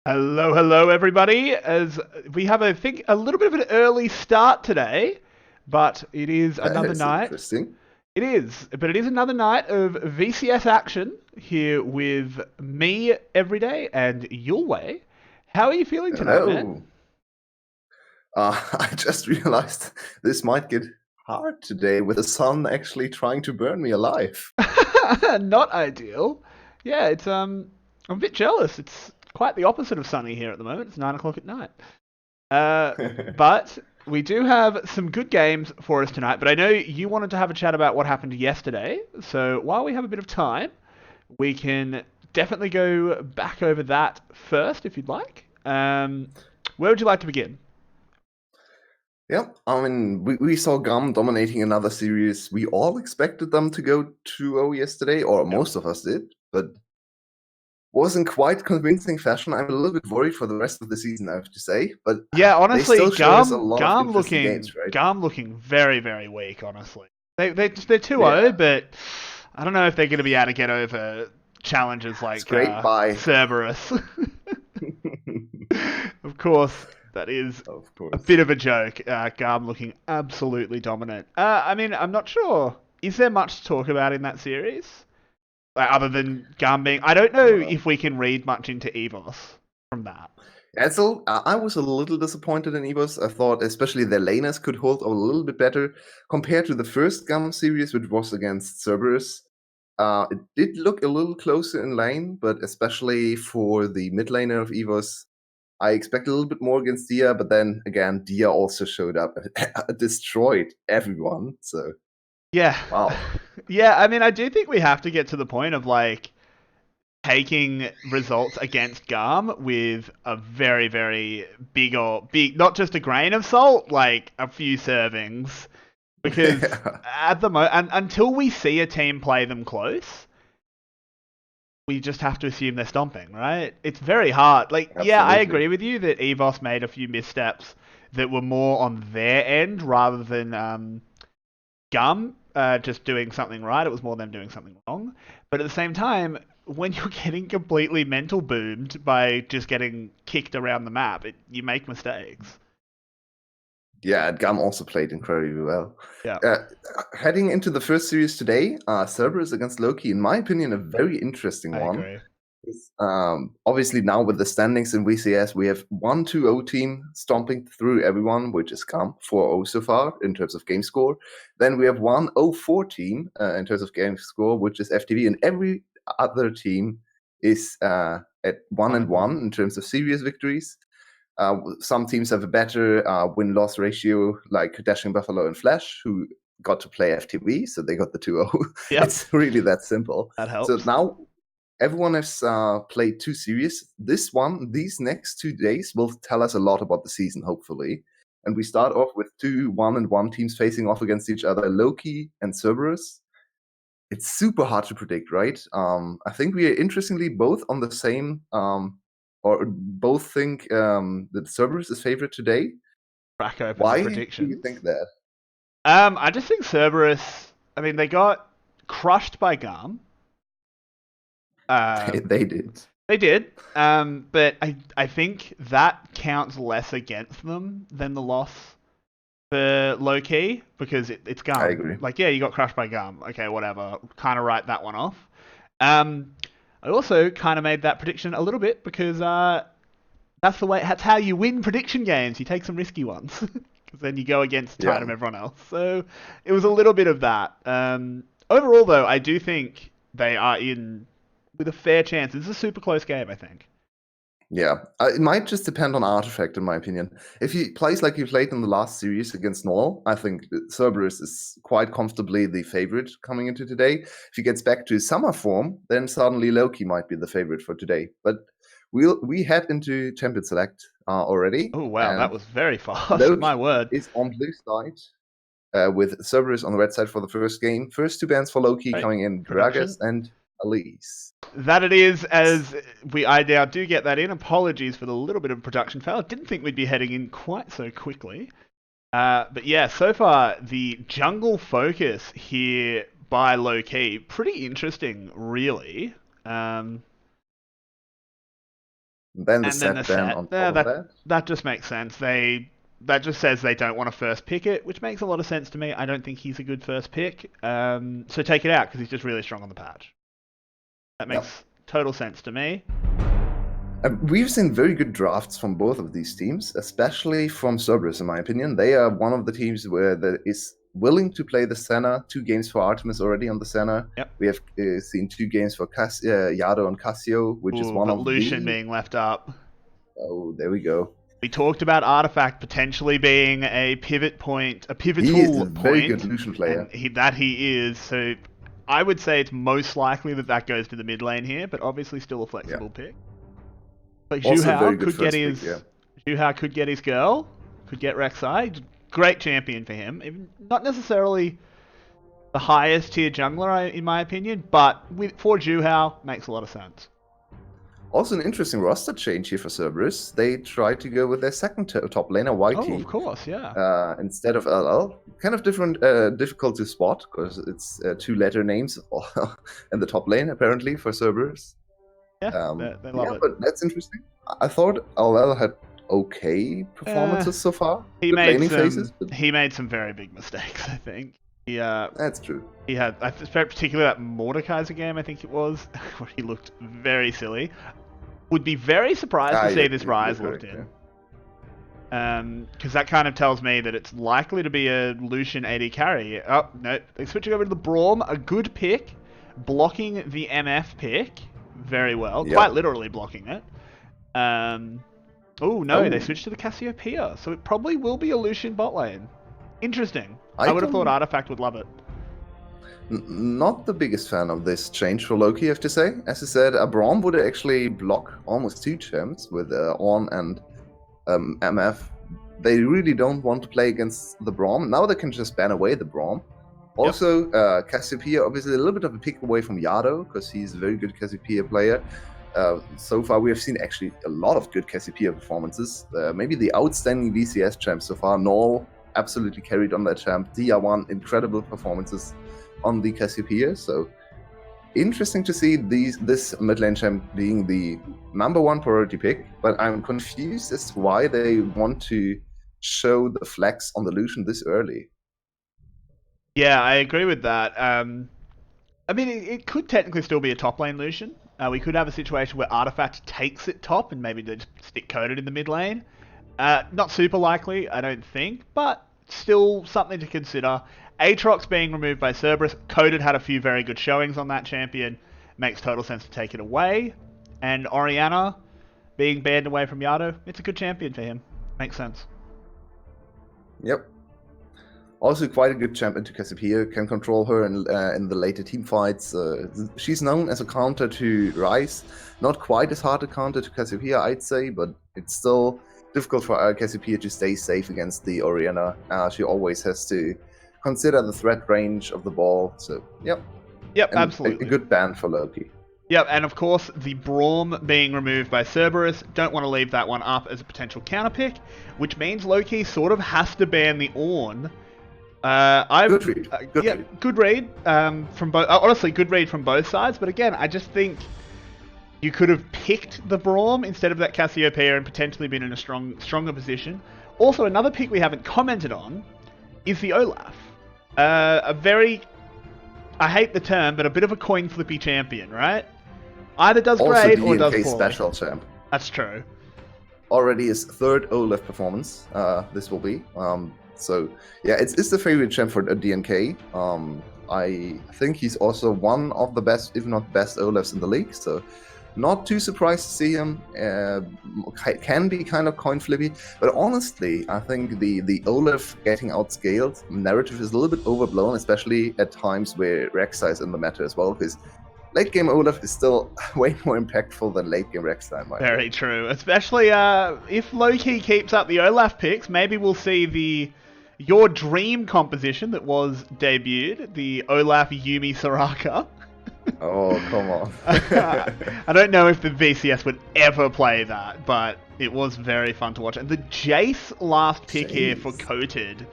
Hello, hello, everybody. As we have, I think, a little bit of an early start today, but it is That another is night. interesting. It is another night of VCS action here with me every day and Yulwei. How are you feeling tonight, man? Hello. I just realized this might get hard today with the sun actually trying to burn me alive. Not ideal. Yeah, I'm a bit jealous. It's quite the opposite of sunny here at the moment. It's 9 o'clock at night. Uh, but we do have some good games for us tonight. But I know you wanted to have a chat about what happened yesterday. So while we have a bit of time, we can definitely go back over that first, if you'd like. Where would you like to begin? Yeah, I mean, we saw Gum dominating another series. We all expected them to go 2-0 yesterday, or Yep. most of us did, but was in quite convincing fashion. I'm a little bit worried for the rest of the season, I have to say, but Yeah, they honestly, still showed us a lot of interesting games, right? Gum looking very, very weak. Honestly, they're 2-0, Yeah, but I don't know if they're going to be able to get over challenges like scraped by. Cerberus. Of course, that is Of a course. bit of a joke. Garm looking absolutely dominant. I mean, I'm not sure. Is there much to talk about in that series? Like, other than Garm being. I don't know Uh, if we can read much into Evos from that. Edsel, I was a little disappointed in EVOS. I thought especially their laners could hold a little bit better compared to the first Gum series, which was against Cerberus. It did look a little closer in lane, but especially for the mid laner of EVOS, I expect a little bit more against Dia, but then again, Dia also showed up and destroyed everyone. So, Yeah. wow. Yeah, I mean, I do think we have to get to the point of, like, taking results against Garm with a very, very big, not just a grain of salt, like a few servings. Because at the and until we see a team play them close, we just have to assume they're stomping, right? It's very hard. Like, yeah, I Absolutely. agree with you that Evos made a few missteps that were more on their end rather than Gum just doing something right. It was more them doing something wrong. But at the same time, when you're getting completely mental boomed by just getting kicked around the map, you make mistakes. Yeah, and Gum also played incredibly well. Yeah, Uh, Heading into the first series today, Cerberus against Loki, in my opinion, a very interesting I one. agree. Obviously, now with the standings in VCS, we have 1-2-0 team stomping through everyone, which is Gum 4-0 so far in terms of game score. Then we have 1-0-4 team in terms of game score, which is FTV, and every other team is at 1 One and and 1 one. in terms of serious victories. Some teams have a better win-loss ratio, like Dashing Buffalo and Flash, who got to play FTV, so they got the 2-0. Yep, It's really that simple. that So helps. now everyone has played two series. These next 2 days will tell us a lot about the season, hopefully. And we start off with two 1-1 teams facing off against each other, Loki and Cerberus. It's super hard to predict, right? I think we are interestingly both on the same, or both think that Cerberus is favorite today. Crack open the Why do you predictions. think that? I just think Cerberus. I mean, they got crushed by Garm. Um, They did. they did. But I think that counts less against them than the loss for low key because it's I Gum. agree. Like, yeah, you got crushed by Gum. Okay, whatever. Kind of write that one off. Um, I also kind of made that prediction a little bit because that's the way. That's how you win prediction games. You take some risky ones because then you go against Yeah. tight of everyone else. So it was a little bit of that. Overall, though, I do think they are in with a fair chance. This is a super close game. I think. Yeah, it might just depend on Artifact, in my opinion. If he plays like he played in the last series against Null, I think Cerberus is quite comfortably the favorite coming into today. If he gets back to his summer form, then suddenly Loki might be the favorite for today. But we head into Champion Select already, Oh wow, that and was very fast. My Loki word. is on blue side with Cerberus on the red side for the first game. First two bans for Loki Right. coming in, Gragas Production. and Elise. That it is, as I now do get that in. Apologies for the little bit of production fail. Didn't think we'd be heading in quite so quickly. But yeah, so far the jungle focus here by low key, pretty interesting, really. Um, Then the And then the set ban set. on Yeah, top of that. that just makes sense. That just says they don't want to first pick it, which makes a lot of sense to me. I don't think he's a good first pick. So take it out because he's just really strong on the patch. That makes total sense to me. We've seen very good drafts from both of these teams, especially from Cerberus, in my opinion. They are one of the teams where that is willing to play the Senna. 2 games for Artemis already on the Senna. Yep. We have seen 2 games for Yado and Cassio, which is one but of Lucian being left up. Oh, there we go. We talked about Artifact potentially being a pivot point, a pivotal He is a point. very good Lucian player. And he is. So I would say it's most likely that goes to the mid lane here, but obviously still a flexible pick. But Zhu Hao could get his girl, could get Rek'Sai. Great champion for him. Even not necessarily the highest tier jungler in my opinion, but for Zhu Hao makes a lot of sense. Also, an interesting roster change here for Cerberus. They tried to go with their second top laner, YT. Oh, of course, yeah. Instead of LL. Kind of different, difficult to spot, because it's 2-letter names in the top lane, apparently, for Cerberus. Yeah, they love it. But that's interesting. I thought LL had okay performances so far. He made some very big mistakes, I think. That's true. He had, particularly that Mordekaiser game, I think it was, where he looked very silly. Would be very surprised to see this Rise looked in. Because that kind of tells me that it's likely to be a Lucian AD carry. Oh, no, they're switching over to the Braum, a good pick, blocking the MF pick very well, quite literally blocking it. They switched to the Cassiopeia, so it probably will be a Lucian bot lane. Interesting. I would have thought Artifact would love it. Not the biggest fan of this change for Loki, I have to say. As I said, Braum would actually block almost 2 champs with Ornn and MF. They really don't want to play against the Braum. Now they can just ban away the Braum. Also, Cassiopeia, obviously a little bit of a pick away from Yado, because he's a very good Cassiopeia player. So far, we have seen actually a lot of good Cassiopeia performances. Maybe the outstanding VCS champ so far, Null, absolutely carried on that champ. DR1, incredible performances on the Cassiopeia. So interesting to see this mid lane champ being the #1 priority pick, but I'm confused as to why they want to show the flex on the Lucian this early. Yeah, I agree with that. I mean, it could technically still be a top lane Lucian. We could have a situation where Artifact takes it top and maybe they just stick Coded in the mid lane. Not super likely, I don't think, but still something to consider. Aatrox being removed by Cerberus. Coded had a few very good showings on that champion. Makes total sense to take it away. And Orianna being banned away from Yado. It's a good champion for him. Makes sense. Yep. Also quite a good champ into Cassiopeia. Can control her in the later team fights. She's known as a counter to Ryze. Not quite as hard a counter to Cassiopeia, I'd say, but it's still difficult for Cassiopeia to stay safe against the Orianna. She always has to consider the threat range of the ball. So, yep. Yep, and absolutely. A good ban for Loki. Yep, and of course, the Braum being removed by Cerberus. Don't want to leave that one up as a potential counter pick, which means Loki sort of has to ban the Ornn. Good read. Good read from both. Honestly, good read from both sides. But again, I just think you could have picked the Braum instead of that Cassiopeia and potentially been in a stronger position. Also, another pick we haven't commented on is the Olaf. I hate the term, but a bit of a coin flippy champion, right? Either does also great or does poorly. Special champ. That's true. Already his 3rd Olaf performance. This will be. So yeah, it's the favorite champ for DNK. I think he's also one of the best, if not best, Olafs in the league. So not too surprised to see him. Can be kind of coin flippy, but honestly, I think the Olaf getting outscaled narrative is a little bit overblown, especially at times where Rek'Sai is in the meta as well, because late game Olaf is still way more impactful than late game Rek'Sai. Very true, especially if Loki keeps up the Olaf picks, maybe we'll see your dream composition that was debuted, the Olaf Yuumi Soraka. Oh, come on. I don't know if the VCS would ever play that, but it was very fun to watch. And the Jace last pick here for Coated.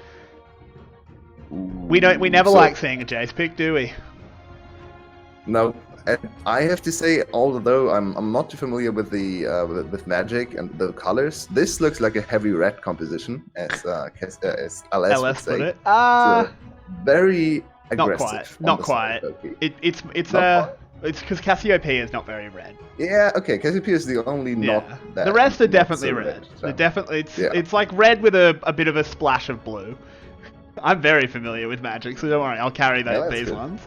We never like seeing a Jace pick, do we? No, And I have to say, although I'm not too familiar with the with Magic and the colors, this looks like a heavy red composition, as LS would LS put say. it. So very Not quite. aggressive on Not the side quite. of Loki. It's Not quite. it's because Cassiopeia is not very red. Yeah, okay. Cassiopeia is the only not Yeah. that. The rest are not definitely so red. They're gem. definitely Yeah. it's like red with a bit of a splash of blue. I'm very familiar with Magic, so don't worry, I'll carry these good. ones.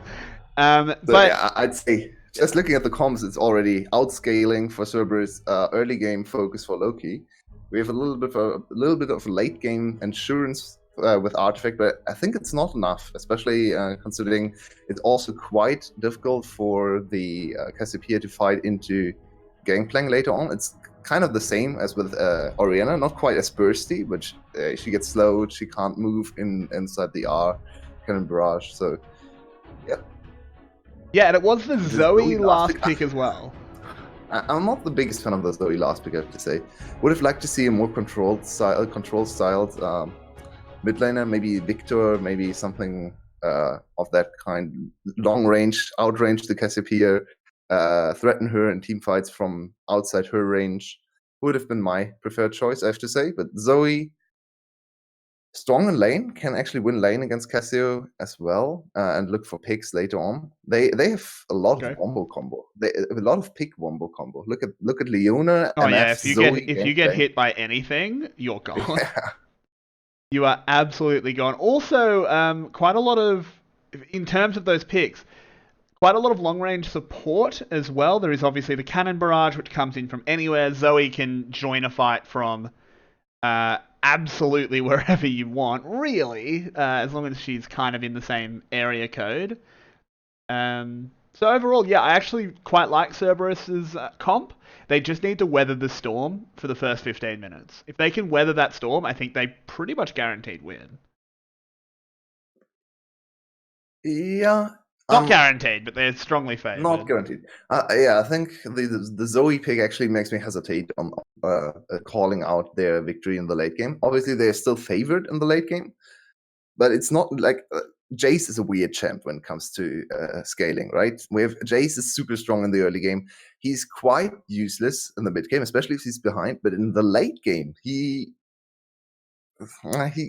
So, But yeah, I'd say just looking at the comms, it's already outscaling for Cerberus. Early game focus for Loki. We have a little bit of late game insurance with Artifact, but I think it's not enough, especially considering it's also quite difficult for the Cassiopeia to fight into Gangplank later on. It's kind of the same as with Oriana, not quite as bursty, but she gets slowed. She can't move inside the R cannon barrage. So, yeah. yeah, and it was the Zoe last pick Ah. as well. I'm not the biggest fan of the Zoe last pick, I have to say. Would have liked to see a more controlled styled mid laner, maybe Victor, maybe something of that kind. Long range, outrange the Cassiopeia, threaten her in team fights from outside her range. Would have been my preferred choice, I have to say. But Zoe, strong in lane, can actually win lane against Cassio as well, and look for picks later on. They have a lot of wombo combo. They a lot of pick wombo combo. Look at Leona. Oh MF, yeah, Zoe, if you get hit by anything, you're gone. You are absolutely gone. Also, quite a lot of, in terms of those picks, quite a lot of long range support as well. There is obviously the cannon barrage, which comes in from anywhere. Zoe can join a fight from absolutely wherever you want, really, as long as she's kind of in the same area code. So overall, yeah, I actually quite like Cerberus's comp. They just need to weather the storm for the first 15 minutes. If they can weather that storm, I think they pretty much guaranteed win. Yeah. Not guaranteed, but they're strongly favored. Not guaranteed. Yeah, I think the Zoe pick actually makes me hesitate on calling out their victory in the late game. Obviously, they're still favored in the late game, but it's not like Jace is a weird champ when it comes to scaling, right? We have Jace is super strong in the early game. He's quite useless in the mid game, especially if he's behind. But in the late game, he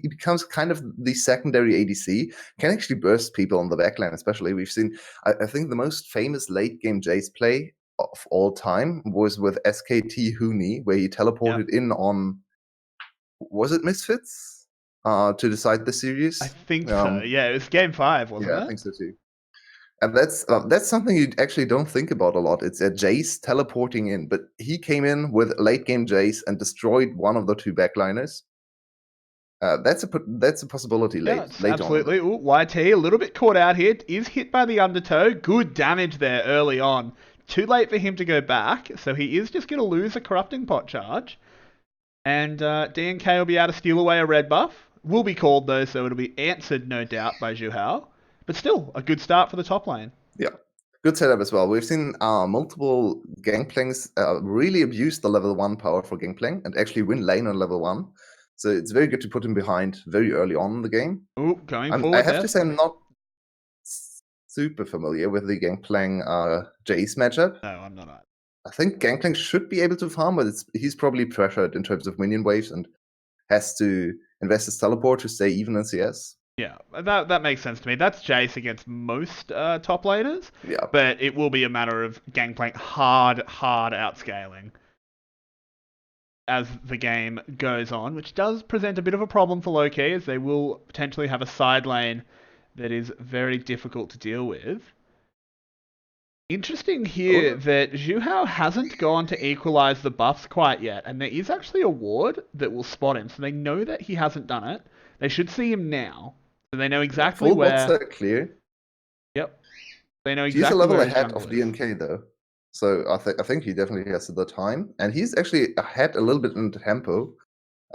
becomes kind of the secondary ADC, can actually burst people on the backline, especially. We've seen, I think the most famous late game Jace play of all time was with SKT Huni, where he teleported in on, was it Misfits? To decide the series? I think so, yeah. It was game 5, wasn't it? Yeah, I think so too. And that's something you actually don't think about a lot. It's a Jace teleporting in, but he came in with late game Jace and destroyed one of the two backliners. That's a possibility later absolutely. on. Ooh, YT a little bit caught out here. Is hit by the undertow. Good damage there early on. Too late for him to go back, so he is just going to lose a corrupting pot charge. And DNK will be able to steal away a red buff. Will be called though, so it'll be answered no doubt by Zhu Hao. But still, a good start for the top lane. Yeah. Good setup as well. We've seen multiple Gangplanks really abuse the level 1 power for Gangplank and actually win lane on level 1. So it's very good to put him behind very early on in the game. Ooh, going forward. I have to say I'm not super familiar with the Gangplank Jace matchup. No, I'm not. I think Gangplank should be able to farm, but he's probably pressured in terms of minion waves and has to invest his teleport to stay even in CS. Yeah, that makes sense to me. That's Jace against most top laners. Yeah. But it will be a matter of Gangplank hard outscaling as the game goes on, which does present a bit of a problem for Loki, as they will potentially have a side lane that is very difficult to deal with. Interesting here that Zhu Hao hasn't gone to equalize the buffs quite yet, and there is actually a ward that will spot him, so they know that he hasn't done it. They should see him now, so they know exactly where. Full bots clear. Yep, they know exactly. He's a level where ahead of DNK though, so I think he definitely has the time, and he's actually ahead a little bit in tempo.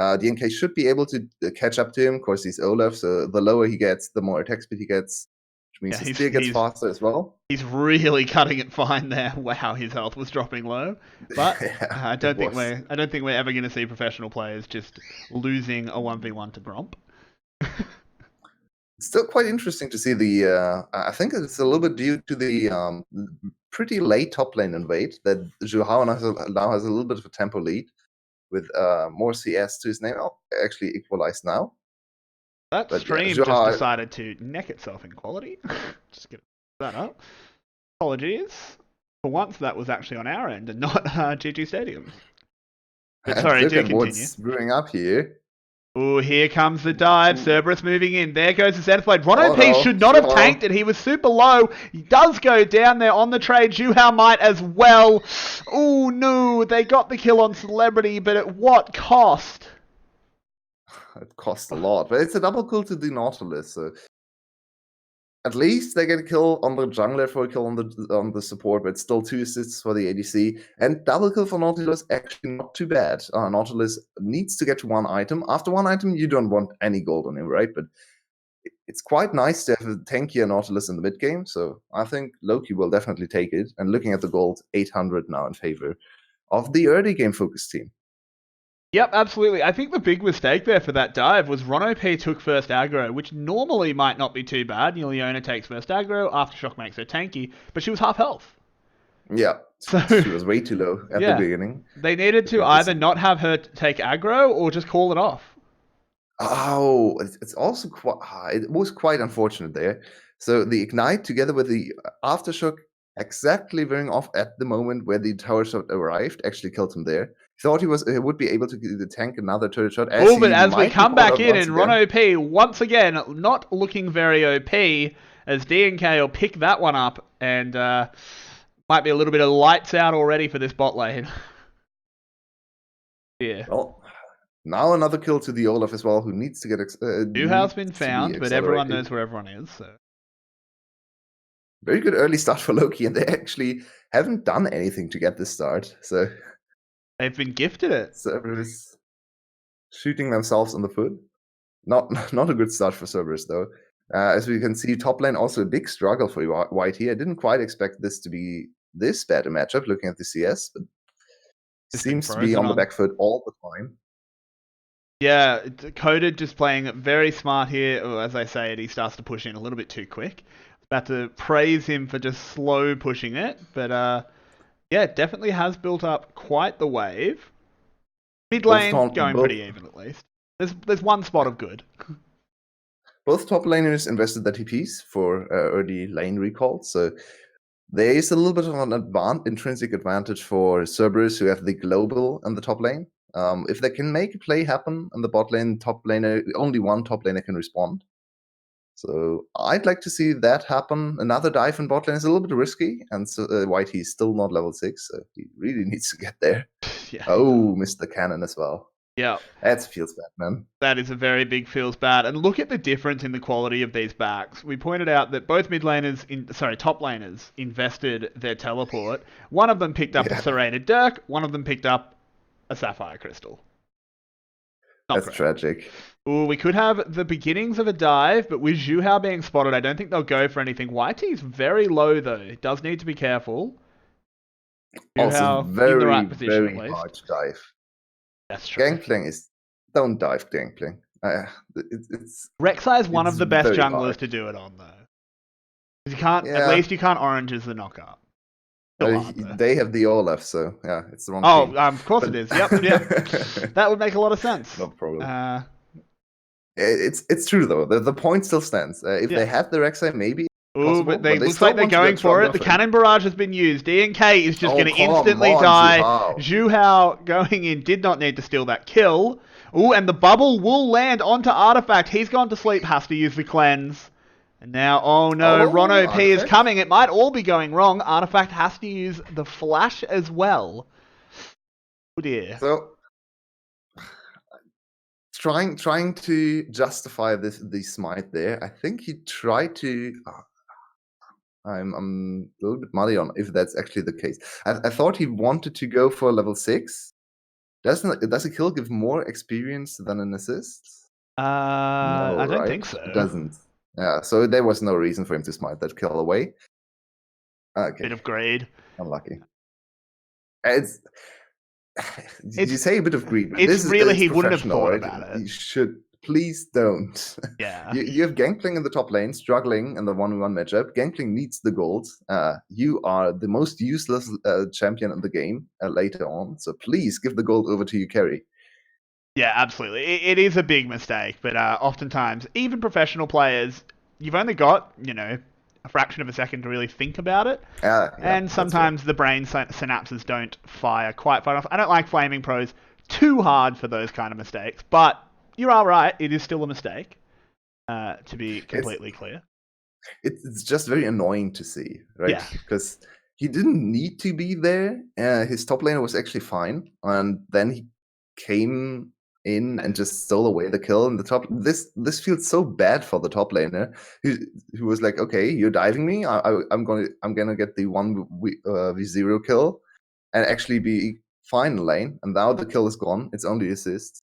DNK should be able to catch up to him. Of course, he's Olaf, so the lower he gets, the more attack speed he gets, which means his speed gets faster as well. He's really cutting it fine there. Wow, his health was dropping low, but I don't think we're ever going to see professional players just losing a 1v1 to Gromp. still quite interesting to see the. I think it's a little bit due to the pretty late top lane invade that Zhu Hao now has a little bit of a tempo lead with more CS to his name. Oh, actually equalized now. That But yeah, stream Zhu just Hao, decided to neck itself in quality. Just get that up. Apologies. For once, that was actually on our end and not GG Stadium. But and sorry, look do at continue. what's brewing up here. Oh, here comes the dive. Cerberus moving in. There goes the Zenithblade. Oh P no, should not Zhu have Hao. tanked it. He was super low. He does go down there on the trade. Zhuhao might as well. Oh no, they got the kill on Celebrity, but at what cost? It costs a lot, but it's a double kill to the Nautilus. So at least they get a kill on the jungler for a kill on the support, but still 2 assists for the ADC. And double kill for Nautilus, actually not too bad. Nautilus needs to get to 1 item. After 1 item, you don't want any gold on him, right? But it's quite nice to have a tankier Nautilus in the mid game, so I think Loki will definitely take it. And looking at the gold, 800 now in favor of the early game focused team. Yep, absolutely. I think the big mistake there for that dive was P took first aggro, which normally might not be too bad. Leona takes first aggro, Aftershock makes her tanky, but she was half health. Yeah, So she was way too low at the beginning. They needed to either not have her take aggro or just call it off. Oh, it's also quite. It was quite unfortunate there. So the ignite together with the aftershock exactly wearing off at the moment where the tower shot arrived actually killed him there. Thought he would be able to tank another turret shot. Oh, but as we come back in and OP once again not looking very OP as D&K will pick that one up and might be a little bit of lights out already for this bot lane. Yeah. Well, now another kill to the Olaf as well, who needs to get. Zhuhao's been found, but everyone knows where everyone is. So. Very good early start for Loki, and they actually haven't done anything to get this start. So they've been gifted it. Cerberus shooting themselves in the foot. Not a good start for Cerberus though. As we can see, top lane also a big struggle for White here. I didn't quite expect this to be this bad a matchup looking at the CS, but it seems to be on the back foot all the time. Yeah, Coded just playing very smart here. Or as I say it, he starts to push in a little bit too quick. About to praise him for just slow pushing it, but yeah, definitely has built up quite the wave. Mid lane going pretty even at least. There's one spot of good. Both top laners invested their TPs for early lane recall, so there is a little bit of an intrinsic advantage for Cerberus who have the global in the top lane. If they can make a play happen in the bot lane, top laner, only one top laner can respond. So I'd like to see that happen. Another dive in bot lane is a little bit risky, and so White he's still not level 6, so he really needs to get there. Yeah. Oh, missed the cannon as well. Yeah. That feels bad, man. That is a very big feels bad. And look at the difference in the quality of these backs. We pointed out that both top laners invested their teleport. One of them picked up a serrated Dirk, one of them picked up a Sapphire Crystal. That's tragic. Ooh, we could have the beginnings of a dive, but with Zhuhao being spotted, I don't think they'll go for anything. YT's very low, though. It does need to be careful. Also, very, in the right position, very hard to dive. That's true. Gangplank is... Don't dive Gangplank. Rek'Sai is one of the best junglers to do it on, though. You can't. Yeah. At least you can't oranges the knockup. They have the Olaf, so yeah, it's the wrong team. Of course it is. Yep. That would make a lot of sense. No problem. It's true though. The point still stands. If they had the Rek'Sai, maybe. Ooh, but they looks like they're going for it. The cannon barrage has been used. D&K is just going to instantly die. Zhuhao going in did not need to steal that kill. Ooh, and the bubble will land onto Artifact. He's gone to sleep, has to use the cleanse. And now, oh no, Ron OP is coming. It might all be going wrong. Artifact has to use the flash as well. Oh dear. So, trying to justify the smite there, I think he tried to... I'm a little bit muddy on if that's actually the case. I thought he wanted to go for level 6. Does a kill give more experience than an assist? No, I don't think so. It doesn't. Yeah, so there was no reason for him to smite that kill away. Okay. Bit of greed. Unlucky. You say a bit of greed. It's really he wouldn't have thought about it. He should please don't. Yeah. You have Gangplank in the top lane, struggling in the 1v1 matchup. Gangplank needs the gold. You are the most useless champion in the game later on, so please give the gold over to your carry. Yeah, absolutely. It is a big mistake, but oftentimes, even professional players, you've only got, a fraction of a second to really think about it. Yeah, And that's right. sometimes the brain synapses don't fire quite far enough. I don't like flaming pros too hard for those kind of mistakes, but you are right. It is still a mistake, to be completely clear. It's just very annoying to see, right? Yeah. Because he didn't need to be there. His top laner was actually fine, and then he came in and just stole away the kill in the top. This feels so bad for the top laner, who was like, okay, you're diving me. I'm gonna get the 1v0 kill and actually be fine in lane. And now the kill is gone. It's only assist.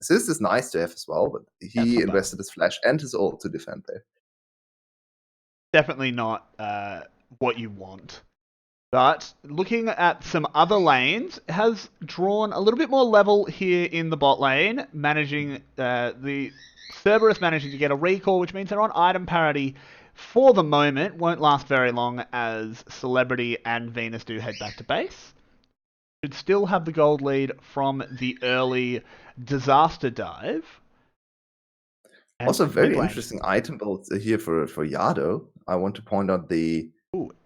Assist is nice to have as well, but That's he not bad. invested his flash and his ult to defend there. Definitely not what you want. But looking at some other lanes, has drawn a little bit more level here in the bot lane, managing the Cerberus managing to get a recall, which means they're on item parity for the moment. Won't last very long as Celebrity and Venus do head back to base. Should still have the gold lead from the early disaster dive. And Also, mid very lane. interesting item build here for Yado. I want to point out a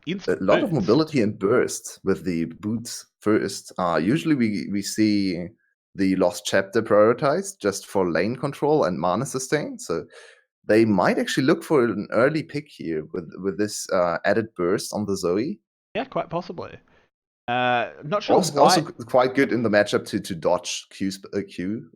Instant lot of boots. mobility and burst with the boots first. Usually we see the Lost Chapter prioritized just for lane control and mana sustain. So they might actually look for an early pick here with this added burst on the Zoe. Yeah, quite possibly. Not sure Also, why. also quite good in the matchup to dodge Q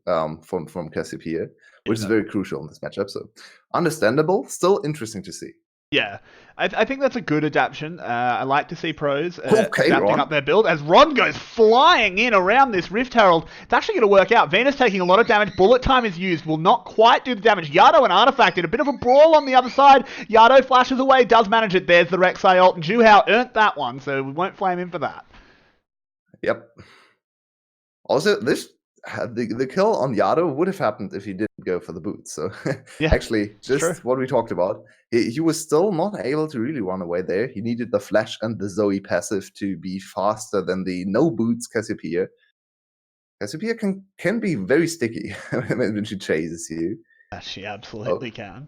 from Cassiopeia, which is very crucial in this matchup. So understandable, still interesting to see. Yeah, I think that's a good adaptation. I like to see pros Okay, adapting Ron. up their build. As Ron goes flying in around this Rift Herald, it's actually going to work out. Venus taking a lot of damage. Bullet time is used. Will not quite do the damage. Yado and Artifact in a bit of a brawl on the other side. Yado flashes away, does manage it. There's the Rek'Sai ult. And Juhao earned that one, so we won't flame him for that. Yep. Also, the kill on Yado would have happened if he didn't go for the boots. So Yeah, actually, just what we talked about, he was still not able to really run away there. He needed the flash and the Zoe passive to be faster than the no boots Cassiopeia. Cassiopeia can be very sticky when she chases you. Yeah, she absolutely can.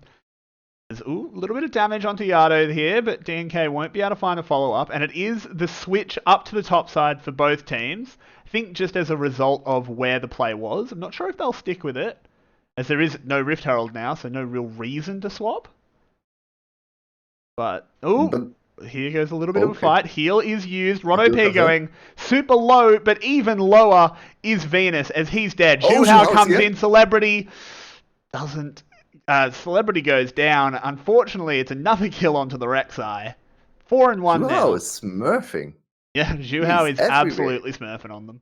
There's a little bit of damage onto Yado here, but DNK won't be able to find a follow-up, and it is the switch up to the top side for both teams. I think just as a result of where the play was. I'm not sure if they'll stick with it, as there is no Rift Herald now, so no real reason to swap. But, here goes a little bit of a fight. Heal is used. Ron OP going super low, but even lower is Venus, as he's dead. Juhao comes in, Celebrity doesn't... Celebrity goes down. Unfortunately, it's another kill onto the Rek'Sai. 4-1 now. Juhao is smurfing. Yeah, Juhao is absolutely smurfing on them.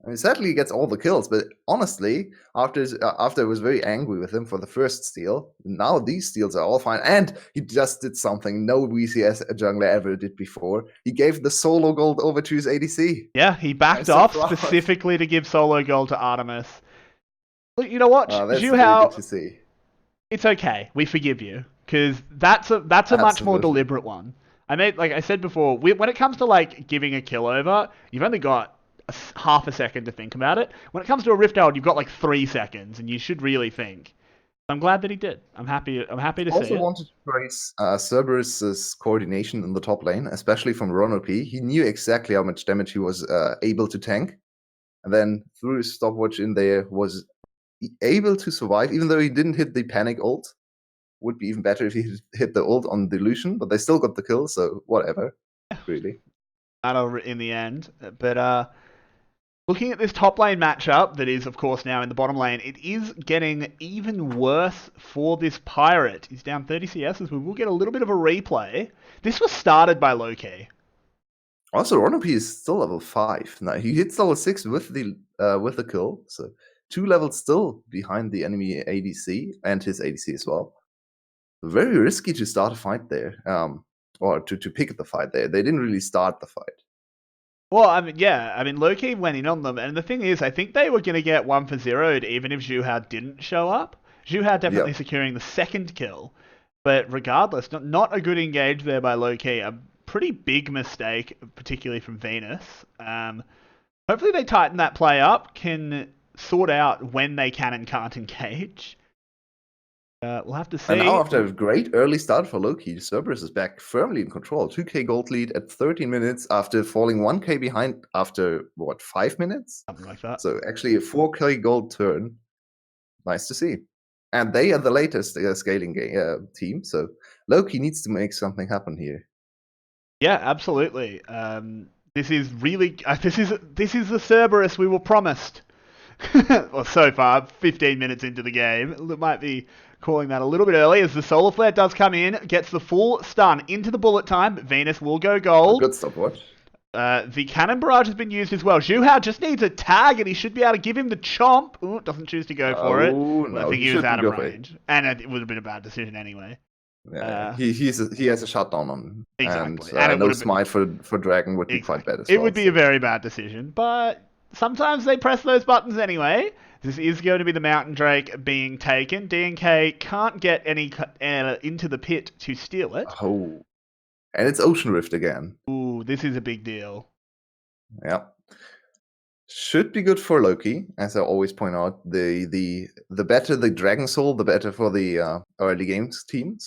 I mean, sadly, he gets all the kills, but honestly, after I was very angry with him for the first steal, now these steals are all fine. And he just did something no VCS jungler ever did before. He gave the solo gold over to his ADC. Yeah, he backed off specifically to give solo gold to Artemis. Look, you know what, that's Juhao, very good to see. It's okay. We forgive you, because that's a much more deliberate one. Like I said before, when it comes to like giving a kill over, you've only got half a second to think about it. When it comes to a Rift Herald, you've got like 3 seconds, and you should really think. I'm glad that he did. I'm happy to see it. Also wanted to praise Cerberus' coordination in the top lane, especially from Ron OP. He knew exactly how much damage he was able to tank, and then through his stopwatch in there was able to survive, even though he didn't hit the panic ult. Would be even better if he hit the ult on Delusion, but they still got the kill, so whatever, really. In the end, but looking at this top lane matchup that is, of course, now in the bottom lane, it is getting even worse for this Pirate. He's down 30 CS, as we will get a little bit of a replay. This was started by LK. Also, Ronopi is still level 5. Now, he hits level 6 with the kill, so 2 levels still behind the enemy ADC, and his ADC as well. Very risky to start a fight there, or to pick the fight there. They didn't really start the fight. Well, I mean, yeah, I mean, Loki went in on them, and the thing is, I think they were going to get 1-for-0'd even if Zhu Hao didn't show up. Zhu Hao definitely Yep. securing the second kill, but regardless, not a good engage there by Loki. A pretty big mistake, particularly from Venus. Hopefully they tighten that play up, can sort out when they can and can't engage. We'll have to And now, see. after a great early start for Loki, Cerberus is back firmly in control. 2k gold lead at 13 minutes after falling 1k behind after, what, 5 minutes? Something like that. So actually a 4k gold turn. Nice to see. And they are the latest scaling team, so Loki needs to make something happen here. Yeah, absolutely. This is really this is the Cerberus we were promised. Well, so far, 15 minutes into the game, it might be calling that a little bit early as the solar flare does come in, gets the full stun into the bullet time. Venus will go gold. Good stopwatch. The cannon barrage has been used as well. Zhu Hao just needs a tag and he should be able to give him the chomp. Ooh, doesn't choose to go for it. No, I think he was out of range. And it would have been a bad decision anyway. Yeah, he has a shutdown on him. Exactly. And no smite for Dragon would be quite bad as well. It would be a very bad decision, but sometimes they press those buttons anyway. This is going to be the Mountain Drake being taken. DNK can't get any into the pit to steal it. Oh. And it's Ocean Rift again. Ooh, this is a big deal. Yeah. Should be good for Loki, as I always point out. The better the Dragon Soul, the better for the early games team.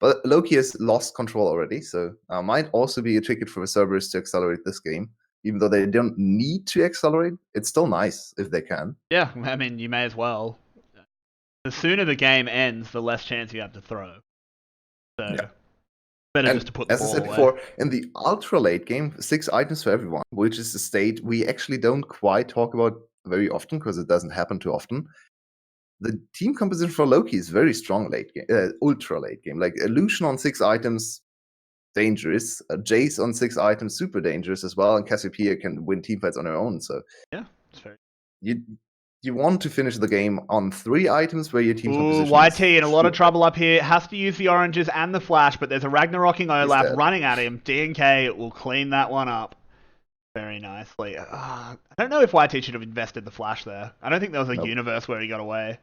But Loki has lost control already, so might also be a ticket for the Cerberus to accelerate this game. Even though they don't need to accelerate, it's still nice if they can. Yeah, I mean, you may as well. The sooner the game ends, the less chance you have to throw. So, yeah. Better just to put the ball away. As I said before, in the ultra late game, 6 items for everyone, which is a state we actually don't quite talk about very often because it doesn't happen too often. The team composition for Loki is very strong late game, ultra late game. Like Illusion on 6 items, dangerous. Jace on 6 items, super dangerous as well. And Cassiopeia can win teamfights on her own. So yeah, it's very. You want to finish the game on 3 items where your team composition YT in a lot of trouble up here. Has to use the oranges and the flash, but there's a Ragnaroking Olaf running at him. DNK will clean that one up very nicely. I don't know if YT should have invested the flash there. I don't think there was a universe where he got away.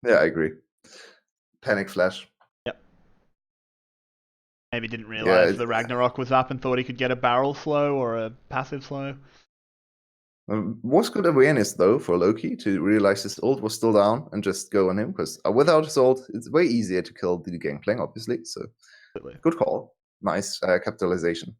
Yeah, I agree. Panic flash. Yep. Maybe didn't realize the Ragnarok was up and thought he could get a barrel slow or a passive slow. Was good awareness, though, for Loki to realize his ult was still down and just go on him, because without his ult, it's way easier to kill the Gangplank, obviously. So, good call. Nice capitalization.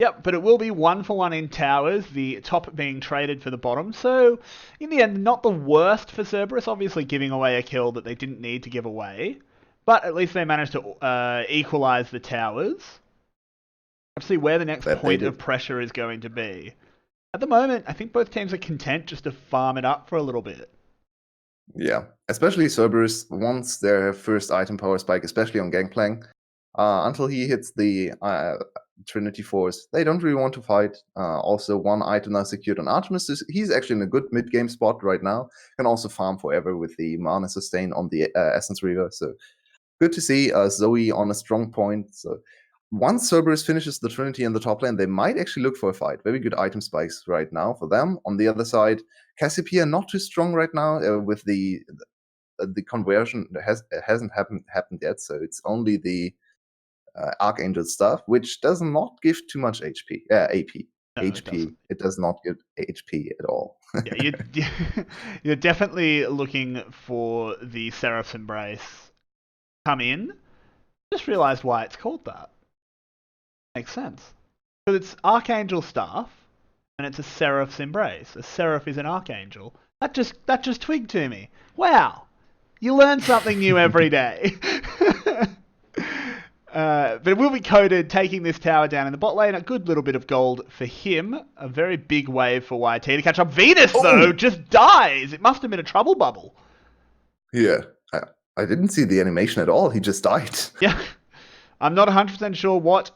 Yep, but it will be 1-for-1 in towers, the top being traded for the bottom. So, in the end, not the worst for Cerberus, obviously giving away a kill that they didn't need to give away. But at least they managed to equalize the towers. Let's see where the next point of pressure is going to be. At the moment, I think both teams are content just to farm it up for a little bit. Yeah, especially Cerberus wants their first item power spike, especially on Gangplank. Until he hits the Trinity Force, they don't really want to fight. Also, 1 item now secured on Artemis. He's actually in a good mid-game spot right now. Can also farm forever with the Mana Sustain on the Essence River. So, good to see Zoe on a strong point. So, once Cerberus finishes the Trinity in the top lane, they might actually look for a fight. Very good item spikes right now for them. On the other side, Cassiopeia not too strong right now with the conversion. Hasn't happened yet, so it's only the Archangel stuff, which does not give too much HP. AP. No, HP. It does not give HP at all. Yeah, you're definitely looking for the Seraph's Embrace come in. Just realized why it's called that. Makes sense. Because it's Archangel Staff, and it's a Seraph's Embrace. A Seraph is an Archangel. That just twigged to me. Wow. You learn something new every day. But it will be coded, taking this tower down in the bot lane. A good little bit of gold for him. A very big wave for YT to catch up. Venus, though, just dies. It must have been a trouble bubble. Yeah. I didn't see the animation at all. He just died. Yeah. I'm not 100% sure what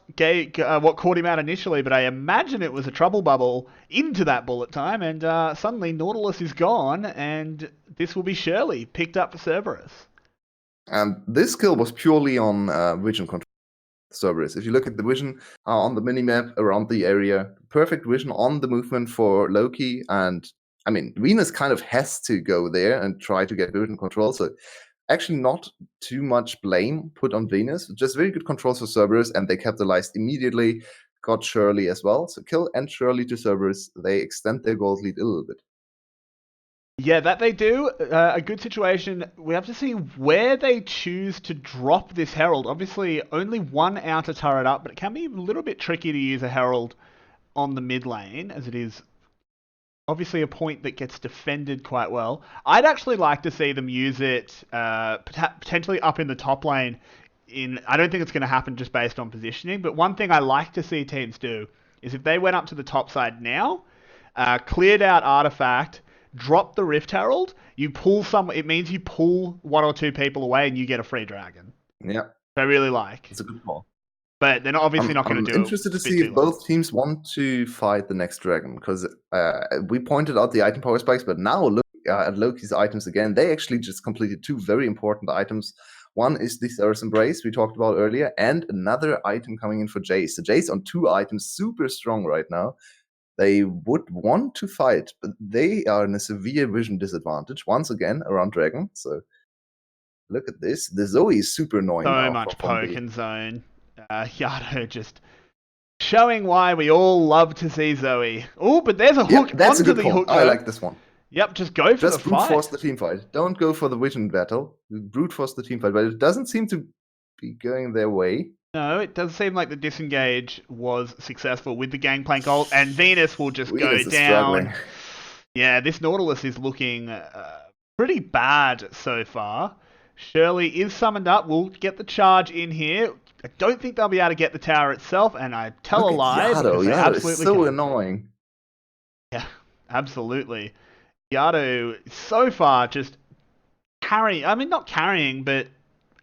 caught him out initially, but I imagine it was a trouble bubble into that bullet time, and suddenly Nautilus is gone, and this will be Shirley picked up for Cerberus. And this kill was purely on vision control. Cerberus. If you look at the vision on the minimap around the area, perfect vision on the movement for Loki. And I mean, Venus kind of has to go there and try to get vision control. So actually not too much blame put on Venus, just very good controls for Cerberus, and they capitalized immediately, got Shirley as well. So Kill and Shirley to Cerberus, they extend their gold lead a little bit. Yeah, that they do. A good situation. We have to see where they choose to drop this Herald. Obviously, only one outer turret up, but it can be a little bit tricky to use a Herald on the mid lane, as it is obviously a point that gets defended quite well. I'd actually like to see them use it potentially up in the top lane. I don't think it's going to happen just based on positioning, but one thing I like to see teams do is if they went up to the top side now, cleared out Artifact, drop the Rift Herald, you pull some. It means you pull one or two people away and you get a free dragon. Yeah, I really like. it's a good call. But they're obviously not going to do it. I'm interested to see if both teams want to fight the next dragon, because we pointed out the item power spikes, but now look at Loki's items again. They actually just completed two very important items. One is the Theros Embrace we talked about earlier, and another item coming in for Jace. So Jace on two items, super strong right now. They would want to fight, but they are in a severe vision disadvantage once again around Dragon. So look at this. The Zoe is super annoying now. So much poke and zone. Yado just showing why we all love to see Zoe. Oh, but there's a hook onto the hook. I like this one. Yep, just go for the fight. Just brute force the team fight. Don't go for the vision battle. Brute force the team fight, but it doesn't seem to be going their way. No, it does seem like the disengage was successful with the Gangplank ult, and Venus will just go down. Struggling. Yeah, this Nautilus is looking pretty bad so far. Shirley is summoned up. We'll get the charge in here. I don't think they'll be able to get the tower itself, and I tell a lie. Yado is so annoying. Yeah, absolutely. Yado so far just carrying. I mean, not carrying, but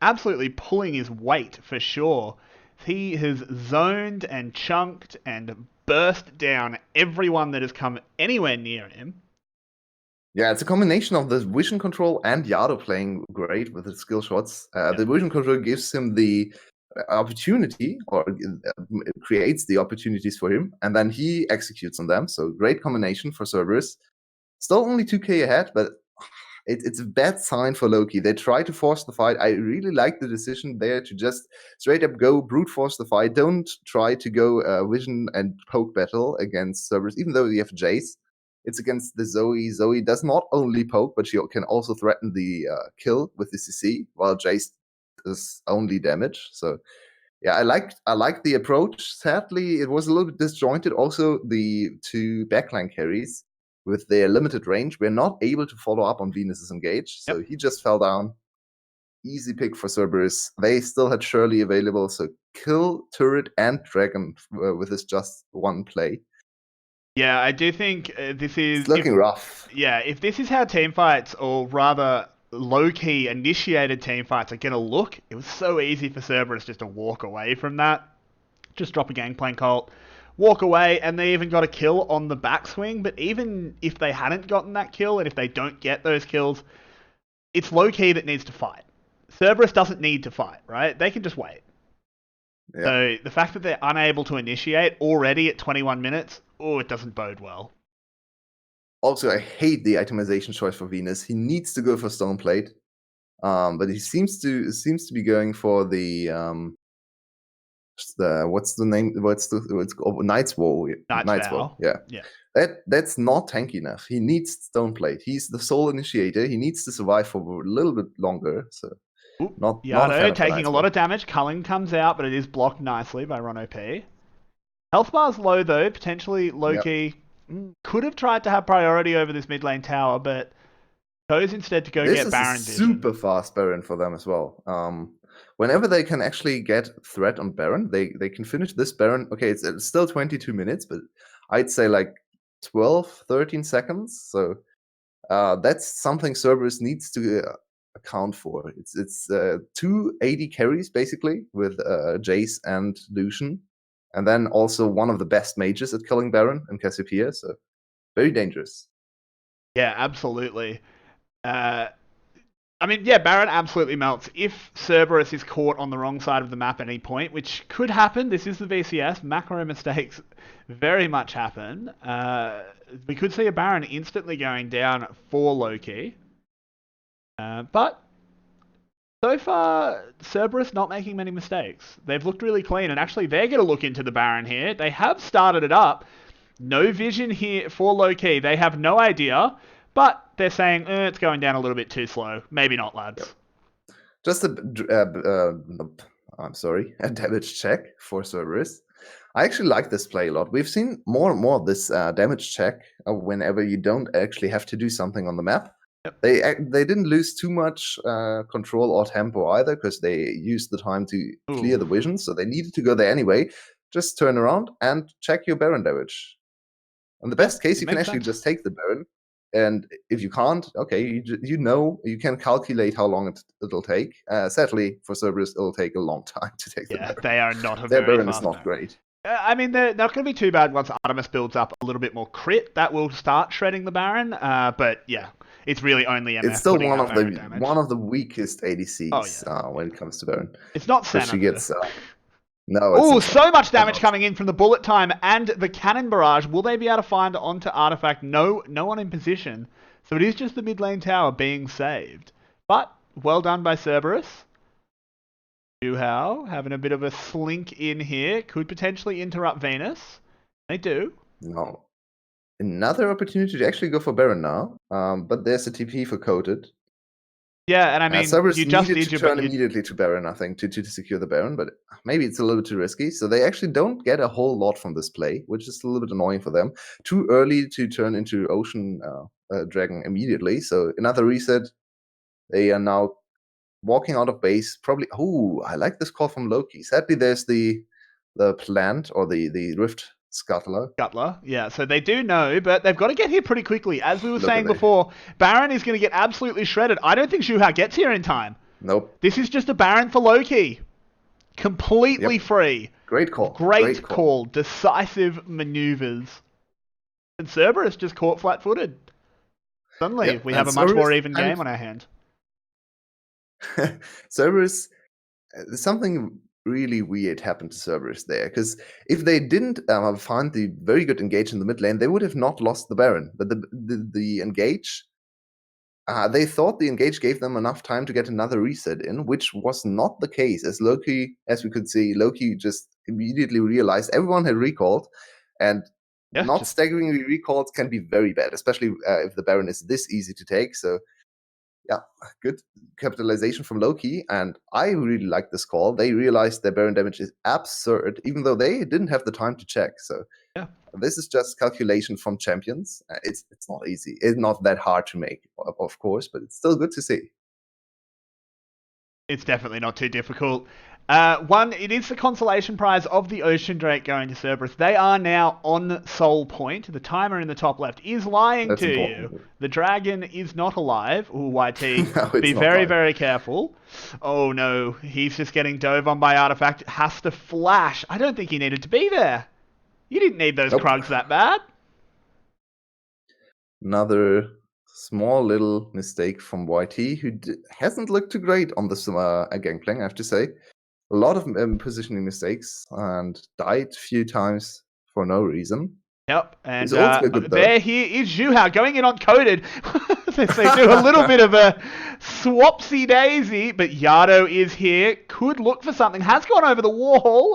absolutely pulling his weight for sure. He has zoned and chunked and burst down everyone that has come anywhere near him. Yeah, it's a combination of the vision control and Yado playing great with his skill shots. The vision control gives him the opportunity, or creates the opportunities for him, and then he executes on them. So great combination for Cerberus. Still only 2k ahead, but it's a bad sign for Loki. They try to force the fight. I really like the decision there to just straight up go brute force the fight. Don't try to go vision and poke battle against Cerberus, even though you have Jace. It's against the Zoe. Zoe does not only poke, but she can also threaten the kill with the CC, while Jace does only damage. So yeah, I like the approach. Sadly, it was a little bit disjointed. Also, the two backline carries with their limited range were not able to follow up on Venus's engage. So he just fell down. Easy pick for Cerberus. They still had Shirley available, so kill turret and dragon with this just one play. Yeah, I do think this is... It's looking rough. Yeah, if this is how teamfights, or rather low-key initiated teamfights are going to look, it was so easy for Cerberus just to walk away from that. Just drop a Gangplank ult, walk away, and they even got a kill on the backswing. But even if they hadn't gotten that kill, and if they don't get those kills, it's low-key that needs to fight. Cerberus doesn't need to fight, right? They can just wait. Yeah. So the fact that they're unable to initiate already at 21 minutes, it doesn't bode well. Also, I hate the itemization choice for Venus. He needs to go for Stone Plate, but he seems to be going for the what's the name? It's called Knight's Vow. Knight's Vow. Yeah. That's not tanky enough. He needs Stone Plate. He's the sole initiator. He needs to survive for a little bit longer. So. Yado taking a lot of damage. Culling comes out, but it is blocked nicely by Ron OP. Health bar's low though, potentially Loki could have tried to have priority over this mid lane tower, but chose instead to go get Baron This is a super fast Baron for them as well. Whenever they can actually get threat on Baron, they can finish this Baron. Okay, it's still 22 minutes, but I'd say like 12, 13 seconds. So that's something Cerberus needs to account for. It's 2 AD carries basically with Jace and Lucian, and then also one of the best mages at killing Baron and Cassiopeia. So very dangerous. Yeah, absolutely. I mean, yeah, Baron absolutely melts. If Cerberus is caught on the wrong side of the map at any point, which could happen, this is the VCS, macro mistakes very much happen. We could see a Baron instantly going down for Loki. But so far, Cerberus not making many mistakes. They've looked really clean, and actually they're going to look into the Baron here. They have started it up. No vision here for Loki. They have no idea, but they're saying it's going down a little bit too slow. Maybe not, lads. Yep. Just I'm sorry, a damage check for Cerberus. I actually like this play a lot. We've seen more and more this damage check whenever you don't actually have to do something on the map. Yep. They didn't lose too much control or tempo either because they used the time to clear the vision, so they needed to go there anyway. Just turn around and check your Baron damage. In the best case, you can actually just take the Baron. And if you can't, okay, you can calculate how long it'll take. Sadly, for Cerberus, it'll take a long time to take the Baron. They are not a Their very Baron fast is not great. I mean, they're not going to be too bad once Artemis builds up a little bit more crit. That will start shredding the Baron. But yeah, it's really only MF. It's still one of the weakest ADCs when it comes to Baron. It's not Senna. She gets no. Oh, so much damage coming in from the bullet time and the cannon barrage. Will they be able to find onto Artifact? No one in position. So it is just the mid lane tower being saved. But well done by Cerberus. Juhao having a bit of a slink in here. Could potentially interrupt Venus. They do. No. Another opportunity to actually go for Baron now. But there's a TP for Coated. Yeah, and I mean, Cerberus you just needed to turn immediately to Baron, I think, to secure the Baron, but maybe it's a little bit too risky. So they actually don't get a whole lot from this play, which is a little bit annoying for them. Too early to turn into Ocean Dragon immediately. So another reset. They are now walking out of base. Probably. Oh, I like this call from Loki. Sadly, there's the plant or the Rift Scuttler. Yeah, so they do know, but they've got to get here pretty quickly. As we were saying before, Baron is going to get absolutely shredded. I don't think Juhao gets here in time. Nope. This is just a Baron for Loki. Completely free. Great call. Great call. Decisive maneuvers. And Cerberus just caught flat-footed. Suddenly, we have a much more even game on our hand. Cerberus, something really weird happened to Cerberus there, because if they didn't find the very good engage in the mid lane, they would have not lost the Baron. But the engage, they thought the engage gave them enough time to get another reset in, which was not the case. As we could see, Loki just immediately realized everyone had recalled, and not staggeringly recalls can be very bad, especially if the Baron is this easy to take. So yeah, good capitalization from Loki, and I really like this call. They realized their Baron damage is absurd, even though they didn't have the time to check. So yeah, this is just calculation from champions. It's not easy. It's not that hard to make, of course, but it's still good to see. It's definitely not too difficult. It is the consolation prize of the Ocean Drake going to Cerberus. They are now on Soul Point. The timer in the top left is lying to you. The dragon is not alive. Ooh, YT, be very, very careful. Oh no, he's just getting dove on by Artifact. Has to flash. I don't think he needed to be there. You didn't need those Krugs that bad. Another small little mistake from YT, who hasn't looked too great on this Gangplank, I have to say. A lot of positioning mistakes and died a few times for no reason. Yep, and there he is Juhao going in on Coded. They do a little bit of a swapsy daisy, but Yado is here. Could look for something. Has gone over the wall.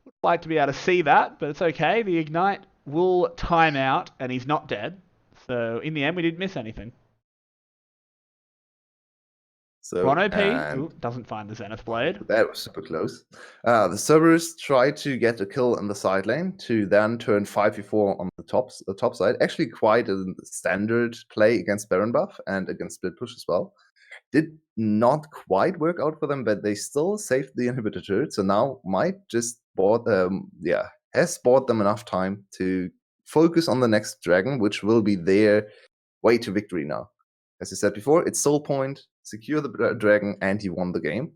Would like to be able to see that, but it's okay. The Ignite will time out, and he's not dead. So in the end, we didn't miss anything. So Chrono P doesn't find the Zenith Blade. That was super close. The Cerberus tried to get a kill in the side lane to then turn 5v4 on the top side. Actually quite a standard play against Baron buff and against split push as well. Did not quite work out for them, but they still saved the inhibitor turret. So now might just has bought them enough time to focus on the next dragon, which will be their way to victory now. As I said before, it's Soul Point, secure the dragon, and you won the game.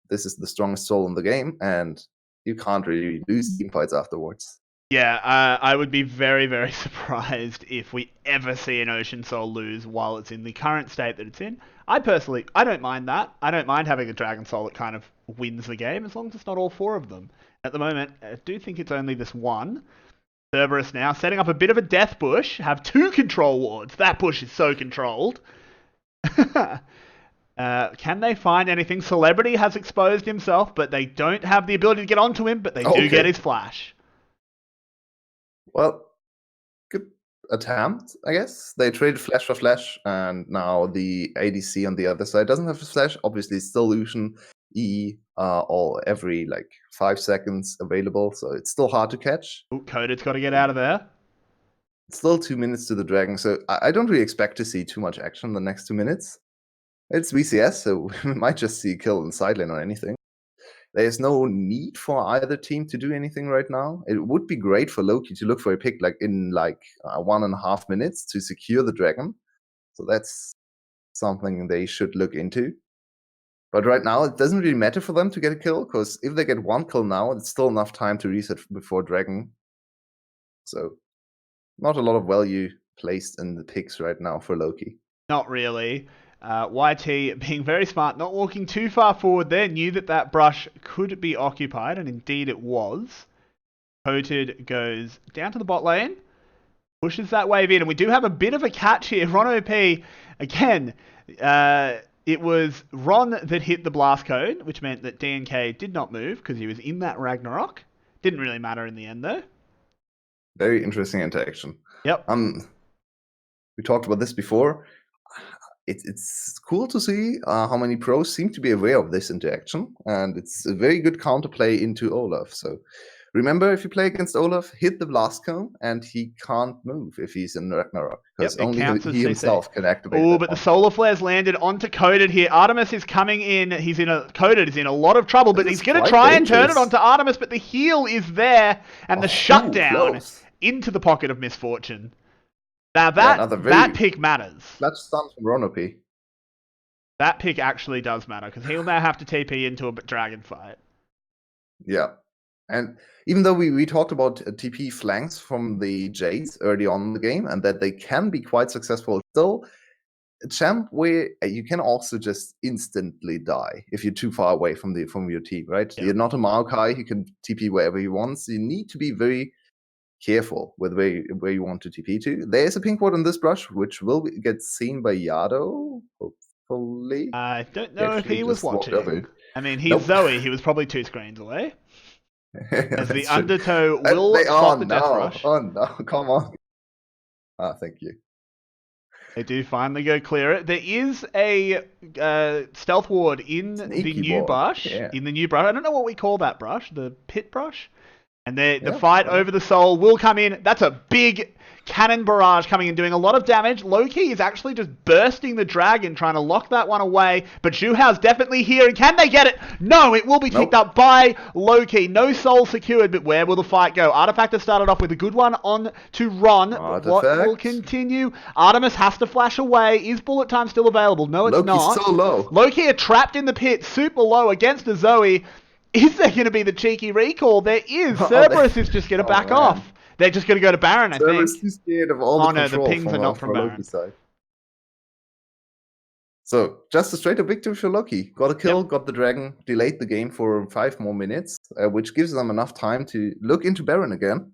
This is the strongest soul in the game, and you can't really lose team fights afterwards. Yeah, I would be very, very surprised if we ever see an Ocean Soul lose while it's in the current state that it's in. I don't mind that. I don't mind having a Dragon Soul that kind of wins the game, as long as it's not all four of them. At the moment, I do think it's only this one. Cerberus now setting up a bit of a death bush, have 2 control wards. That bush is so controlled. Can they find anything? Celebrity has exposed himself, but they don't have the ability to get onto him, but they do get his flash. Well, good attempt, I guess. They traded flash for flash, and now the ADC on the other side doesn't have flash. Obviously, it's still Lucian E all every like 5 seconds available, so it's still hard to catch. Ooh, Coded's got to get out of there. It's still 2 minutes to the dragon, so I don't really expect to see too much action in the next 2 minutes. It's VCS, so we might just see a kill in sideline or anything. There's no need for either team to do anything right now. It would be great for Loki to look for a pick in 1.5 minutes to secure the dragon. So that's something they should look into. But right now, it doesn't really matter for them to get a kill, because if they get 1 kill now, it's still enough time to reset before dragon. So not a lot of value placed in the picks right now for Loki. Not really. YT being very smart, not walking too far forward there, knew that brush could be occupied, and indeed it was. Coated goes down to the bot lane, pushes that wave in, and we do have a bit of a catch here. Ron OP, again, it was Ron that hit the blast code, which meant that DNK did not move because he was in that Ragnarok. Didn't really matter in the end, though. Very interesting interaction. Yep. We talked about this before. It's cool to see how many pros seem to be aware of this interaction, and it's a very good counterplay into Olaf. So remember, if you play against Olaf, hit the blast cone, and he can't move if he's in Ragnarok, because only he himself can activate. Oh, but the solar flares landed onto Coded here. Artemis is coming in. Coded is in a lot of trouble, but he's going to try and turn it onto Artemis, but the heal is there, and the shutdown into the pocket of misfortune. Now that pick matters. That stuns from Ronopi. That pick actually does matter, because he'll now have to TP into a dragon fight. Yeah. And even though we talked about TP flanks from the Jays early on in the game, and that they can be quite successful, still, a champ where you can also just instantly die if you're too far away from your team, right? Yeah. You're not a Maokai, you can TP wherever you want, so you need to be very careful with where you want to TP to. There's a pink ward on this brush, which will get seen by Yado, hopefully. I don't know if he was watching. I mean, he's Zoe. He was probably 2 screens away. As the undertow will spot the death rush. Oh no, come on. Thank you. They do finally go clear it. There is a stealth ward in the new brush. Yeah. In the new brush. I don't know what we call that brush. The pit brush? And the fight over the soul will come in. That's a big cannon barrage coming in, doing a lot of damage. Loki is actually just bursting the dragon, trying to lock that one away. But Zhuhao's definitely here. And can they get it? No, it will be picked up by Loki. No soul secured, but where will the fight go? Artifact has started off with a good one on to Ron. But what will continue? Artemis has to flash away. Is bullet time still available? No, it's not. Loki's so low. Loki are trapped in the pit, super low against a Zoe. Is there going to be the cheeky recall? There is. Cerberus is just going to back off. They're just going to go to Baron, I think. Cerberus is scared of all the control. The pings are not from Baron. Side. So, just a straight-up victory for Loki. Got a kill, got the dragon, delayed the game for 5 more minutes, which gives them enough time to look into Baron again.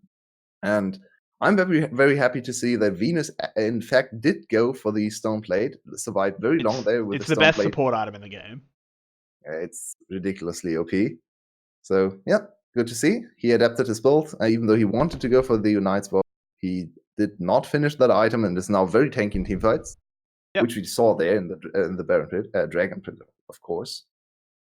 And I'm very, very happy to see that Venus, in fact, did go for the Stone Plate. Survived very long there with the Stone Plate. It's the best support item in the game. It's ridiculously OP. So, yeah, good to see. He adapted his build, even though he wanted to go for the Unite spot. He did not finish that item and is now very tanky in teamfights, which we saw there in the Baron Pit, Dragon Pit, of course.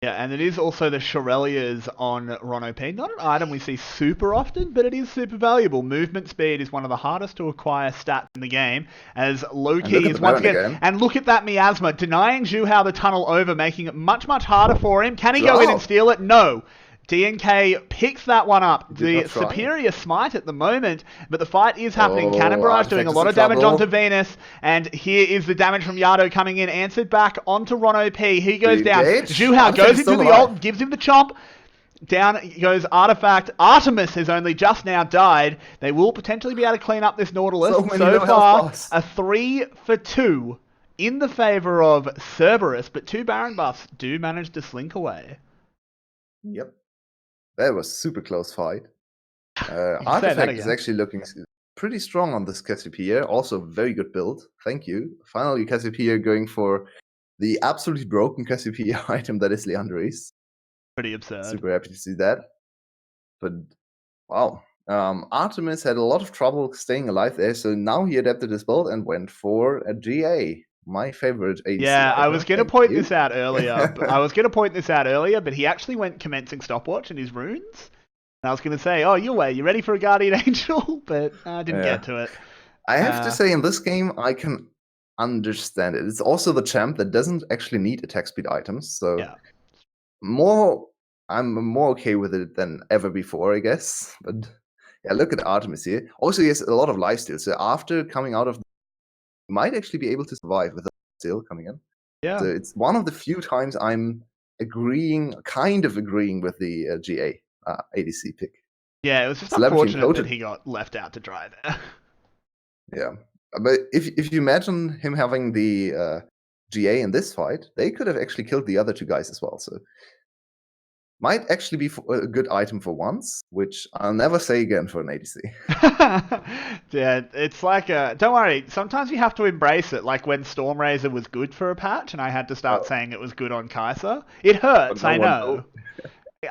Yeah, and it is also the Shirelias on Ron OP. Not an item we see super often, but it is super valuable. Movement speed is one of the hardest to acquire stats in the game, as Loki is once again. And look at that miasma, denying Zhuhao the tunnel over, making it much, much harder for him. Can he go in and steal it? No. DNK picks that one up. The superior smite at the moment, but the fight is happening. Cannon Barrage doing a lot of damage onto Venus, and here is the damage from Yado coming in, answered back onto Ron OP. He goes down. Zhuhao goes into the ult, gives him the chomp. Down goes Artifact. Artemis has only just now died. They will potentially be able to clean up this Nautilus. So many So no health far, bars. a 3 for 2 in the favour of Cerberus, but 2 Baron buffs do manage to slink away. Yep. That was super close fight. You can say that Artifact is again. actually looking pretty strong on this Cassiopeia. Also, very good build. Thank you. Finally, Cassiopeia going for the absolutely broken Cassiopeia item that is Leandris. Pretty absurd. Super happy to see that. But wow. Artemis had a lot of trouble staying alive there, so now he adapted his build and went for a GA. My favorite ADC. Yeah, I item. was going to Thank point you. this out earlier. But he actually went commencing stopwatch in his runes. And I was going to say, oh, Yulwei, you ready for a Guardian Angel? But I didn't get to it. I have to say, in this game, I can understand it. It's also the champ that doesn't actually need attack speed items, so Yeah. I'm more okay with it than ever before, I guess. But yeah, look at Artemis here. Also, he has a lot of lifesteal, so after coming out of he might actually be able to survive with the lifesteal coming in. Yeah. So it's one of the few times I'm kind of agreeing with the GA ADC pick. Yeah, it was just Celebrity unfortunate that encoded. he got left out to dry there. Yeah, but if you imagine him having the GA in this fight, they could have actually killed the other two guys as well. So might actually be a good item for once, which I'll never say again for an ADC. Yeah, it's like don't worry. Sometimes you have to embrace it. Like when Stormrazor was good for a patch, and I had to start saying it was good on Kai'Sa. It hurts, I know.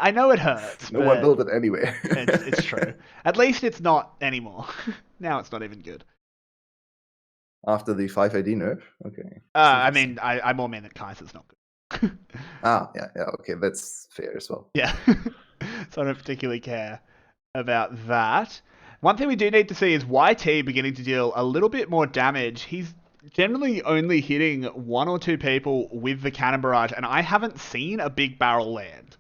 I know it hurts. No one built it anyway. It's true. At least it's not anymore. Now it's not even good. After the 5 AD nerf? Okay. I mean, I more mean that Kai'Sa's not good. Yeah, okay, that's fair as well. Yeah. So I don't particularly care about that. One thing we do need to see is YT beginning to deal a little bit more damage. He's generally only hitting 1 or 2 people with the cannon barrage, and I haven't seen a big barrel land.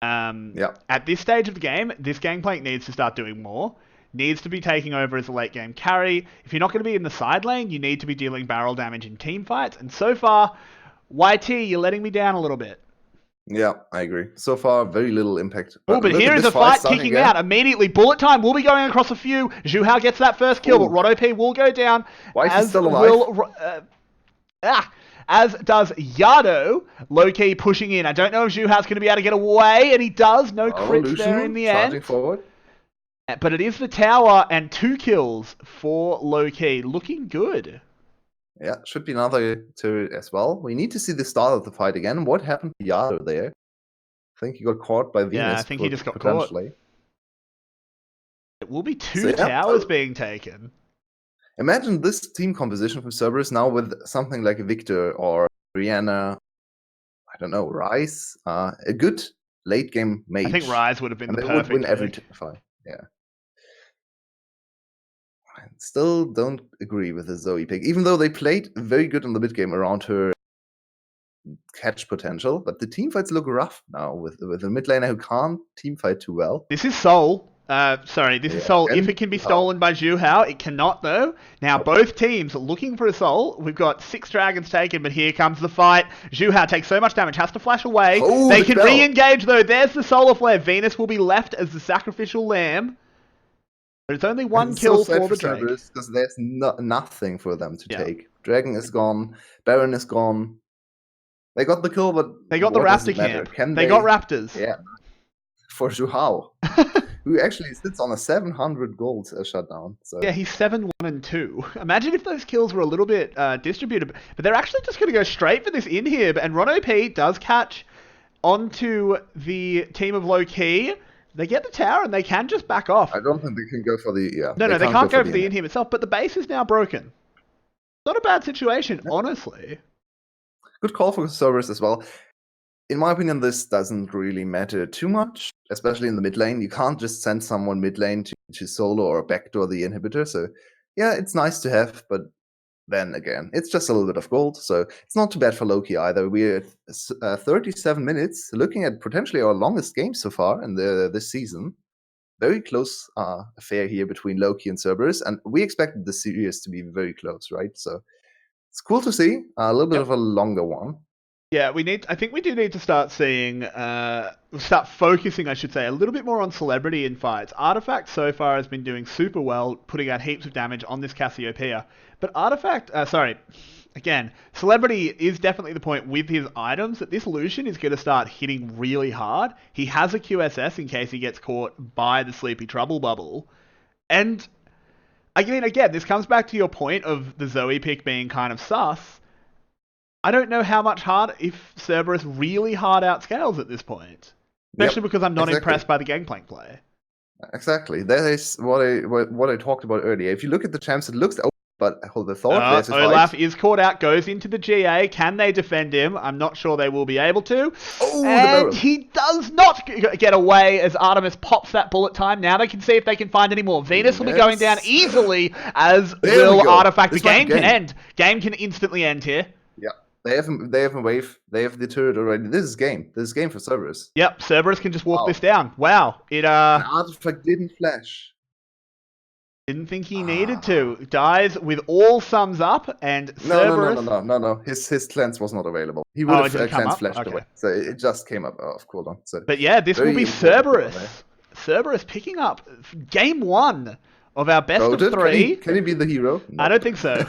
At this stage of the game, this Gangplank needs to start doing more. Needs to be taking over as a late game carry. If you're not going to be in the side lane, you need to be dealing barrel damage in team fights. And so far, YT, you're letting me down a little bit. Yeah, I agree. So far, very little impact. But here is a fight kicking out immediately. Bullet time will be going across a few. Zhu Hao gets that first kill, but Roto P will go down. Why is he still alive? As does Yado, low-key pushing in. I don't know if Zhu Hao's going to be able to get away, and he does. No crits there in the end. Forward. But it is the tower and 2 kills for low-key. Looking good. Yeah, should be another turret as well. We need to see the start of the fight again. What happened to Yado there? I think he got caught by Venus. Yeah, I think he just got caught. It will be 2 towers being taken. Imagine this team composition from Cerberus now with something like Victor or Rihanna, I don't know, Ryze. A good late game mage. I think Ryze would have been the perfect would win every pick. fight. Yeah. I still don't agree with the Zoe pick, even though they played very good in the mid game around her catch potential. But the team fights look rough now with a mid laner who can't team fight too well. This is Soul. This is Soul. If it can be stolen by Zhu Hao, it cannot though. Now both teams looking for a Soul. We've got 6 dragons taken, but here comes the fight. Zhu Hao takes so much damage, has to flash away. They can re-engage though. There's the Solar Flare. Venus will be left as the sacrificial lamb. But it's only 1 kill for the Drake. Because there's nothing for them to take. Dragon is gone. Baron is gone. They got the kill, but they got the Raptor camp. They got Raptors. Yeah. For Zhu Hao. Who actually sits on a 700 gold shutdown. So. Yeah, he's 7-1-2. Imagine if those kills were a little bit distributed. But they're actually just going to go straight for this inhib. And Rono P does catch onto the team of low-key. They get the tower and they can just back off. I don't think they can go for the... Yeah, no, they can't go for the inhib itself. But the base is now broken. Not a bad situation, honestly. Good call for Cerberus as well. In my opinion, this doesn't really matter too much, especially in the mid lane. You can't just send someone mid lane to solo or backdoor the inhibitor. So, yeah, it's nice to have, but then again, it's just a little bit of gold. So it's not too bad for Loki either. We're at 37 minutes, looking at potentially our longest game so far in this season. Very close affair here between Loki and Cerberus, and we expected the series to be very close, right? So it's cool to see a little bit of a longer one. Yeah, I think we do need to start seeing, start focusing, I should say, a little bit more on celebrity in fights. Artifact so far has been doing super well, putting out heaps of damage on this Cassiopeia. But again, celebrity is definitely the point with his items that this Lucian is going to start hitting really hard. He has a QSS in case he gets caught by the Sleepy Trouble Bubble. And, I mean, again, this comes back to your point of the Zoe pick being kind of sus. I don't know how much if Cerberus really hard outscales at this point. Especially because I'm not impressed by the Gangplank play. Exactly. That is what I talked about earlier. If you look at the champs, it looks... But hold the thought. There's a Olaf fight. is caught out, goes into the GA. Can they defend him? I'm not sure they will be able to. Oh, and he does not get away as Artemis pops that bullet time. Now they can see if they can find any more. Venus will be going down easily, as will Artifact. The game can end. Game can instantly end here. Yeah. They have a wave. They have the turret already. This is game. This is game for Cerberus. Yep, Cerberus can just walk this down. Wow. And Artifact didn't flash. Didn't think he needed to. Dies with all sums up, and Cerberus... No. His cleanse was not available. He would have cleanse flashed away. So it just came up off cooldown. So but yeah, this will be Cerberus. Cerberus picking up game 1 of our best of 3. Can he be the hero? No. I don't think so.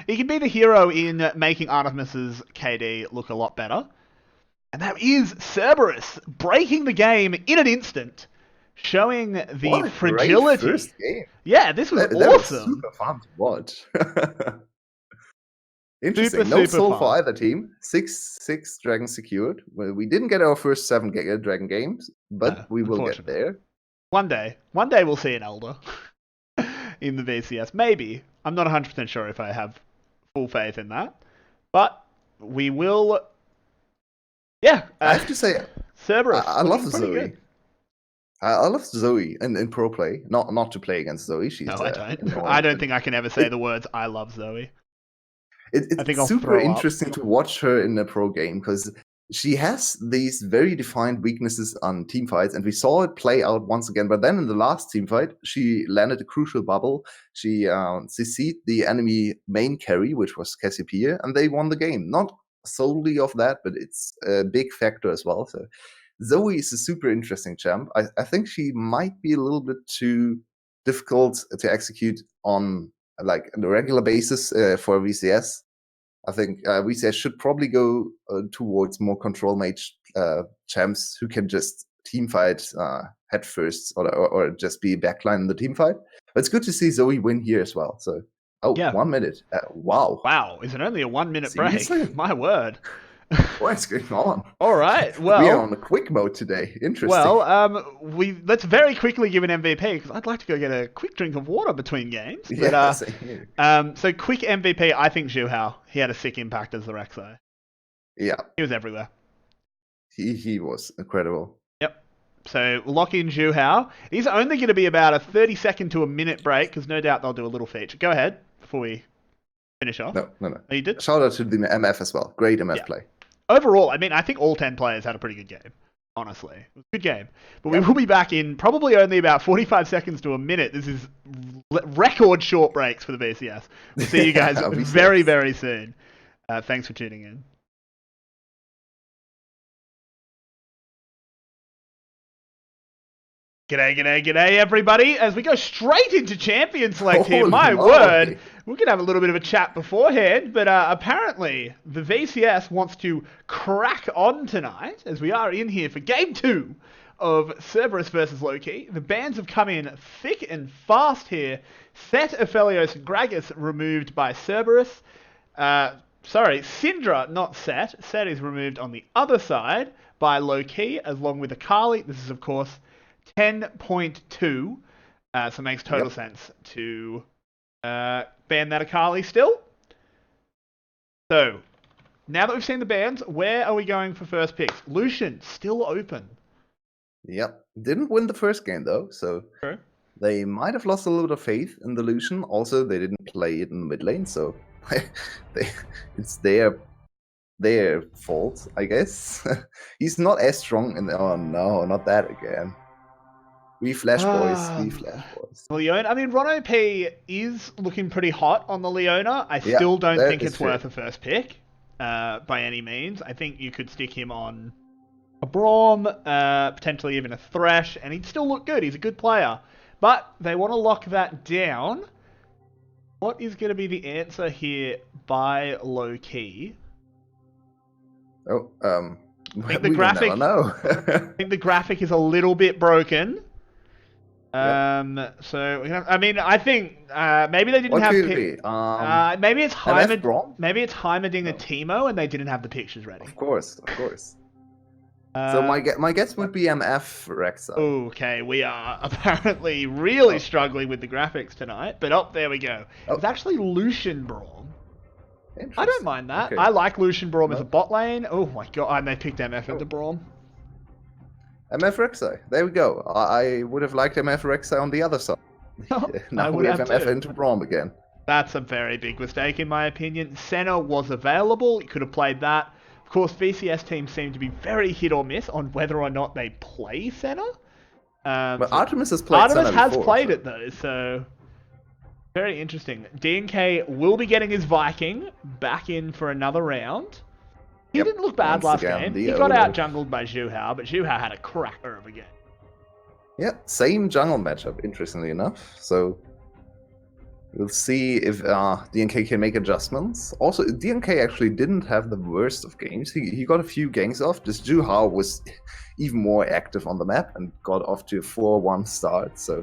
He can be the hero in making Artemis's KD look a lot better. And that is Cerberus breaking the game in an instant. Showing the fragility. Great first game. Yeah, this was awesome. That was super fun to watch. Interesting. No soul for either team. 6 dragons secured. Well, we didn't get our first 7 dragon games, but we will get there. One day we'll see an Elder in the VCS. Maybe. I'm not 100% sure if I have full faith in that. But we will... Yeah. I have to say, Cerberus. I love Zoe. I love Zoe in pro play. Not to play against Zoe. No, I don't. I don't think I can ever say the words "I love Zoe." It's super interesting to watch her in a pro game because she has these very defined weaknesses on team fights, and we saw it play out once again. But then in the last team fight, she landed a crucial bubble. She CC'd the enemy main carry, which was Cassiopeia, and they won the game. Not solely of that, but it's a big factor as well. So Zoe is a super interesting champ. I think she might be a little bit too difficult to execute on like on a regular basis for VCS. I think VCS should probably go towards more control mage champs who can just team fight head first or just be backline in the team fight. But it's good to see Zoe win here as well. So, yeah. 1 minute. Wow. Wow. Is it only a 1 minute break? My word. What's going on? All right. Well, we are on the quick mode today. Interesting. Well, let's very quickly give an MVP because I'd like to go get a quick drink of water between games. But, so quick MVP, I think Zhu Hao. He had a sick impact as the Rexo. Yeah. He was everywhere. He was incredible. Yep. So lock in Zhu Hao. He's only going to be about a 30-second to a minute break because no doubt they'll do a little feature. Go ahead before we finish off. No. Oh, you did? Shout out to the MF as well. Great MF play. Overall, I mean, I think all 10 players had a pretty good game, honestly. It was a good game. But we will be back in probably only about 45 seconds to a minute. This is record short breaks for the VCS. We'll see you guys very, very soon. Thanks for tuning in. G'day, everybody. As we go straight into Champion Select here, my word, we could have a little bit of a chat beforehand, but apparently the VCS wants to crack on tonight, as we are in here for Game 2 of Cerberus versus LK. The bans have come in thick and fast here. Set, Aphelios, and Gragas removed by Cerberus. Sorry, Syndra, not Set. Set is removed on the other side by LK, along with Akali. This is, of course, 10.2, so it makes total sense to ban that Akali still. So, now that we've seen the bans, where are we going for first picks? Lucian, still open. Yep. Didn't win the first game, though, so True. They might have lost a little bit of faith in the Lucian. Also, they didn't play it in the mid lane, so it's their fault, I guess. He's not as strong in the... Oh, no, not that again. We flash boys. We flash boys. Leona, I mean, Rono P is looking pretty hot on the Leona. I still don't think it's worth a first pick. by any means. I think you could stick him on a Braum, potentially even a Thresh, and he'd still look good. He's a good player. But they want to lock that down. What is going to be the answer here by LK? Oh, I think the graphic. No. I think the graphic is a little bit broken. Yep. So I mean, I think maybe they didn't what have. Could it be? Maybe it's Braum? Maybe it's Heimerding a Teemo, and they didn't have the pictures ready. Of course. So my guess would be MF Rexa. Okay, we are apparently really struggling with the graphics tonight, but there we go. It's actually Lucian Braum. I don't mind that. Okay. I like Lucian Braum as a bot lane. Oh my god, and they picked MF into Braum. MF Rexa. There we go. I would have liked MF Rexa on the other side. Now we have MF into Braum again. That's a very big mistake in my opinion. Senna was available. You could have played that. Of course, VCS teams seem to be very hit or miss on whether or not they play Senna. But Artemis has played Senna before, it though, so very interesting. DNK will be getting his Viking back in for another round. He didn't look bad last game. He got out jungled by Zhuhao, but Zhuhao had a cracker of a game. Yeah, same jungle matchup, interestingly enough. So we'll see if DNK can make adjustments. Also, DNK actually didn't have the worst of games. He got a few ganks off. Just Zhuhao was even more active on the map and got off to a 4-1 start. So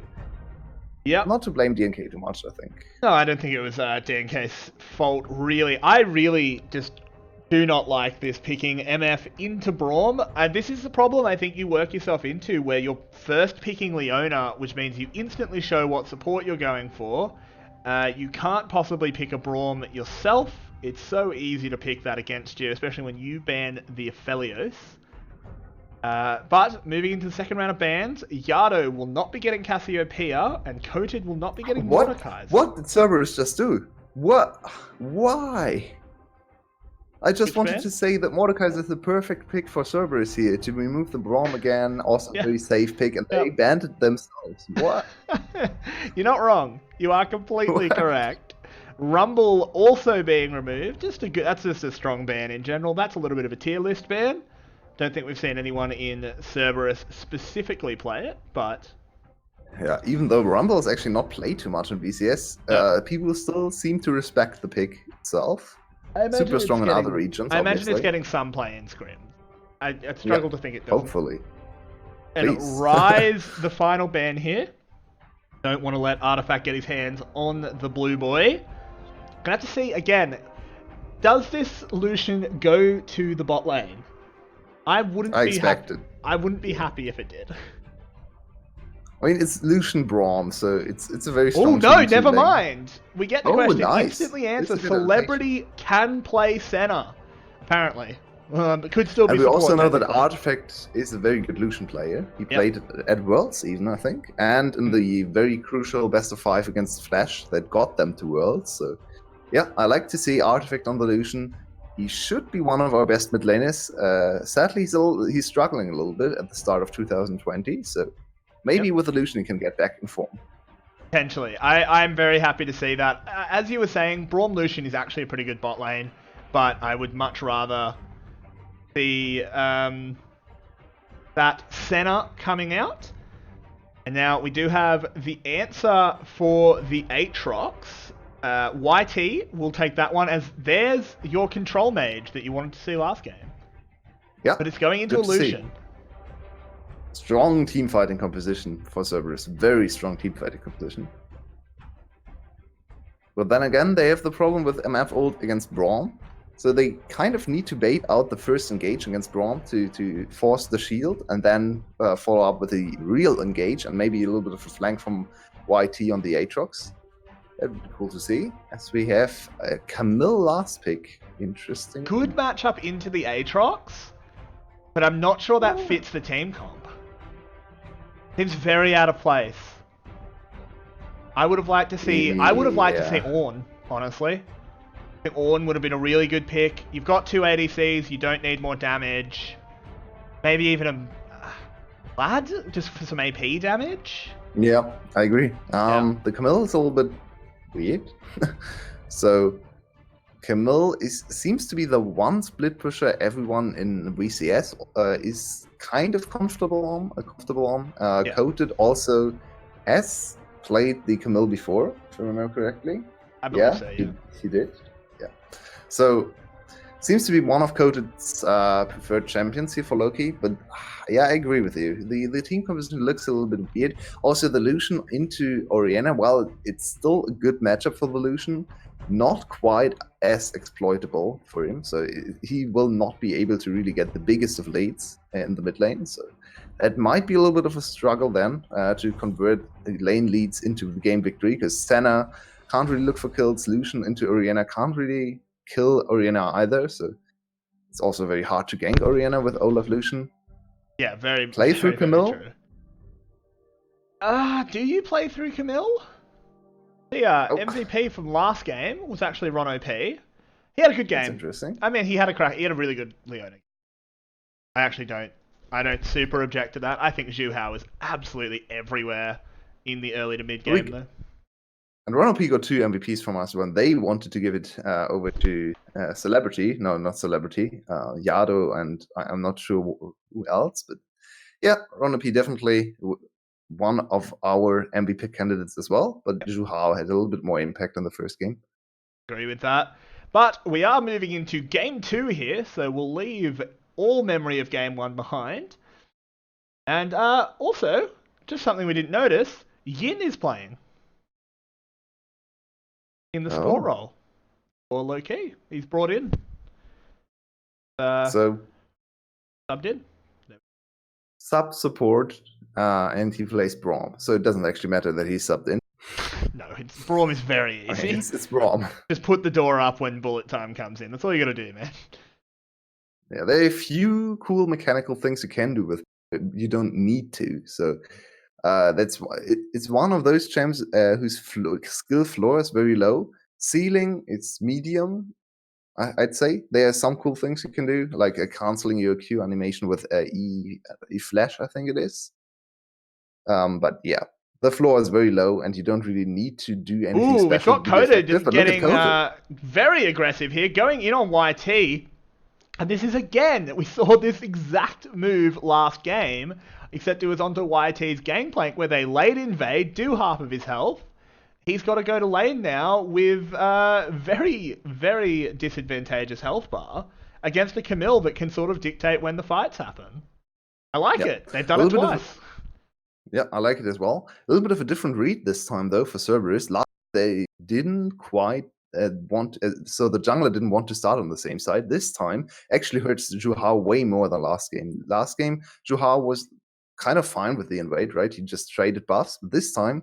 not to blame DNK too much, I think. No, I don't think it was DNK's fault, really. I really just do not like this picking MF into Braum. This is the problem I think you work yourself into, where you're first picking Leona, which means you instantly show what support you're going for. You can't possibly pick a Braum yourself. It's so easy to pick that against you, especially when you ban the Aphelios. But moving into the second round of bans, Yado will not be getting Cassiopeia, and Coated will not be getting Mordekaiser. What did Cerberus just do? What? Why? I just wanted to say that Mordekaiser is the perfect pick for Cerberus here, to remove the Braum again, also a very safe pick, and they banned it themselves. What? You're not wrong. You are completely correct. Rumble also being removed. That's just a strong ban in general. That's a little bit of a tier list ban. Don't think we've seen anyone in Cerberus specifically play it, but... Yeah, even though Rumble is actually not played too much in VCS, people still seem to respect the pick itself. Super strong in other regions. I imagine it's getting some play in scrims. I struggle to think it doesn't. Hopefully. And Rise, the final ban here. Don't want to let Artifact get his hands on the blue boy. Gonna have to see again. Does this Lucian go to the bot lane? I wouldn't be happy if it did. I mean, it's Lucian Braum, so it's a very strong. Oh no, never mind. We get the question. Instantly answer. Celebrity can play Senna, apparently. It could still be. And we also know that Artifact is a very good Lucian player. He played at Worlds even, I think, and in the very crucial best of 5 against Flash that got them to Worlds. So yeah, I like to see Artifact on the Lucian. He should be one of our best mid laners. Sadly, he's struggling a little bit at the start of 2020. So. Maybe with Illusion he can get back in form. Potentially. I'm very happy to see that. As you were saying, Braum Lucian is actually a pretty good bot lane, but I would much rather see that Senna coming out. And now we do have the answer for the Aatrox. YT will take that one as there's your control mage that you wanted to see last game. Yeah. But it's going into Illusion. Strong teamfighting composition for Cerberus. Very strong teamfighting composition. But then again, they have the problem with MF ult against Braum. So they kind of need to bait out the first engage against Braum to force the shield and then follow up with a real engage and maybe a little bit of a flank from YT on the Aatrox. That would be cool to see. As we have a Camille last pick. Interesting. Good matchup into the Aatrox, but I'm not sure that fits the team comp. Seems very out of place. I would have liked to see. I would have liked to see Ornn, honestly. I think Ornn would have been a really good pick. You've got 2 ADCs. You don't need more damage. Maybe even a Lad just for some AP damage. Yeah, I agree. The Camille is a little bit weird. So Camille seems to be the one split pusher everyone in VCS is kind of comfortable on. Yeah. Coated also has played the Camille before, if I remember correctly. I believe so, yeah. He did. Yeah. So seems to be one of Coded's preferred champions here for Loki, but yeah, I agree with you. The team composition looks a little bit weird. Also, the Lucian into Oriana, while it's still a good matchup for the Lucian, not quite as exploitable for him. So he will not be able to really get the biggest of leads in the mid lane. So it might be a little bit of a struggle then to convert the lane leads into the game victory, because Senna can't really look for kills. Lucian into Oriana can't really kill Oriana either, so it's also very hard to gank Oriana with Olaf Lucian. Yeah, very Play very, through very Camille. true. Do you play through Camille? The MVP from last game was actually Ron OP. He had a good game. That's interesting. I mean, he had a really good Leona. I don't super object to that. I think Zhu Hao is absolutely everywhere in the early to mid game though. And Ron OP got 2 MVPs from us when they wanted to give it over to Celebrity. No, not Celebrity. Yado, and I'm not sure who else. But yeah, Ron OP definitely one of our MVP candidates as well. But Zhu Hao had a little bit more impact on the first game. Agree with that. But we are moving into game 2 here, so we'll leave all memory of game 1 behind. And also, just something we didn't notice, Yin is playing in the support role. Or low key. He's brought in. So subbed in. Sub support, and he plays Braum. So it doesn't actually matter that he's subbed in. No, Braum is very easy. Okay, it's Braum. Just put the door up when bullet time comes in. That's all you gotta do, man. Yeah, there are a few cool mechanical things you can do with it. You don't need to. So that's why it's one of those champs whose skill floor is very low. Ceiling, it's medium. I'd say there are some cool things you can do, like canceling your Q animation with E flash, I think it is. But yeah, the floor is very low, and you don't really need to do anything special. We've got Coded getting Coded. very aggressive here, going in on YT. And this is again, we saw this exact move last game, except it was onto YT's gangplank where they late invade, do half of his health. He's got to go to lane now with very, very disadvantageous health bar against a Camille that can sort of dictate when the fights happen. I like it. They've done it twice. Yeah, I like it as well. A little bit of a different read this time, though, for Cerberus. Last they didn't quite so the jungler didn't want to start on the same side. This time actually hurts Zhu Hao way more than last game. Last game, Zhu Hao was kind of fine with the invade, right? He just traded buffs. But this time,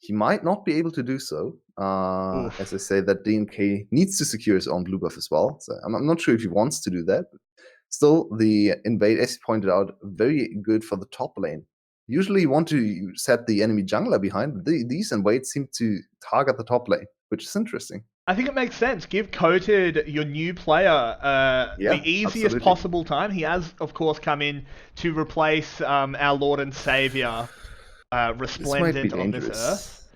he might not be able to do so. As I say, that DNK needs to secure his own blue buff as well. So I'm not sure if he wants to do that. But still, the invade, as you pointed out, very good for the top lane. Usually you want to set the enemy jungler behind, but these invades seem to target the top lane, which is interesting. I think it makes sense. Give Coated, your new player, the easiest possible time. He has, of course, come in to replace our Lord and Savior, Resplendent on this earth.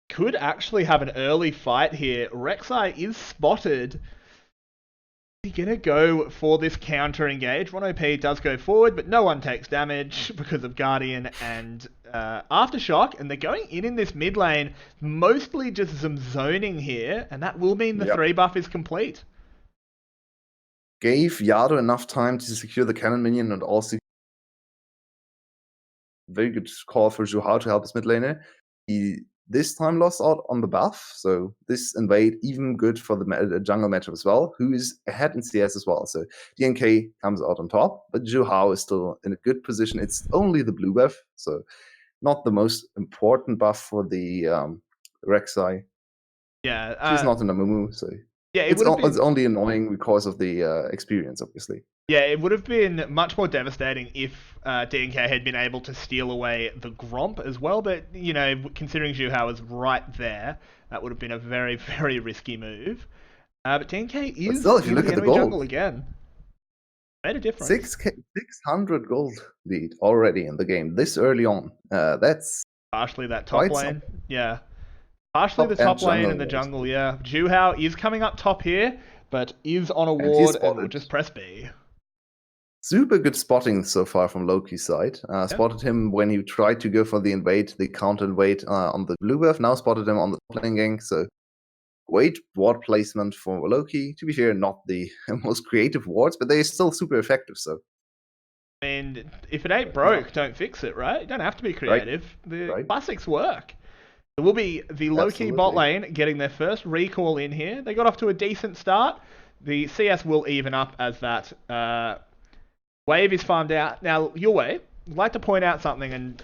Could actually have an early fight here. Rek'Sai is spotted. Is he gonna go for this counter engage? 1OP does go forward, but no one takes damage because of Guardian and Aftershock, and they're going in this mid lane, mostly just some zoning here, and that will mean the 3 buff is complete. Gave Yado enough time to secure the cannon minion, and also very good call for Zhu Hao to help his mid laner. He this time lost out on the buff, so this invade even good for the jungle matchup as well, who is ahead in CS as well. So DNK comes out on top, but Zhu Hao is still in a good position. It's only the blue buff, so not the most important buff for the Rek'Sai. Yeah, she's not in a Mumu, so yeah, it's only annoying because of the experience, obviously. Yeah, it would have been much more devastating if DNK had been able to steal away the Gromp as well, but, you know, considering Zhu Hao was right there, that would have been a very, very risky move. But DNK is still, if you look at the gold, jungle again. Made a difference. 600 gold lead already in the game, this early on. That's partially that top lane. Yeah. Partially the top lane jungle and the wars. jungle, yeah. Juhao is coming up top here, but is on a And he's ward and will spotted. just press B. Super good spotting so far from Loki's side. Spotted him when he tried to go for the invade, the counter invade on the blue buff. Now spotted him on the top lane gank. So great ward placement for Loki. To be fair, not the most creative wards, but they're still super effective. So, And if it ain't broke, don't fix it, right? You don't have to be creative. The classics work. It will be the Loki bot lane getting their first recall in here. They got off to a decent start. The CS will even up as that wave is farmed out. Now, Yulwei, I'd like to point out something, and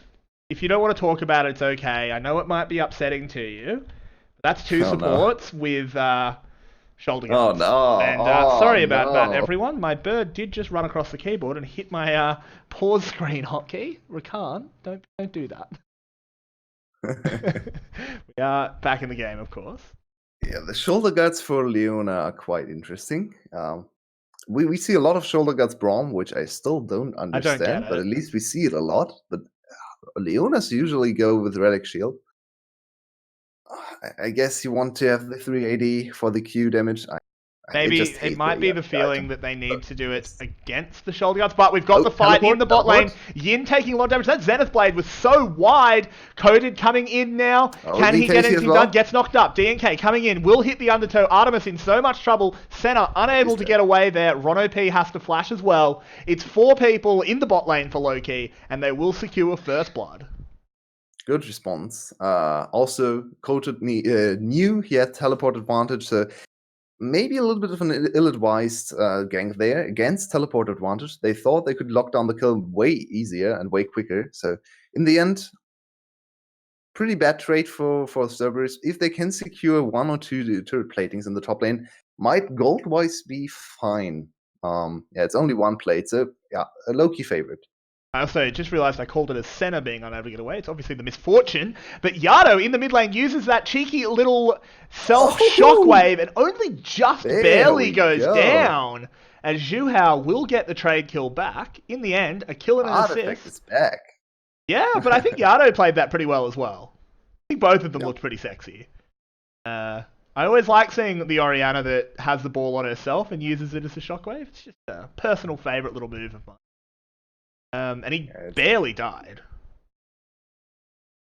if you don't want to talk about it, it's okay. I know it might be upsetting to you. That's two supports with shoulder guards. Oh, no. And sorry about that, everyone. My bird did just run across the keyboard and hit my pause screen hotkey. Rakan, don't do that. We are back in the game, of course. Yeah, the shoulder guards for Leona are quite interesting. We see a lot of shoulder guards Braum, which I still don't understand, but at least we see it a lot. But Leonas usually go with Relic Shield. I guess you want to have the 380 for the Q damage. Maybe it might be the feeling that they need to do it against the shoulder guards, but we've got the fight in the bot lane. Yin taking a lot of damage. That Zenith Blade was so wide. Coded coming in now. Can he get anything done? Gets knocked up. DNK coming in. Will hit the undertow. Artemis in so much trouble. Senna unable to get away there. Rono P has to flash as well. It's 4 people in the bot lane for Loki, and they will secure first blood. Good response. Also, Coded knew he had teleport advantage, so maybe a little bit of an ill-advised gank there against teleport advantage. They thought they could lock down the kill way easier and way quicker. So in the end, pretty bad trade for Cerberus. If they can secure 1 or 2 turret platings in the top lane, might gold-wise be fine. Yeah, it's only 1 plate, so yeah, a low-key favorite. I also just realised I called it as Senna being unable to get away. It's obviously the misfortune. But Yado in the mid lane uses that cheeky little self-shockwave and only just barely goes down. As Juhao will get the trade kill back. In the end, a kill and an assist. Is back. Yeah, but I think Yado played that pretty well as well. I think both of them looked pretty sexy. I always like seeing the Orianna that has the ball on herself and uses it as a shockwave. It's just a personal favourite little move of mine. And he barely died.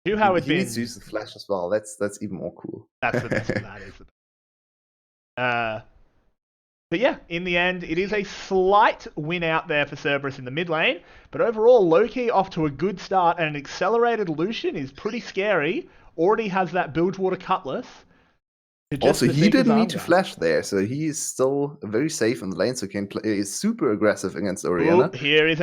He needs to use the flash as well. That's even more cool. That's the best of that, is it? But yeah, in the end, it is a slight win out there for Cerberus in the mid lane. But overall, Loki off to a good start, and an accelerated Lucian is pretty scary. Already has that Bilgewater Cutlass. Also, he didn't need to flash there, so he is still very safe in the lane, so can play. Is super aggressive against Orianna. Here is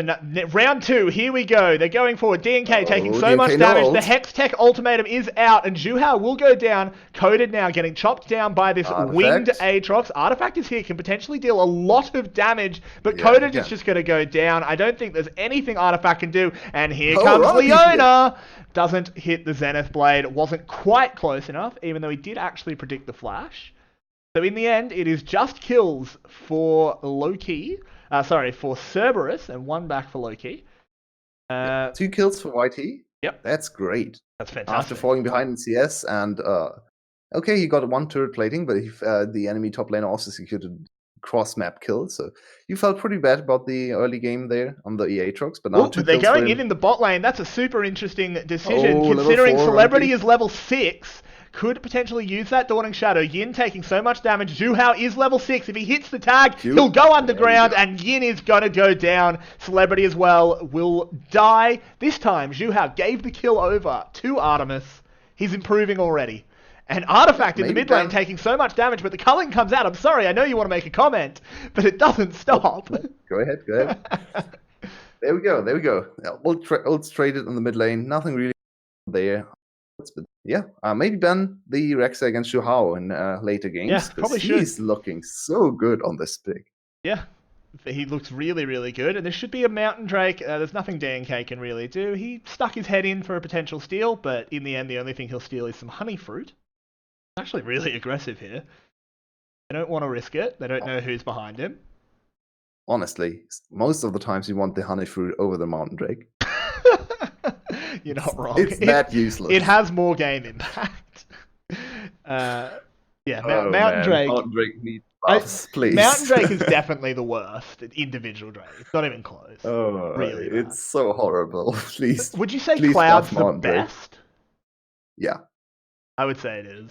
round 2. Here we go. They're going forward. DNK taking so much damage. The Hex Tech ultimatum is out, and Juhao will go down. Coded now, getting chopped down by this winged Aatrox. Artifact is here, can potentially deal a lot of damage, but Coded is just going to go down. I don't think there's anything Artifact can do, and here comes Leona. Doesn't hit the Zenith Blade. Wasn't quite close enough, even though he did actually predict the flash. So in the end, it is just kills for Loki. For Cerberus, and 1 back for Loki. 2 kills for YT. Yep. That's great. That's fantastic. After falling behind in CS, and okay, he got 1 turret plating, but the enemy top lane also secured a cross-map kill, so you felt pretty bad about the early game there on the Aatrox, but now they're going in the bot lane. That's a super interesting decision, considering Celebrity is level 6. Could potentially use that Dawning Shadow. Yin taking so much damage. Juhao is level 6. If he hits the tag, he'll go underground, and Yin is going to go down. Celebrity as well will die. This time, Juhao gave the kill over to Artemis. He's improving already. And Artifact in the mid lane taking so much damage, but the culling comes out. I'm sorry, I know you want to make a comment, but it doesn't stop. Go ahead. There we go. Ult's traded in the mid lane. Nothing really there. But yeah, maybe ban the Rexa against Juhao in later games. Yeah, probably should. He's looking so good on this pick. Yeah, he looks really, really good. And there should be a Mountain Drake. There's nothing DNK can really do. He stuck his head in for a potential steal, but in the end, the only thing he'll steal is some honey fruit. Actually really aggressive here. They don't want to risk it. They don't know who's behind him. Honestly, most of the times you want the honey fruit over the Mountain Drake. You're not wrong. It's that useless. It has more game impact. Yeah, Oh Mountain man, Drake. Mountain Drake needs buffs, Mountain please. Drake is definitely the worst individual Drake. It's not even close. Oh, Really bad. it's so horrible. Please, Would you say please Cloud's buff the Mountain Drake. best? Yeah, I would say it is.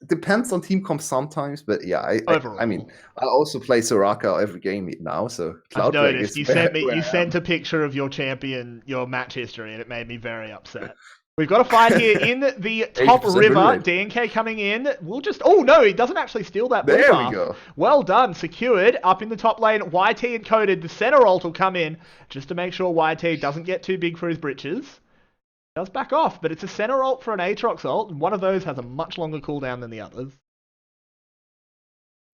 depends on team comp sometimes, but yeah, Overall. I mean, I also play Soraka every game now, so I've Cloud Drake noticed is you where, sent me. where You I am. sent a picture of your champion, your match history, and it made me very upset. We've got a fight here in the top 80% win river. rate. DNK coming in. We'll just. Oh no, he doesn't actually steal that blue There we buff. go. Well done, secured up in the top lane. YT encoded. The center ult will come in just to make sure YT doesn't get too big for his britches. Does back off, but it's a center ult for an Aatrox ult, and one of those has a much longer cooldown than the others.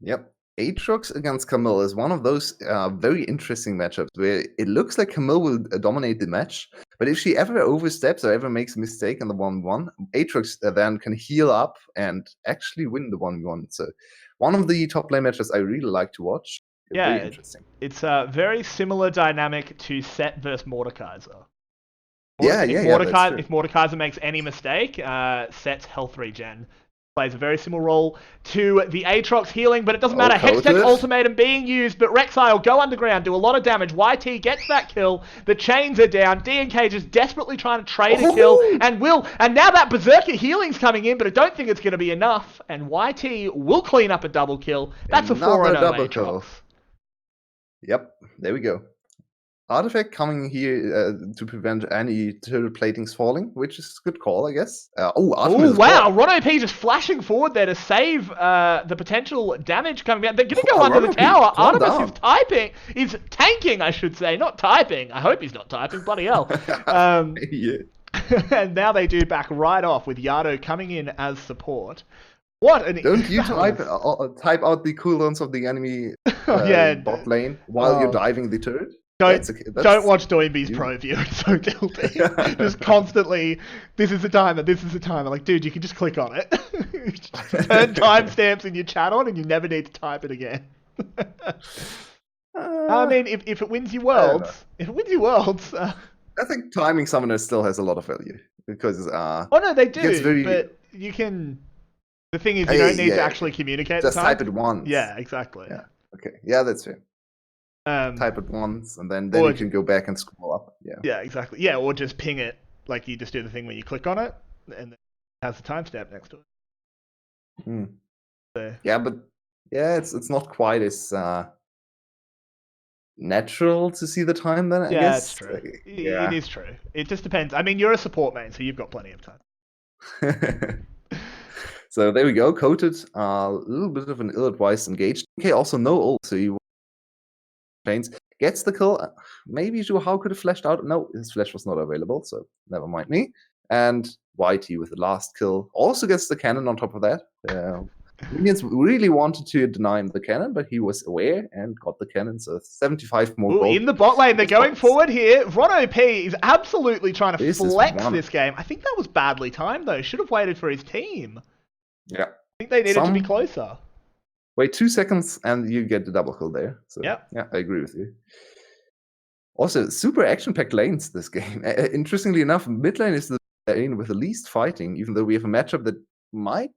Yep. Aatrox against Camille is one of those very interesting matchups where it looks like Camille will dominate the match, but if she ever oversteps or ever makes a mistake on the 1v1, Aatrox then can heal up and actually win the 1v1. So one of the top lane matches I really like to watch. Yeah, very interesting. It's a very similar dynamic to Set versus Mordekaiser. If Mordekaiser makes any mistake, Set's health regen plays a very similar role to the Aatrox healing, but it doesn't matter. Hextech ultimatum being used, but Rek'Sai will go underground, do a lot of damage. YT gets that kill. The chains are down. DNK just desperately trying to trade a kill, and now that Berserker healing's coming in, but I don't think it's going to be enough, and YT will clean up a double kill. That's a 4-0 Aatrox. Yep, there we go. Artifact coming here to prevent any turret platings falling, which is a good call, I guess. Oh, wow. Ron P just flashing forward there to save the potential damage coming down. They're going to go under the tower. Artemis is tanking, I should say. Not typing. I hope he's not typing. Bloody hell. Yeah. And now they do back right off with Yado coming in as support. What an Don't you type out the cooldowns of the enemy bot lane while you're diving the turret? Don't watch Doinby's pro view. It's so guilty. Just constantly, this is the timer. Like, dude, you can just click on it. Turn timestamps in your chat on, and you never need to type it again. I mean, if it wins you worlds, I think timing summoner still has a lot of value because oh no, they do. But you can. The thing is, you don't need to actually communicate. Just type it once. Yeah, exactly. Yeah. Okay. Yeah, that's fair. Type it once, and then you can go back and scroll up. Yeah. Yeah, exactly. Yeah, or just ping it, like you just do the thing where you click on it, and it has the timestamp next to it. So. Yeah, but it's not quite as natural to see the time then. I guess. It's true. It is true. It just depends. I mean, you're a support main, so you've got plenty of time. So there we go. Coated, a little bit of an ill-advised engage. Okay, also no ult, so he gets the kill. Maybe Zhu Hao could have flashed out. No, his flash was not available, so never mind me. And YT with the last kill also gets the cannon on top of that. Minions really wanted to deny him the cannon, but he was aware and got the cannon, so 75 more gold. In the bot lane, they're going forward here. Ron P is absolutely trying to flex this game. I think that was badly timed, though. Should have waited for his team. Yeah. I think they needed to be closer. Wait 2 seconds and you get the double kill there. So, yeah, I agree with you. Also, super action-packed lanes this game. Interestingly enough, mid lane is the lane with the least fighting, even though we have a matchup that might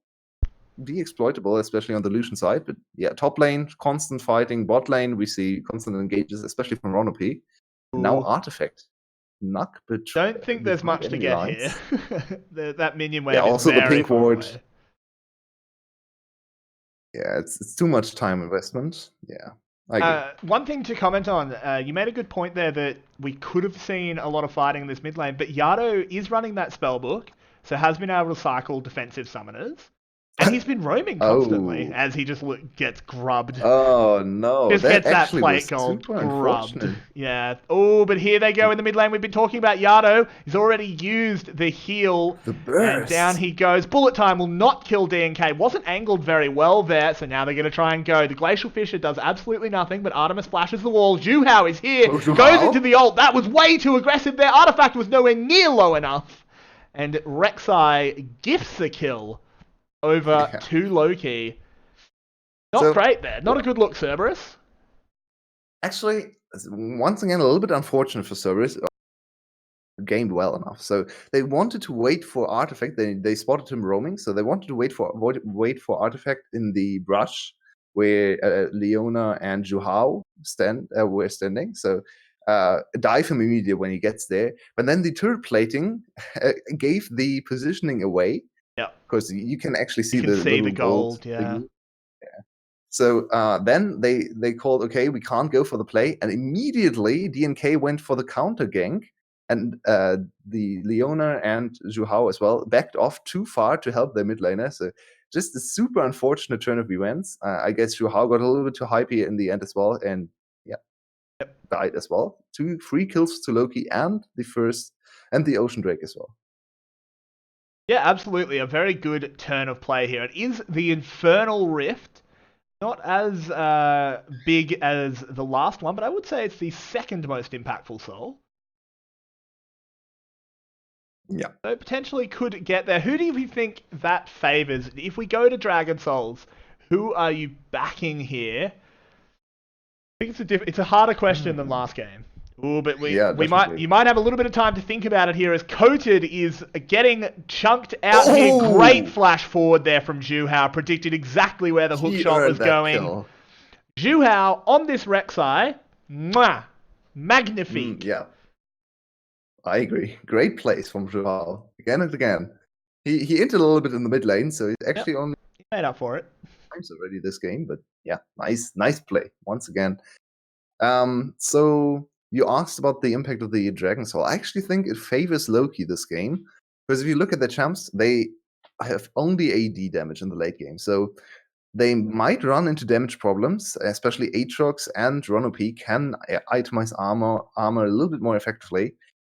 be exploitable, especially on the Lucian side. But yeah, top lane, constant fighting. Bot lane, we see constant engages, especially from Ron P. Now Artifact. Don't think there's much to get here. That minion wave is also very the pink ward. away. Yeah, it's too much time investment. Yeah. One thing to comment on, you made a good point there that we could have seen a lot of fighting in this mid lane, but Yado is running that spell book, so has been able to cycle defensive summoners. And he's been roaming constantly as he just gets grubbed. Oh, no. Just gets that plate gold grubbed. Yeah. Oh, but here they go in the mid lane. We've been talking about Yado. He's already used the heal. The burst. And down he goes. Bullet time will not kill DNK. Wasn't angled very well there, so now they're going to try and go. The Glacial Fisher does absolutely nothing, but Artemis splashes the wall. Zhu Hao is here. Goes into the ult. That was way too aggressive there. Artifact was nowhere near low enough. And Rek'Sai gifts the kill over to Loki. Not great there. Not a good look, Cerberus. Actually, once again, a little bit unfortunate for Cerberus. gamed well enough. So they wanted to wait for Artifact. They spotted him roaming, so they wanted to wait for Artifact in the brush where Leona and Juhao were standing. So dive him immediately when he gets there. But then the turret plating gave the positioning away. Yeah. Because you can actually see You can the see little the gold, yeah. So then they called, okay, we can't go for the play, and immediately DNK went for the counter gank, and the Leona and Juhao as well backed off too far to help their mid laner. So just a super unfortunate turn of events. I guess Juhao got a little bit too hypey in the end as well, and died as well. 2 free kills to Loki and the Ocean Drake as well. Yeah, absolutely. A very good turn of play here. It is the Infernal Rift. Not as big as the last one, but I would say it's the second most impactful soul. Yeah. So potentially could get there. Who do you think that favors? If we go to Dragon Souls, who are you backing here? I think it's a harder question than last game. Ooh, but you might have a little bit of time to think about it here as Coated is getting chunked out here. Great flash forward there from Juhao. Predicted exactly where the hook shot was going. Juhao on this Rek'Sai. Mwah! Magnifique. Yeah. I agree. Great plays from Juhao. Again and again. He entered a little bit in the mid lane, so he's actually only made up for it. Times already this game, but yeah, nice play once again. So you asked about the impact of the Dragon Soul. I actually think it favors Loki this game, because if you look at the champs, they have only AD damage in the late game, so they might run into damage problems, especially Aatrox and Ronopi can itemize armor a little bit more effectively.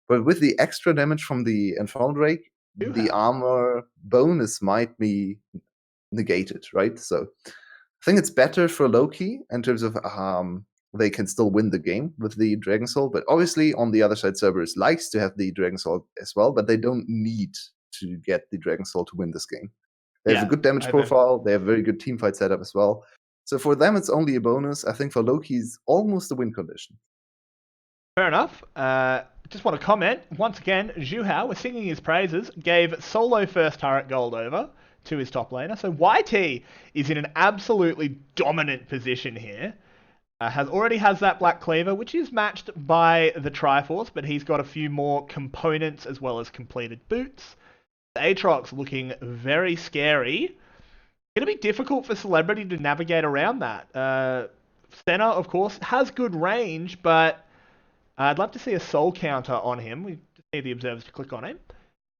But with the extra damage from the Infernal Drake, the armor bonus might be negated, right? So I think it's better for Loki in terms of they can still win the game with the Dragon Soul. But obviously, on the other side, Cerberus likes to have the Dragon Soul as well, but they don't need to get the Dragon Soul to win this game. They have a good damage profile. They have a very good teamfight setup as well. So for them, it's only a bonus. I think for Loki, it's almost a win condition. Fair enough. Just want to comment, once again, Juhao was singing his praises, gave solo first turret gold over to his top laner. So YT is in an absolutely dominant position here. Already has that Black Cleaver, which is matched by the Triforce, but he's got a few more components as well as completed boots. The Aatrox looking very scary. It's going to be difficult for Celebrity to navigate around that. Senna, of course, has good range, but I'd love to see a soul counter on him. We just need the observers to click on him.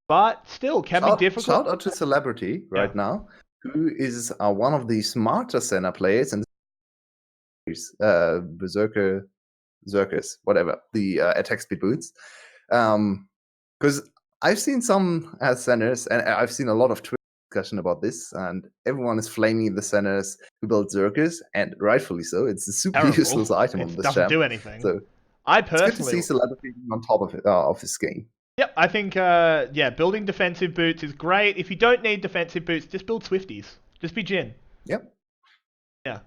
But still, can be difficult. Shout out to Celebrity right now, who is one of the smarter Senna players and Zerkers, whatever, the attack speed boots. Because I've seen some Sennas, and I've seen a lot of Twitter discussion about this, and everyone is flaming the Sennas who build Zerkers, and rightfully so. It's a super useless item on this champ. It doesn't do anything. So I personally... It's good to see Celebrity on top of it, of this game. Yep, I think, building defensive boots is great. If you don't need defensive boots, just build Swifties. Just be Jhin. Yep. Yeah.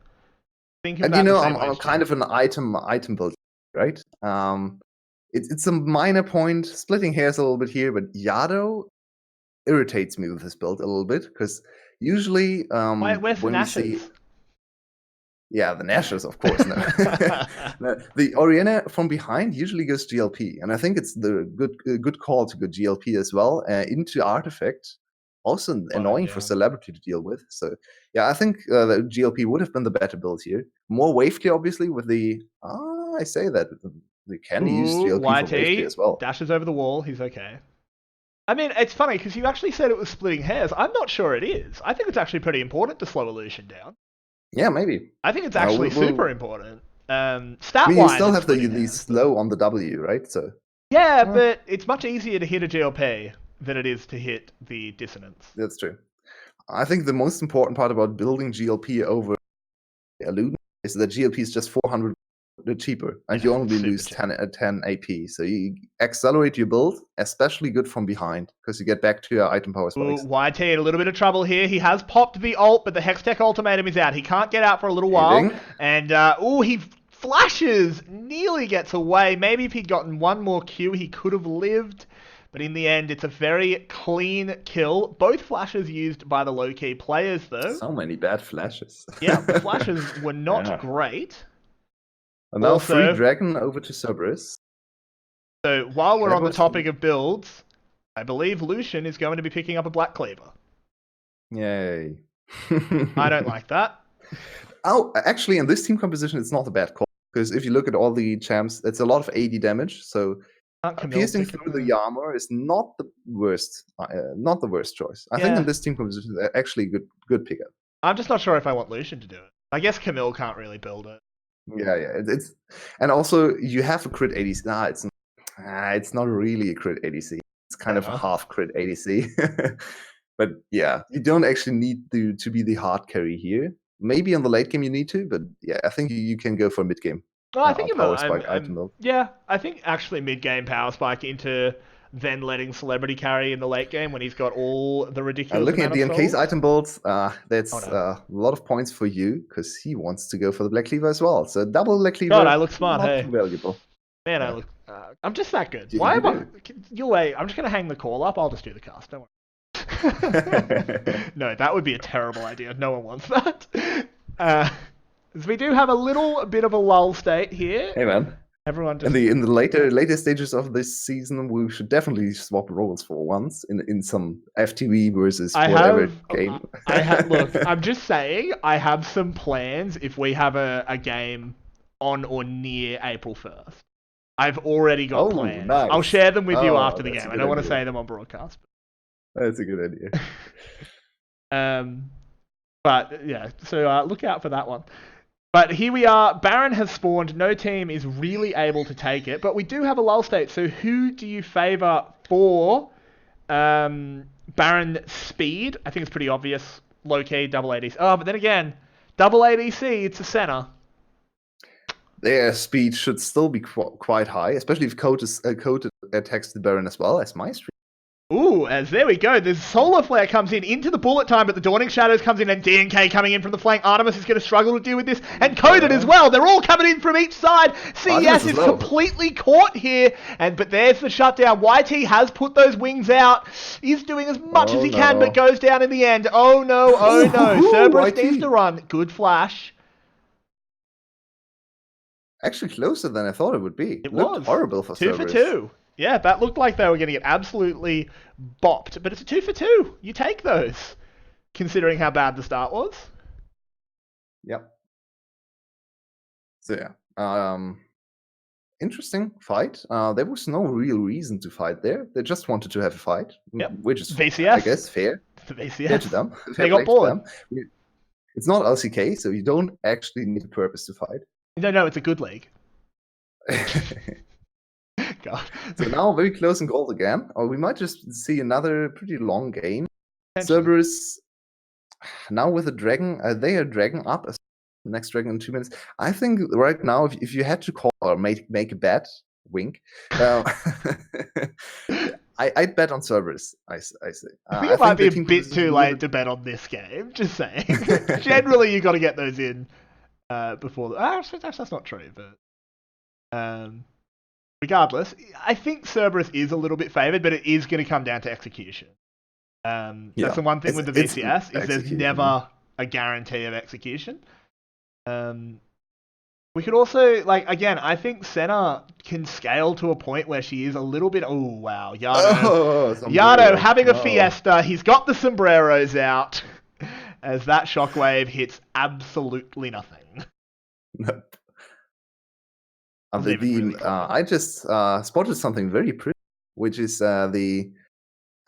And I'm kind of an item builder, right? It's a minor point, splitting hairs a little bit here, but Yado irritates me with this build a little bit, because usually where's the Nashers? Yeah, the Nashers, of course. No. The Oriana from behind usually goes GLP, and I think it's the good call to go GLP as well into Artifact. Also annoying for Celebrity to deal with. So yeah, I think the GLP would have been the better build here. More wave clear, obviously, with the I say that they can use GLP for wave clear as well. Dashes over the wall, he's okay. I mean, it's funny because you actually said it was splitting hairs. I'm not sure it is. I think it's actually pretty important to slow illusion down. Yeah, maybe. I think it's actually super important. Stat-wise, you still have the slow on the W, right? So yeah, but it's much easier to hit a GLP than it is to hit the dissonance. That's true. I think the most important part about building GLP over Eluden is that GLP is just 400 cheaper, and you only lose 10 AP. So you accelerate your build, especially good from behind, because you get back to your item power spikes. YT in a little bit of trouble here. He has popped the ult, but the Hextech ultimatum is out. He can't get out for a little while. And he Flashes nearly gets away. Maybe if he'd gotten one more Q, he could have lived. But in the end, it's a very clean kill. Both flashes used by the low-key players, though. So many bad flashes. Yeah, the flashes were not great. And now Also, free dragon over to Cerberus. So while we're on the topic of builds, I believe Lucian is going to be picking up a Black Cleaver. Yay. I don't like that. Oh, actually, in this team composition, it's not a bad call. Because if you look at all the champs, it's a lot of 80 damage. So piercing through the armor is not the worst choice. I think in this team composition, it's actually a good pickup. I'm just not sure if I want Lucian to do it. I guess Camille can't really build it. Yeah. It's and also you have a crit ADC. It's not really a crit ADC. It's kind of a half crit ADC. But yeah, you don't actually need to be the hard carry here. Maybe on the late game you need to, but yeah, I think you can go for mid game. Well, I think I think actually mid game power spike into then letting celebrity carry in the late game when he's got all the ridiculous. Looking at the NK's item builds, that's a lot of points for you because he wants to go for the Black Cleaver as well. So double Black Cleaver. God, I look smart. Not too valuable. Man, I look. I'm just that good. Why am I? Yulwei, I'm just gonna hang the call up. I'll just do the cast. Don't worry. No, that would be a terrible idea. No one wants that. We do have a little bit of a lull state here. Hey man, everyone just... in the later stages of this season, we should definitely swap roles for once in some FTV versus whatever game. Look, I'm just saying, I have some plans if we have a game on or near April 1st. I've already got plans. Nice. I'll share them with you after the game. I don't want to say them on broadcast. That's a good idea. But yeah, so look out for that one. But here we are. Baron has spawned. No team is really able to take it. But we do have a lull state. So who do you favour for Baron speed? I think it's pretty obvious. Low-key, double ADC. Oh, but then again, double ADC, it's a center. Their speed should still be quite high, especially if Code attacks the Baron as well as my stream. Ooh, as there we go. The Solar Flare comes into the bullet time, but the Dawning Shadows comes in, and DNK coming in from the flank. Artemis is going to struggle to deal with this, and Coded as well. They're all coming in from each side. CES is completely caught here, but there's the shutdown. YT has put those wings out. He's doing as much as he can, but goes down in the end. Oh no, Cerberus needs to run. Good flash. Actually closer than I thought it would be. It looked horrible for Cerberus. 2 for 2. Yeah, that looked like they were going to get absolutely bopped. But it's a 2 for 2. You take those, considering how bad the start was. Yep. So yeah, interesting fight. There was no real reason to fight there. They just wanted to have a fight, which is VCS. I guess fair. The VCS. Fair to them. They got bored. It's not LCK, so you don't actually need a purpose to fight. No, it's a good league. God. So now very close in gold again. Or we might just see another pretty long game. Cerberus now with a dragon. They are dragon up. Next dragon in 2 minutes. I think right now, if you had to call or make a bet, wink. I'd bet on Cerberus. I say. I think it might be a bit too late to bet on this game. Just saying. Generally, you got to get those in before. That's not true, but. Regardless, I think Cerberus is a little bit favoured, but it is going to come down to execution. That's the one thing with the VCS, is there's never a guarantee of execution. We could also, again, I think Senna can scale to a point where she is a little bit... Oh, wow. Yado having a fiesta. He's got the sombreros out as that shockwave hits absolutely nothing. Nope. I just spotted something very pretty, which is the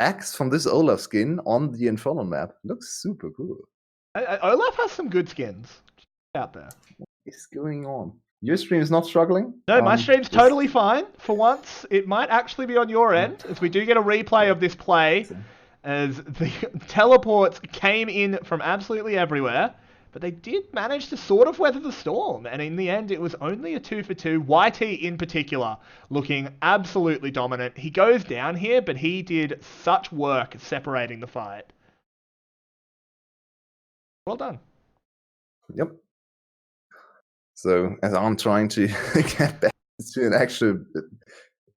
axe from this Olaf skin on the Infernal map. Looks super cool. Olaf has some good skins out there. What is going on? Your stream is not struggling? No, my stream's totally fine. For once, it might actually be on your end, as we do get a replay of this play, as the teleports came in from absolutely everywhere. But they did manage to sort of weather the storm. And in the end, it was only a 2 for 2. YT in particular, looking absolutely dominant. He goes down here, but he did such work separating the fight. Well done. Yep. So as I'm trying to get back to an actual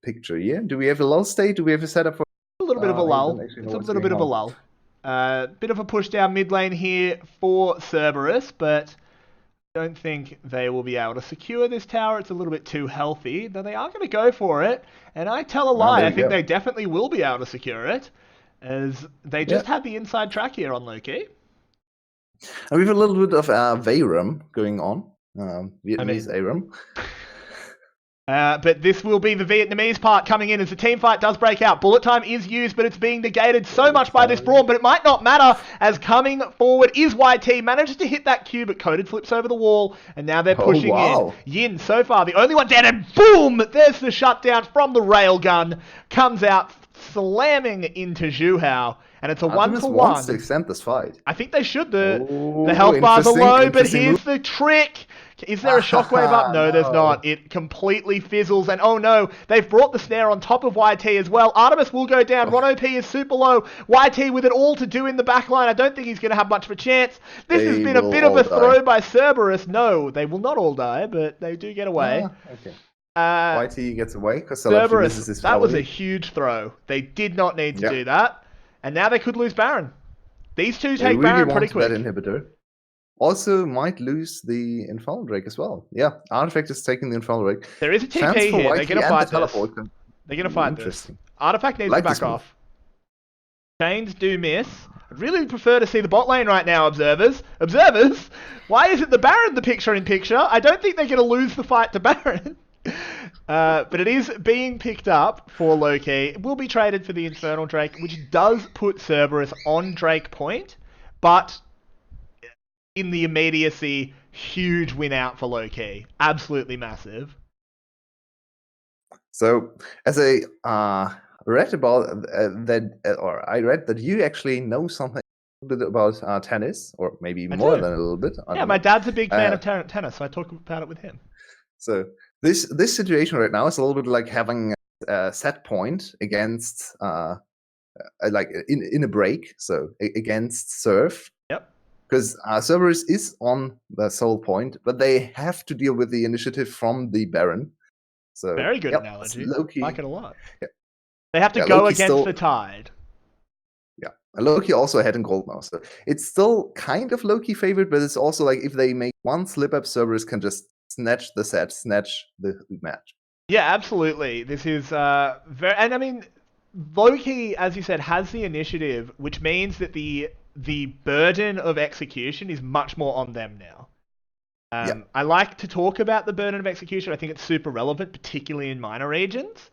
picture here, do we have a lull state? Do we have a setup for? A little bit of a I lull. don't actually know It's a what's little bit going of a on. lull. Bit of a push down mid lane here for Cerberus, but I don't think they will be able to secure this tower. It's a little bit too healthy, though they are going to go for it. And I tell a lie, There I we think go. they definitely will be able to secure it, as they just had the inside track here on Loki. And we have a little bit of Vayram going on, Vietnamese Aram. But this will be the Vietnamese part coming in as the team fight does break out. Bullet time is used, but it's being negated so much by this brawn, but it might not matter as coming forward is YT. Manages to hit that Q, but Coded flips over the wall, and now they're pushing in. Yin, so far, the only one dead, and boom! There's the shutdown from the railgun. Comes out, slamming into Zhuhao, and it's a 1-1. Wants to extend this fight. I think they should. The health bars are low, but here's the trick. Is there a shockwave up? No, there's not. It completely fizzles, and oh no, they've brought the snare on top of YT as well. Artemis will go down. Ron OP is super low. YT with it all to do in the backline. I don't think he's going to have much of a chance. This has been a bit of a throw by Cerberus. No, they will not all die, but they do get away. Okay. YT gets away because Cerberus, that was a huge throw. They did not need to do that, and now they could lose Baron. These two take Baron pretty quick. That inhibitor. Also might lose the Infernal Drake as well. Yeah, Artifact is taking the Infernal Drake. There is a TP here. They're going to fight this. They're going to fight this. Artifact needs to back off. Chains do miss. I'd really prefer to see the bot lane right now, observers. Observers? Why isn't the Baron the picture-in-picture? I don't think they're going to lose the fight to Baron. But it is being picked up for Loki. It will be traded for the Infernal Drake, which does put Cerberus on Drake point, but in the immediacy, huge win out for Loki. Absolutely massive. So, as I read about or I read that you actually know something a bit about tennis, or maybe more than a little bit. Yeah, my dad's a big fan of tennis, so I talk about it with him. So this situation right now is a little bit like having a set point against like in a break, so against serve. Yep. Because Cerberus is on the soul point, but they have to deal with the initiative from the Baron. So very good analogy. Loki, I like it a lot. Yeah. They have to go against the tide. Yeah, and Loki also ahead in gold now, so it's still kind of Loki favored, but it's also like if they make one slip up, Cerberus can just snatch the set, snatch the match. Yeah, absolutely. This is very, and I mean, Loki, as you said, has the initiative, which means that the burden of execution is much more on them now. I like to talk about the burden of execution. I think it's super relevant, particularly in minor regions.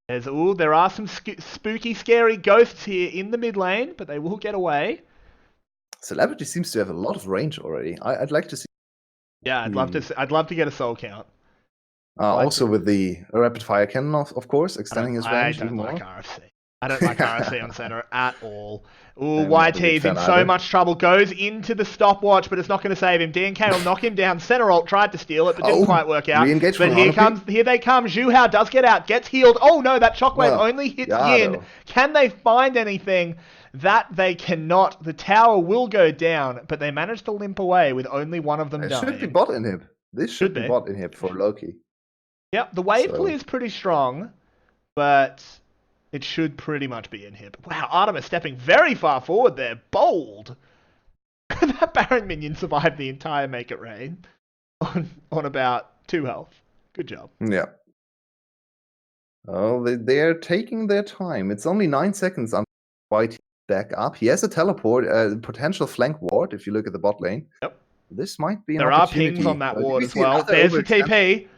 There are some spooky, scary ghosts here in the mid lane, but they will get away. Celebrity seems to have a lot of range already. I'd like to see. Yeah, I'd love to get a soul count. Also with the rapid fire cannon, of course, extending his range even more. I don't like RFC on center at all. Ooh, YT's in so much trouble. Goes into the stopwatch, but it's not going to save him. DNK will knock him down. Center ult tried to steal it, but didn't quite work out. But here they come. Zhuhao does get out, gets healed. Oh no, that shockwave only hits Yin. Can they find anything? That they cannot. The tower will go down, but they managed to limp away with only one of them dying. It should be bot inhib. This should be bot inhib for Loki. Yep, the wave clear is pretty strong, but it should pretty much be inhib. Wow, Artemis stepping very far forward there. Bold. That Baron minion survived the entire Make It Rain on about 2 health. Good job. Yeah. Oh, they're taking their time. It's only 9 seconds until White back up. He has a teleport, potential flank ward if you look at the bot lane. Yep. This might be an There are pings on that ward as well. There's the TP.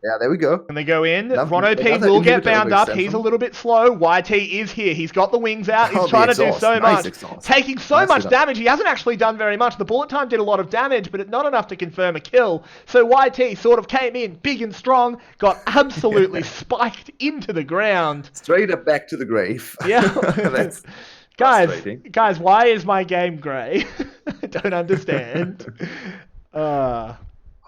Yeah, there we go. And they go in. Ron OP will get bound up. He's a little bit slow. YT is here. He's got the wings out. He's trying to do so much. Taking so much damage. He hasn't actually done very much. The bullet time did a lot of damage, but not enough to confirm a kill. So YT sort of came in big and strong, got absolutely spiked into the ground. Straight up back to the grave. Yeah. That's guys, why is my game grey? I don't understand.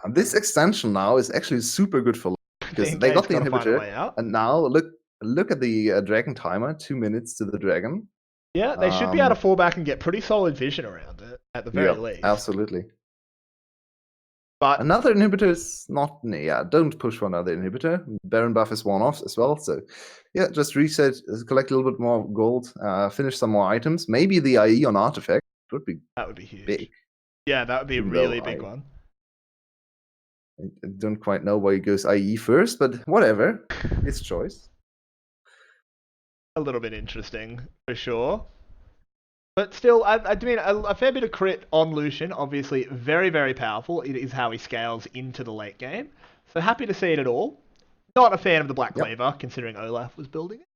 This extension now is actually super good for because they got the inhibitor, and now look at the dragon timer. 2 minutes to the dragon. Yeah, they should be able to fall back and get pretty solid vision around it at the very least. Absolutely. But Another inhibitor is not, yeah, don't push for another inhibitor. Baron buff is one off as well, so yeah, just reset, collect a little bit more gold, finish some more items. Maybe the IE on artifact would be that would be huge. big. Yeah, that would be a Even though really big one. I don't quite know why he goes IE first, but whatever, his choice. A little bit interesting, for sure. But still, I mean, a fair bit of crit on Lucian. Obviously, very, very powerful. It is how he scales into the late game. So happy to see it at all. Not a fan of the Black Cleaver, considering Olaf was building it.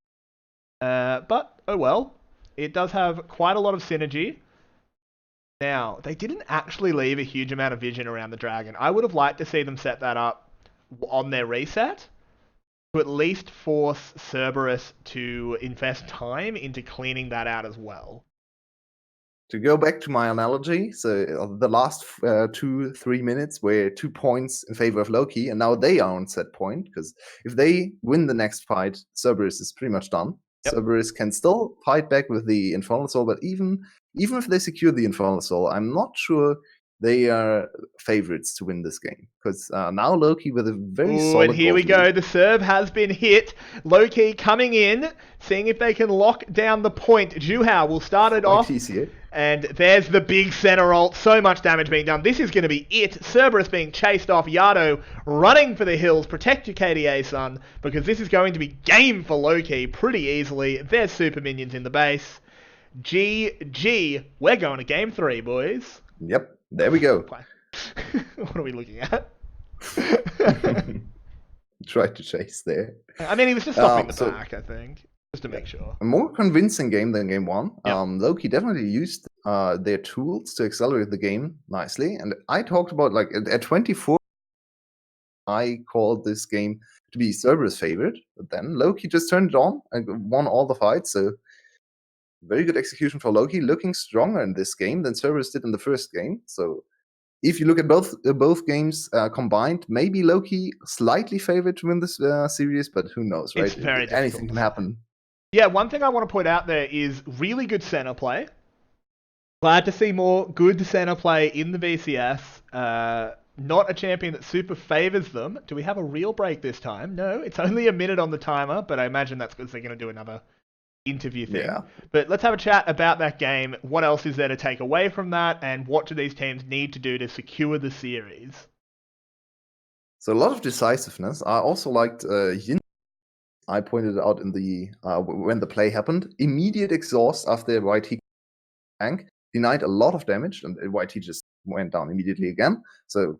But, oh well. It does have quite a lot of synergy. Now, they didn't actually leave a huge amount of vision around the dragon. I would have liked to see them set that up on their reset to at least force Cerberus to invest time into cleaning that out as well. To go back to my analogy, so the last 2-3 minutes were 2 points in favor of Loki, and now they are on set point, because if they win the next fight, Cerberus is pretty much done. Yep. Cerberus can still fight back with the Infernal Soul, but even if they secure the Infernal Soul, I'm not sure they are favorites to win this game, because now Loki with a very solid. And here we go. The serve has been hit. Loki coming in, seeing if they can lock down the point. Juhao will start it off. And there's the big center ult. So much damage being done. This is going to be it. Cerberus being chased off. Yado running for the hills. Protect your KDA, son, because this is going to be game for Loki pretty easily. There's super minions in the base. GG. We're going to game 3, boys. Yep. There we go. What are we looking at? Tried to chase there. I mean, he was just stopping the back, I think. Just to make sure. A more convincing game than game 1. Yep. Loki definitely used their tools to accelerate the game nicely. And I talked about, like, at 24, I called this game to be Cerberus' favorite. But then Loki just turned it on and won all the fights. So very good execution for Loki, looking stronger in this game than Cerberus did in the first game. So if you look at both games combined, maybe Loki slightly favored to win this series, but who knows, right? It's very difficult. Anything can happen. Yeah, one thing I want to point out there is really good center play. Glad to see more good center play in the VCS. Not a champion that super favors them. Do we have a real break this time? No, it's only a minute on the timer, but I imagine that's because they're going to do another interview thing. Yeah. But let's have a chat about that game. What else is there to take away from that, and what do these teams need to do to secure the series? So a lot of decisiveness. I also liked Yin. I pointed out in the when the play happened. Immediate exhaust after YT tank denied a lot of damage, and YT just went down immediately again. So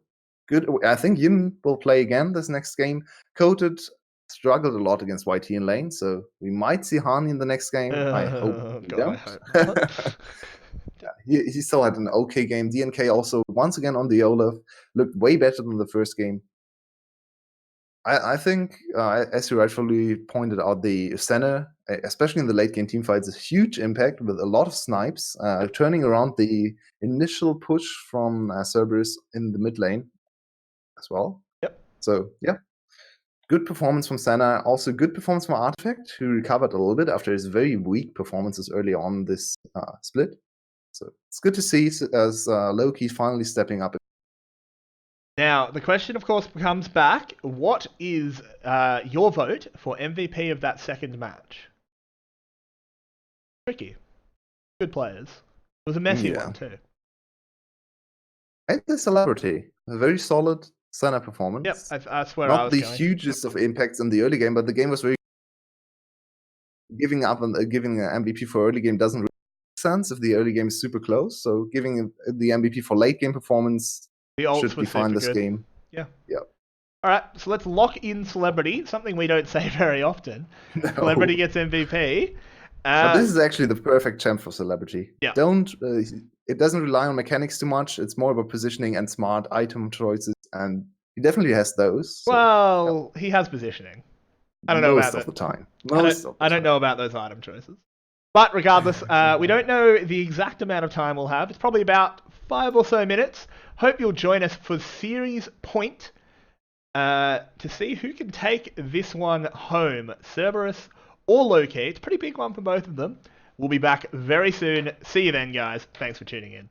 good. I think Yin will play again this next game. Coated struggled a lot against YT in lane, so we might see Hani in the next game. I hope we don't. I hope not. He still had an okay game. DNK also, once again on the Olaf, looked way better than the first game. I think, as you rightfully pointed out, the center, especially in the late game team fights, a huge impact with a lot of snipes, turning around the initial push from Cerberus in the mid lane as well. Yep. So, yeah. Good performance from Senna, also good performance from Artifact, who recovered a little bit after his very weak performances early on this split. So it's good to see as Loki finally stepping up. Now, the question, of course, comes back. What is your vote for MVP of that second match? Tricky. Good players. It was a messy one, too. And the Celebrity. A very solid Senna performance. Yep, that's where I was going. Not the hugest of impacts in the early game, but the game was very... Giving up and giving an MVP for early game doesn't really make sense if the early game is super close. So giving the MVP for late game performance should define this game. Yeah. Yeah. All right, so let's lock in Celebrity, something we don't say very often. No. Celebrity gets MVP. But this is actually the perfect champ for Celebrity. Yeah. It doesn't rely on mechanics too much. It's more about positioning and smart item choices, and he definitely has those. So, well, he has positioning. I don't know about that. Most of the time. I don't know about those item choices. But regardless, we don't know the exact amount of time we'll have. It's probably about 5 or so minutes. Hope you'll join us for Series Point to see who can take this one home. Cerberus or Loki. It's a pretty big one for both of them. We'll be back very soon. See you then, guys. Thanks for tuning in.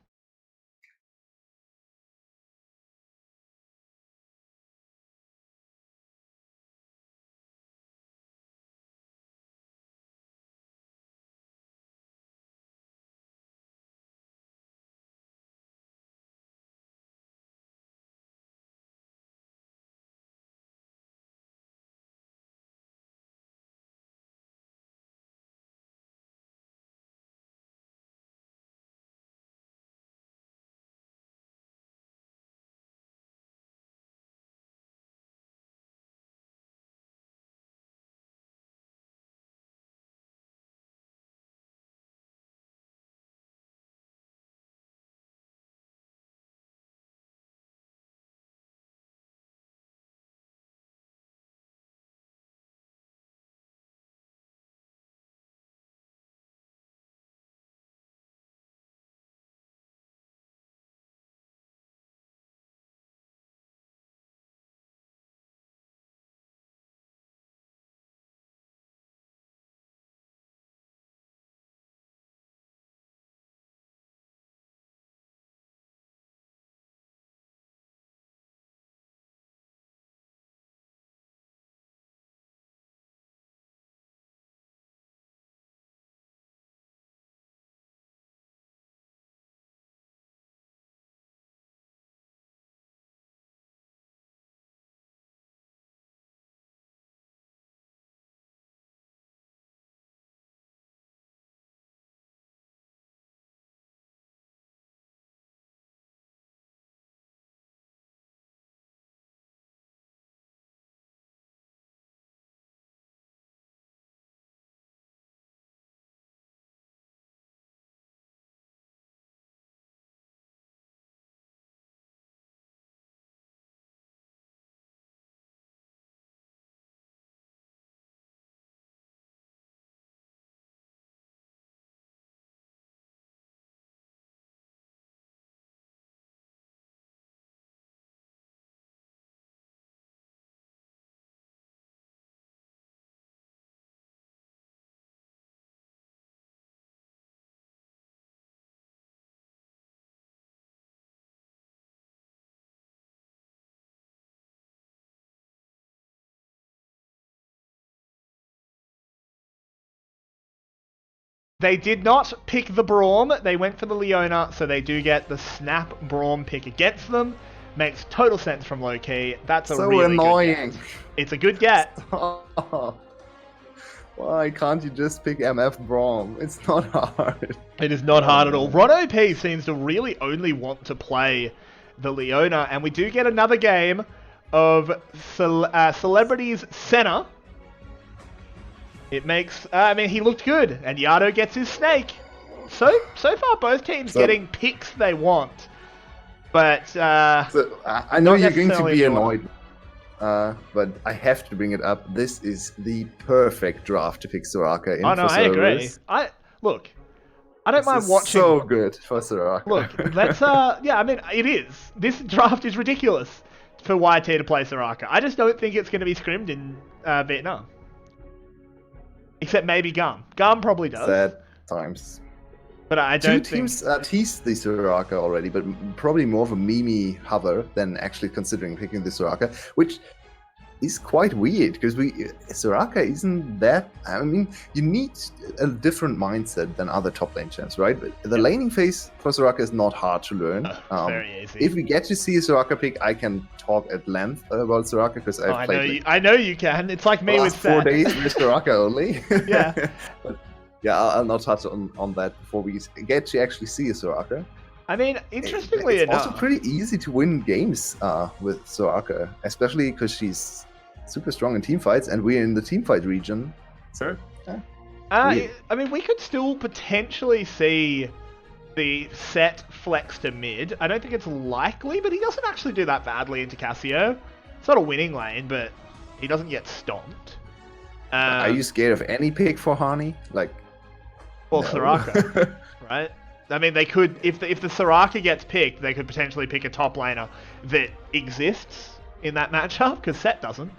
They did not pick the Braum. They went for the Leona, so they do get the Snap Braum pick against them. Makes total sense from low-key. That's a So really annoying. good get. It's a good get. Why can't you just pick MF Braum? It's not hard. It is not hard at all. Ron OP seems to really only want to play the Leona, and we do get another game of Celebrities Senna. It makes, he looked good, and Yado gets his snake. So far, both teams getting picks they want. But, I know you're going to be annoyed, but I have to bring it up. This is the perfect draft to pick Soraka in. Oh, no, I agree. Look, I don't mind watching. So good for Soraka. Look, let's, it is. This draft is ridiculous for YT to play Soraka. I just don't think it's going to be scrimmed in Vietnam. Except maybe Gum. Gum probably does. Sad times. But I don't Two teams teased the Soraka already, but probably more of a meme hover than actually considering picking the Soraka, which is quite weird because Soraka isn't that. I mean, you need a different mindset than other top lane champs, right? But the laning phase for Soraka is not hard to learn. Very easy. If we get to see a Soraka pick, I can talk at length about Soraka because I've played. I know you can. It's like me with 4 days with Soraka only. Yeah. But yeah, I'll not touch on that before we get to actually see a Soraka. I mean, interestingly it's enough, also pretty easy to win games with Soraka, especially because she's super strong in team fights, and we're in the team fight region. So, we could still potentially see the set flex to mid. I don't think it's likely, but he doesn't actually do that badly into Cassio. It's not a winning lane, but he doesn't get stomped. Are you scared of any pick for Hani? Well, no. Soraka, right? I mean, they could, if the Soraka gets picked, they could potentially pick a top laner that exists in that matchup, because Set doesn't.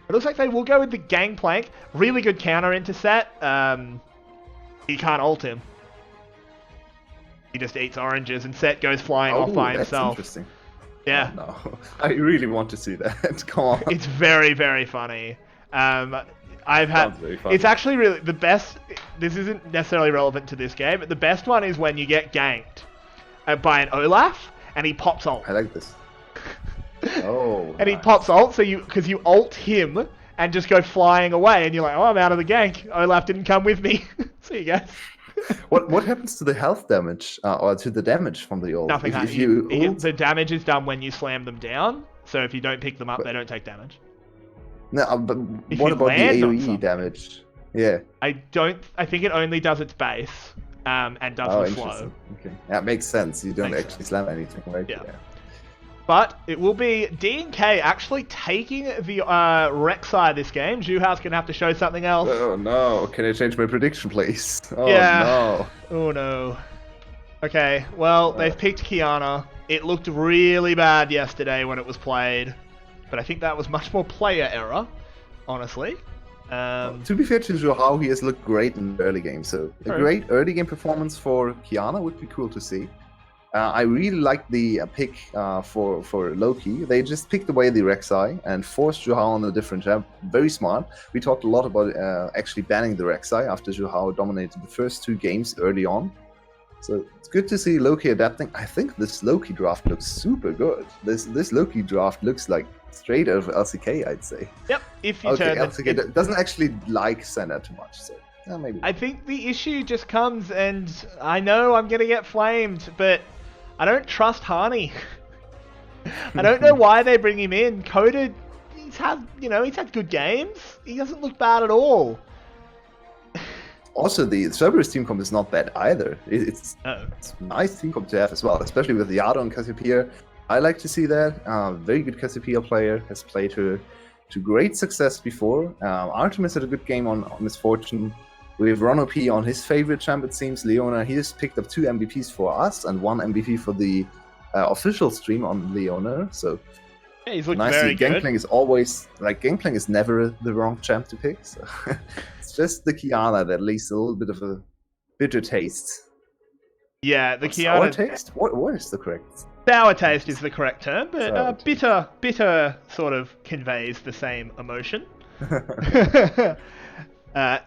It looks like they will go with the Gangplank. Really good counter into Set. He can't ult him. He just eats oranges, and Set goes flying off by himself. That's interesting. Yeah. Oh, no. I really want to see that. Come on. It's very, very funny. It's actually really the best. This isn't necessarily relevant to this game, but the best one is when you get ganked by an Olaf and he pops ult. I like this. Oh. And he pops ult, because you ult him and just go flying away, and you're like, oh, I'm out of the gank. Olaf didn't come with me. See you guys. What happens to the health damage or to the damage from the ult? Nothing. The damage is done when you slam them down. So if you don't pick them up, they don't take damage. No, but what about the AoE damage? Yeah. I think it only does its base and does the flow. Okay. That makes sense. You don't actually slam anything, right? Yeah. But it will be D&K actually taking the Rek'Sai this game. Zhuhao's going to have to show something else. Oh no. Can I change my prediction, please? Oh no. Oh no. Okay, well, they've picked Kiana. It looked really bad yesterday when it was played. But I think that was much more player error, honestly. To be fair to Zhuhao, he has looked great in the early game. So a great early game performance for Kiana would be cool to see. I really like the pick for Loki. They just picked away the Rek'Sai and forced Zhuhao on a different champ. Very smart. We talked a lot about actually banning the Rek'Sai after Zhuhao dominated the first 2 games early on. So it's good to see Loki adapting. I think this Loki draft looks super good. This Loki draft looks like straight out of LCK, I'd say. Yep, if you turn LCK doesn't actually like Senna too much, so maybe. I think the issue just comes, and I know I'm gonna get flamed, but I don't trust Hani. I don't know why they bring him in. Coded, he's had good games. He doesn't look bad at all. Also, the Cerberus team comp is not bad either. It's a nice team comp to have as well, especially with Yado and Cassiopeia. I like to see that. Very good Cassiopeia player, has played her to great success before. Artemis had a good game on Misfortune. We have Ron OP on his favorite champ, it seems, Leona. He has picked up 2 MVPs for us and 1 MVP for the official stream on Leona. So yeah, he's looking very good. Gangplank is always, Gangplank is never the wrong champ to pick. So it's just the Kiana that leaves a little bit of a bitter taste. Yeah, the Kiana... Sour taste? What is the correct... Sour taste is the correct term, but bitter sort of conveys the same emotion.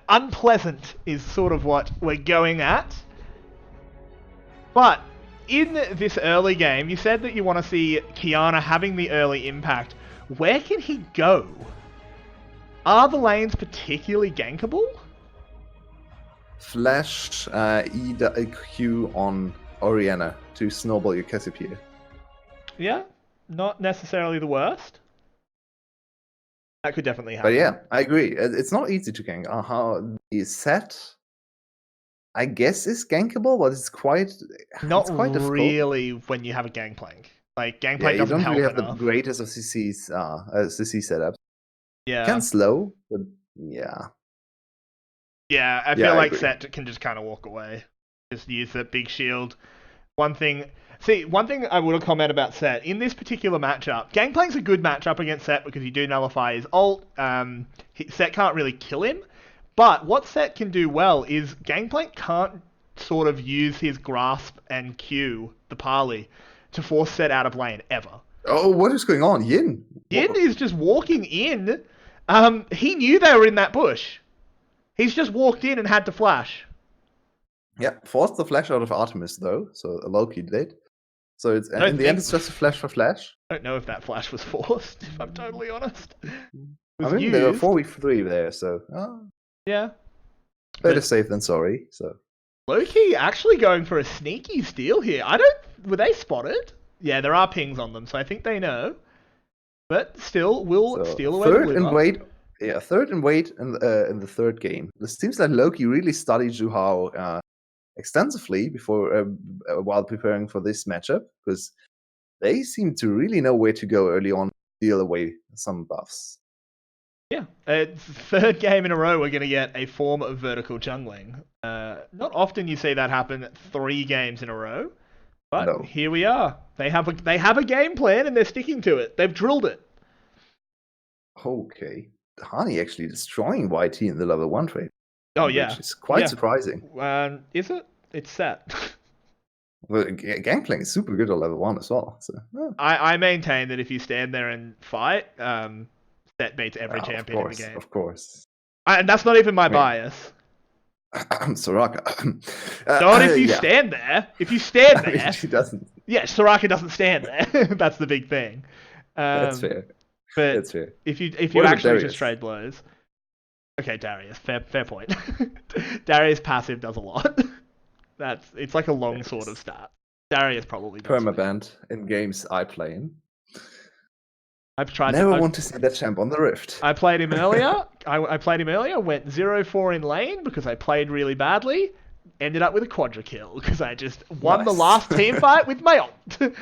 Unpleasant is sort of what we're going at. But in this early game, you said that you want to see Kiana having the early impact. Where can he go? Are the lanes particularly gankable? Flash EQ on Oriana to snowball your Cassiopeia. Yeah, not necessarily the worst. That could definitely happen. But yeah, I agree. It's not easy to gank. The set, I guess, is gankable, but it's quite difficult. Really when you have a Gangplank. Like, Gangplank doesn't help you don't really have enough. the greatest of CC's CC setups. Yeah. Can slow, but yeah. Yeah, I feel like Set can just kind of walk away. Just use that big shield. One thing I would have commented about Set, in this particular matchup, Gangplank's a good matchup against Set because you do nullify his ult. Set can't really kill him. But what Set can do well is Gangplank can't sort of use his grasp and Q, the parley, to force Set out of lane ever. Oh, what is going on? Yin is just walking in. He knew they were in that bush. He's just walked in and had to flash. Yeah, forced the flash out of Artemis though, so LK did. So it's in the end, it's just a flash for flash. I don't know if that flash was forced, if I'm totally honest. I mean, there were 4v3 there, so yeah, better safe than sorry. So Loki actually going for a sneaky steal here. Were they spotted? Yeah, there are pings on them, so I think they know. But still, will steal away third the and wait. Yeah, third and wait in the third game. It seems like Loki really studied Zhu Hao extensively before while preparing for this matchup, because they seem to really know where to go early on to deal away some buffs. Yeah, third game in a row we're going to get a form of vertical jungling. Not often you see that happen 3 games in a row, but here we are. They have a game plan and they're sticking to it. They've drilled it. Okay. Hani actually destroying YT in the level 1 trade. Oh, yeah. Which is quite surprising. Is it? It's Set. Well, Gangplank is super good at level 1 as well. So, I maintain that if you stand there and fight, Set beats every champion in the game. Of course. And that's not even my bias. Soraka. Not if you stand there. If you stand there. She doesn't. Yeah, Soraka doesn't stand there. That's the big thing. That's fair. But that's fair. If you actually just trade blows. Okay, Darius, fair point. Darius passive does a lot. It's like a long sort of stat. Darius probably does. Permaband in games I play in. I've tried. Never want to see that champ on the Rift. I played him earlier. I played him earlier. Went 0-4 in lane because I played really badly. Ended up with a quadra kill because I just won the last team fight with my ult.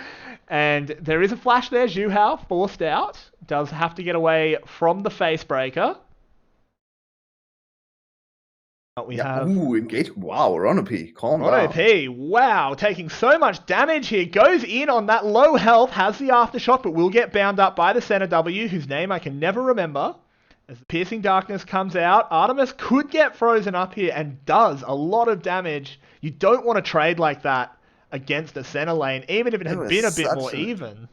And there is a flash there. Zhu Hao forced out. Does have to get away from the face breaker. But we have... Ooh, engage. Wow, Ronopi. Calm down. Ronopi, wow. Taking so much damage here. Goes in on that low health. Has the aftershock, but will get bound up by the center W, whose name I can never remember. As the piercing darkness comes out, Artemis could get frozen up here and does a lot of damage. You don't want to trade like that against a center lane, even if it had been a bit more even.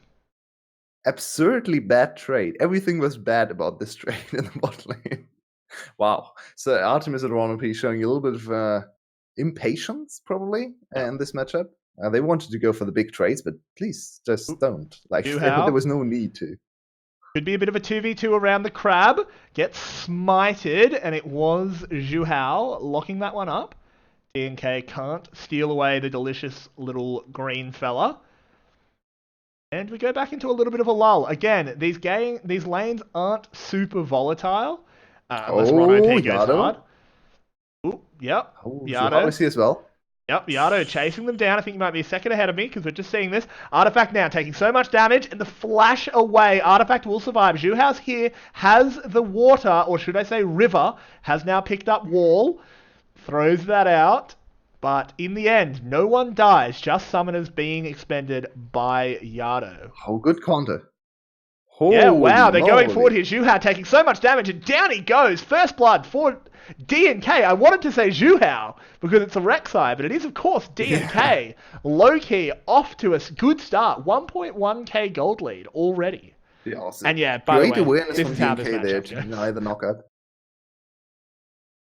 Absurdly bad trade. Everything was bad about this trade in the bot lane. Wow. So Artemis and Ronopi showing a little bit of impatience, probably, in this matchup. They wanted to go for the big trades, but please, just don't. Like, there was no need to. Could be a bit of a 2v2 around the crab. Gets smited, and it was Zhu Hao locking that one up. DNK can't steal away the delicious little green fella. And we go back into a little bit of a lull. Again, these lanes aren't super volatile. Unless Rono goes hard. Ooh, yep. Yado. I see as well. Yep, Yado chasing them down. I think he might be a second ahead of me because we're just seeing this. Artifact now taking so much damage and the flash away. Artifact will survive. Zhu Hao's here, has the water, or should I say river, has now picked up wall. Throws that out. But in the end, no one dies. Just summoners being expended by Yado. Oh, good counter. Yeah, wow, they're going forward here. Zhu Hao taking so much damage, and down he goes. First blood for DNK. I wanted to say Zhu Hao because it's a Rek'Sai, but it is, of course, DNK. Yeah. Low-key, off to a good start. 1.1k gold lead already. Yeah, awesome. And yeah, by the way, awareness this from is how DNK this there matchup to goes. deny the knockup.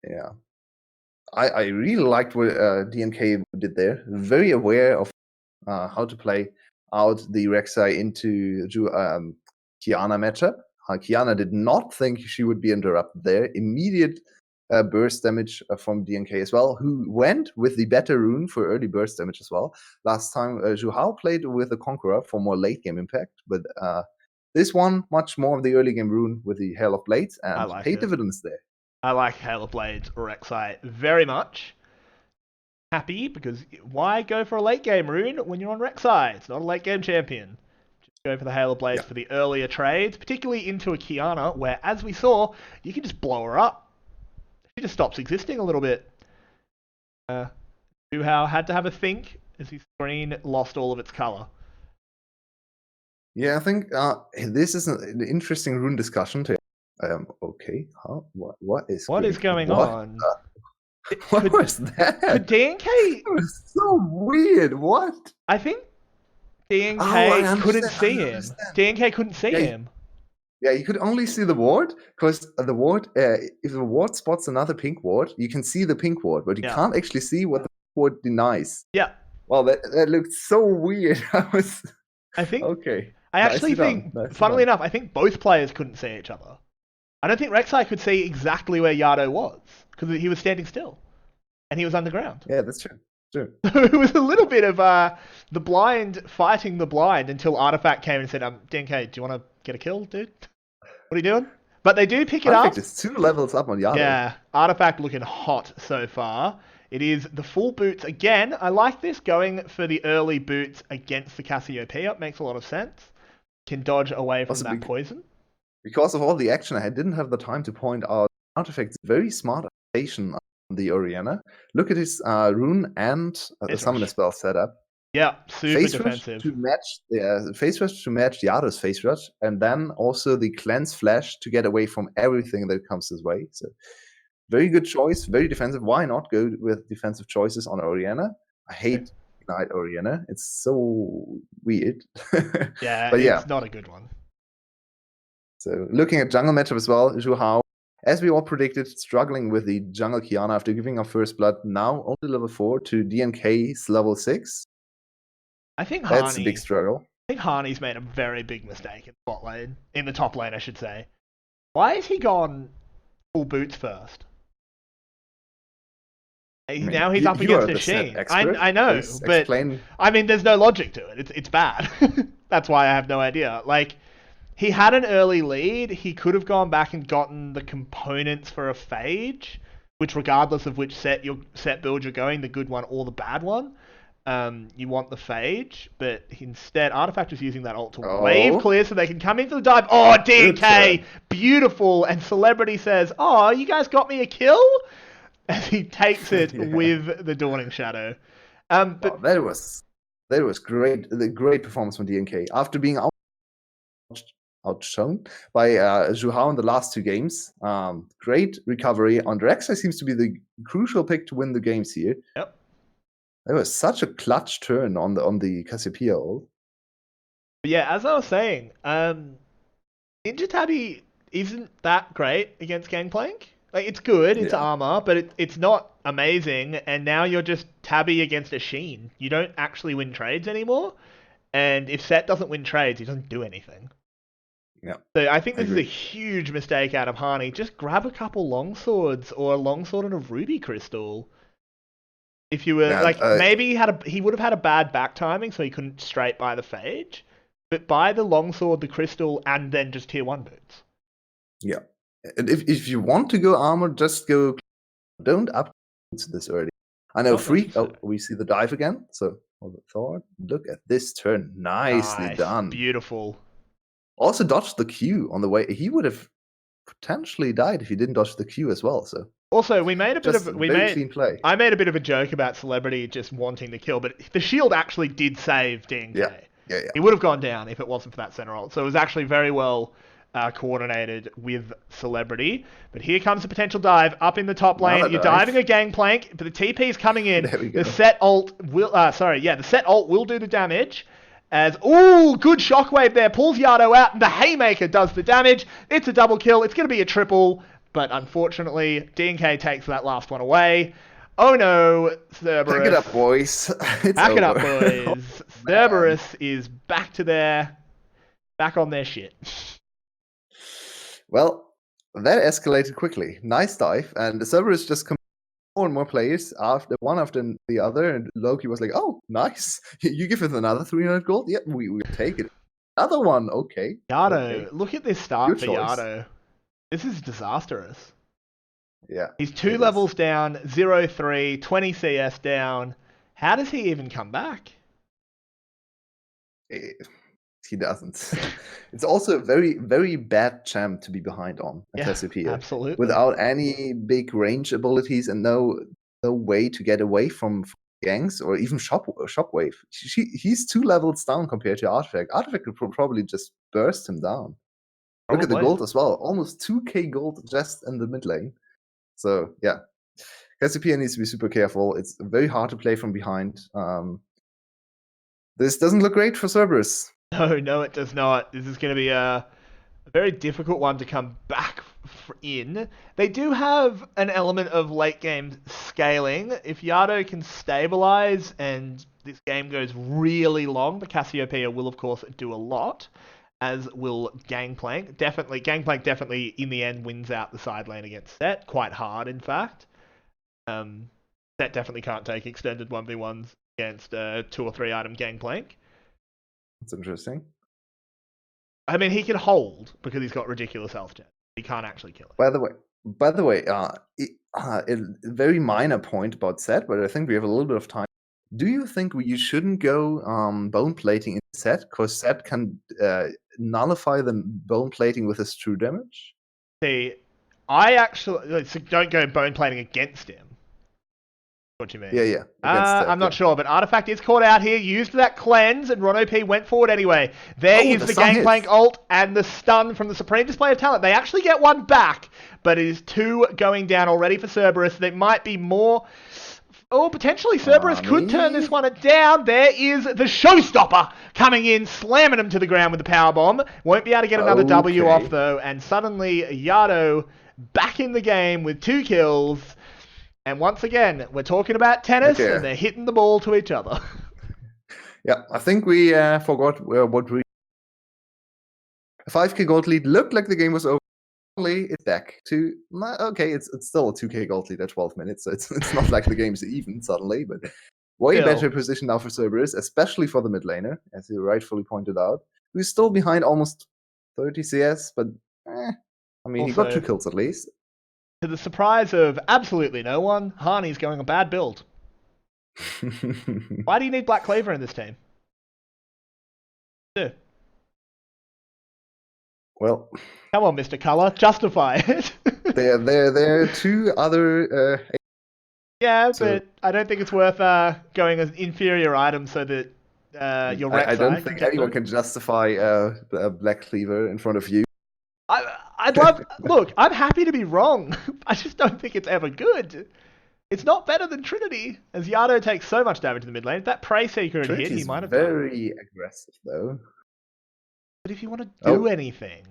Yeah. I really liked what DNK did there. Very aware of how to play out the Rek'Sai into Kiana matchup. Kiana did not think she would be interrupted there. Immediate burst damage from DNK as well, who went with the better rune for early burst damage as well. Last time, Zhu Hao played with the Conqueror for more late game impact, but this one, much more of the early game rune with the Hail of Blades, and like paid it. dividends there. I like Hail of Blades Rek'Sai very much. Happy, because why go for a late game rune when you're on Rek'Sai? It's not a late game champion. Just go for the Hail of Blades for the earlier trades, particularly into a Kiana, where, as we saw, you can just blow her up. She just stops existing a little bit. Zhu Hao had to have a think as his screen lost all of its color. Yeah, I think this is an interesting rune discussion. Okay, huh? What is going on? What was that? Could DNK? It was so weird. What? I think DNK couldn't see him. DNK couldn't see him. Yeah, you could only see the ward, because the ward, if the ward spots another pink ward, you can see the pink ward, but you can't actually see what the pink ward denies. Yeah. Well, that looked so weird. I think. Okay. I actually think, funnily enough, I think both players couldn't see each other. I don't think Rek'Sai could see exactly where Yado was, because he was standing still, and he was underground. Yeah, that's true. It was a little bit of the blind fighting the blind until Artifact came and said, DNK, do you want to get a kill, dude? What are you doing? But they do pick it up. It's 2 levels up on Yado. Yeah, Artifact looking hot so far. It is the full boots again. I like this, going for the early boots against the Cassiopeia. Makes a lot of sense. Can dodge away from that poison. Because of all the action, I didn't have the time to point out Artifact's very smart adaptation on the Orianna. Look at his rune and the summoner spell setup. Yeah, super face defensive. To match face rush to match Yado's face rush, and then also the cleanse flash to get away from everything that comes his way. So very good choice, very defensive. Why not go with defensive choices on Orianna? I hate Ignite Orianna. It's so weird. Yeah, but it's not a good one. So looking at jungle matchup as well, Zhu Hao, as we all predicted, struggling with the jungle Kiana after giving up first blood. Now only level 4 to DNK's level 6. I think that's a big struggle. I think Harney's made a very big mistake in the bot lane, in the top lane, I should say. Why has he gone full boots first? Now he's up against a Sheen. I know, but I mean, there's no logic to it. It's bad. That's why I have no idea. Like, he had an early lead. He could have gone back and gotten the components for a phage, which, regardless of which set build you're going, the good one or the bad one, you want the phage. But instead, Artifact is using that ult to wave clear so they can come into the dive. Oh, DK, beautiful. And Celebrity says, "Oh, you guys got me a kill," as he takes it with the Dawning Shadow. But that was great. The great performance from DNK after being outshone by Zhu Hao in the last 2 games. Great recovery. On Rek'Sai seems to be the crucial pick to win the games here. Yep. That was such a clutch turn on the Cassiopeia ult. But yeah, as I was saying, Ninja Tabby isn't that great against Gangplank. Like, it's good, it's armor, but it's not amazing. And now you're just Tabby against a Sheen. You don't actually win trades anymore. And if Set doesn't win trades, he doesn't do anything. Yeah. So I think this is a huge mistake out of Harney. Just grab a couple longswords or a longsword and a ruby crystal. If you were maybe he would have had a bad back timing, so he couldn't straight buy the phage. But buy the longsword, the crystal, and then just tier 1 boots. Yeah. And if you want to go armor, just go. Don't upgrade this early. I know we see the dive again. So look at this turn, nicely done, beautiful. Also dodged the Q on the way. He would have potentially died if he didn't dodge the Q as well. So also we made a bit of clean play. I made a bit of a joke about Celebrity just wanting the kill, but the shield actually did save DNK. Yeah. He would have gone down if it wasn't for that center ult. So it was actually very well coordinated with Celebrity. But here comes a potential dive up in the top lane. You're diving a Gangplank, but the TP is coming in. The set ult will the set ult will do the damage. As good shockwave there, pulls Yado out, and the Haymaker does the damage. It's a double kill. It's going to be a triple. but unfortunately, D&K takes that last one away. Oh no, Cerberus. Pack it up, boys. It's Pack it up, over. boys. Cerberus is back on their shit. Well, that escalated quickly. Nice dive, and the Cerberus just more and more players after the other, and Loki was like, "Oh, nice! You give us another 300 gold? Yep, we take it. Another one, okay." Yado, Okay. look at this start Good for choice. Yado. This is disastrous. Yeah. He's 2 levels down, 0-3, 20 CS down. How does he even come back? He doesn't. It's also a very, very bad champ to be behind on at Cassiopeia. Absolutely. Without any big range abilities and no way to get away from ganks or even Shockwave. He's 2 levels down compared to Artifact. Artifact could probably just burst him down. Look at the gold as well. Almost 2k gold just in the mid lane. So, yeah. Cassiopeia needs to be super careful. It's very hard to play from behind. This doesn't look great for Cerberus. No, it does not. This is going to be a very difficult one to come back in. They do have an element of late game scaling. If Yado can stabilize and this game goes really long, the Cassiopeia will, of course, do a lot, as will Gangplank. Gangplank definitely, in the end, wins out the side lane against Set. Quite hard, in fact. Set definitely can't take extended 1v1s against 2 or 3 item Gangplank. That's interesting. I mean, he can hold because he's got ridiculous health gen. He can't actually kill it. By the way, a very minor point about Set, but I think we have a little bit of time. Do you think you shouldn't go bone plating in Set because Set can nullify the bone plating with his true damage? See, I actually don't go bone plating against him. What do you mean? Yeah. I'm not sure, but Artifact is caught out here, used that cleanse, and Ron OP went forward anyway. There is the Gangplank ult and the stun from the Supreme Display of Talent. They actually get one back, but it is 2 going down already for Cerberus. There might be more. Oh, potentially Cerberus could turn this one down. There is the showstopper coming in, slamming him to the ground with the power bomb. Won't be able to get another W off, though, and suddenly Yado back in the game with 2 kills. And once again, we're talking about tennis, and they're hitting the ball to each other. Yeah, I think we forgot what we... A 5k gold lead looked like the game was over. It's back to... Okay, it's still a 2k gold lead at 12 minutes, so it's not like the game's even suddenly, but way better position now for Cerberus, especially for the mid laner, as you rightfully pointed out. Who's still behind almost 30 CS, but I mean, he got 2 kills at least. To the surprise of absolutely no one, Harney's going a bad build. Why do you need Black Cleaver in this team? Yeah. Well, come on, Mr. Color, justify it. there are 2 other... but I don't think it's worth going as inferior items so that your Rex. I don't think anyone can justify a Black Cleaver in front of you. I'd love... Look, I'm happy to be wrong. I just don't think it's ever good. It's not better than Trinity, as Yado takes so much damage in the mid lane. If that Prey Seeker had hit, he might have very aggressive, though. But if you want to do anything,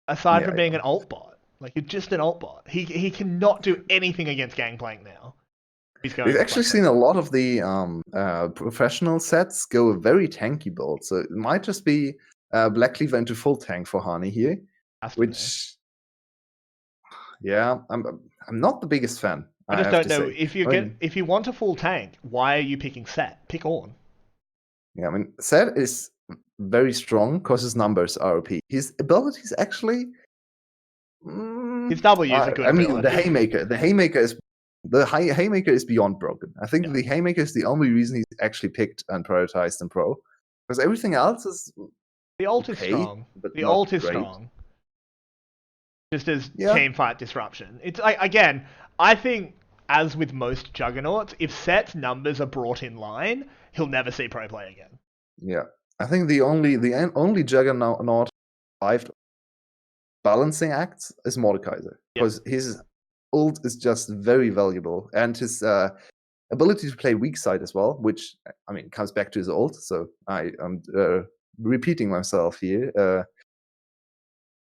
aside from being an alt bot, like you're just an alt bot, he cannot do anything against Gangplank now. We've actually seen a lot of the professional sets go a very tanky build, so it might just be Black Cleaver into full tank for Hani here. Which, I'm not the biggest fan. I just don't know if you want a full tank, why are you picking Set? Pick Ornn. Yeah, I mean, Set is very strong because his numbers are OP. His abilities actually, his W is a good. I mean, the Haymaker is beyond broken. I think the Haymaker is the only reason he's actually picked and prioritized in Pro, because everything else is. The ult is strong. The ult is strong. Just as team fight disruption. It's again, I think, as with most juggernauts, if Set's numbers are brought in line, he'll never see pro play again. Yeah, I think the only juggernaut survived balancing acts is Mordekaiser, because his ult is just very valuable, and his ability to play weak side as well, which I mean comes back to his ult. So I'm repeating myself here.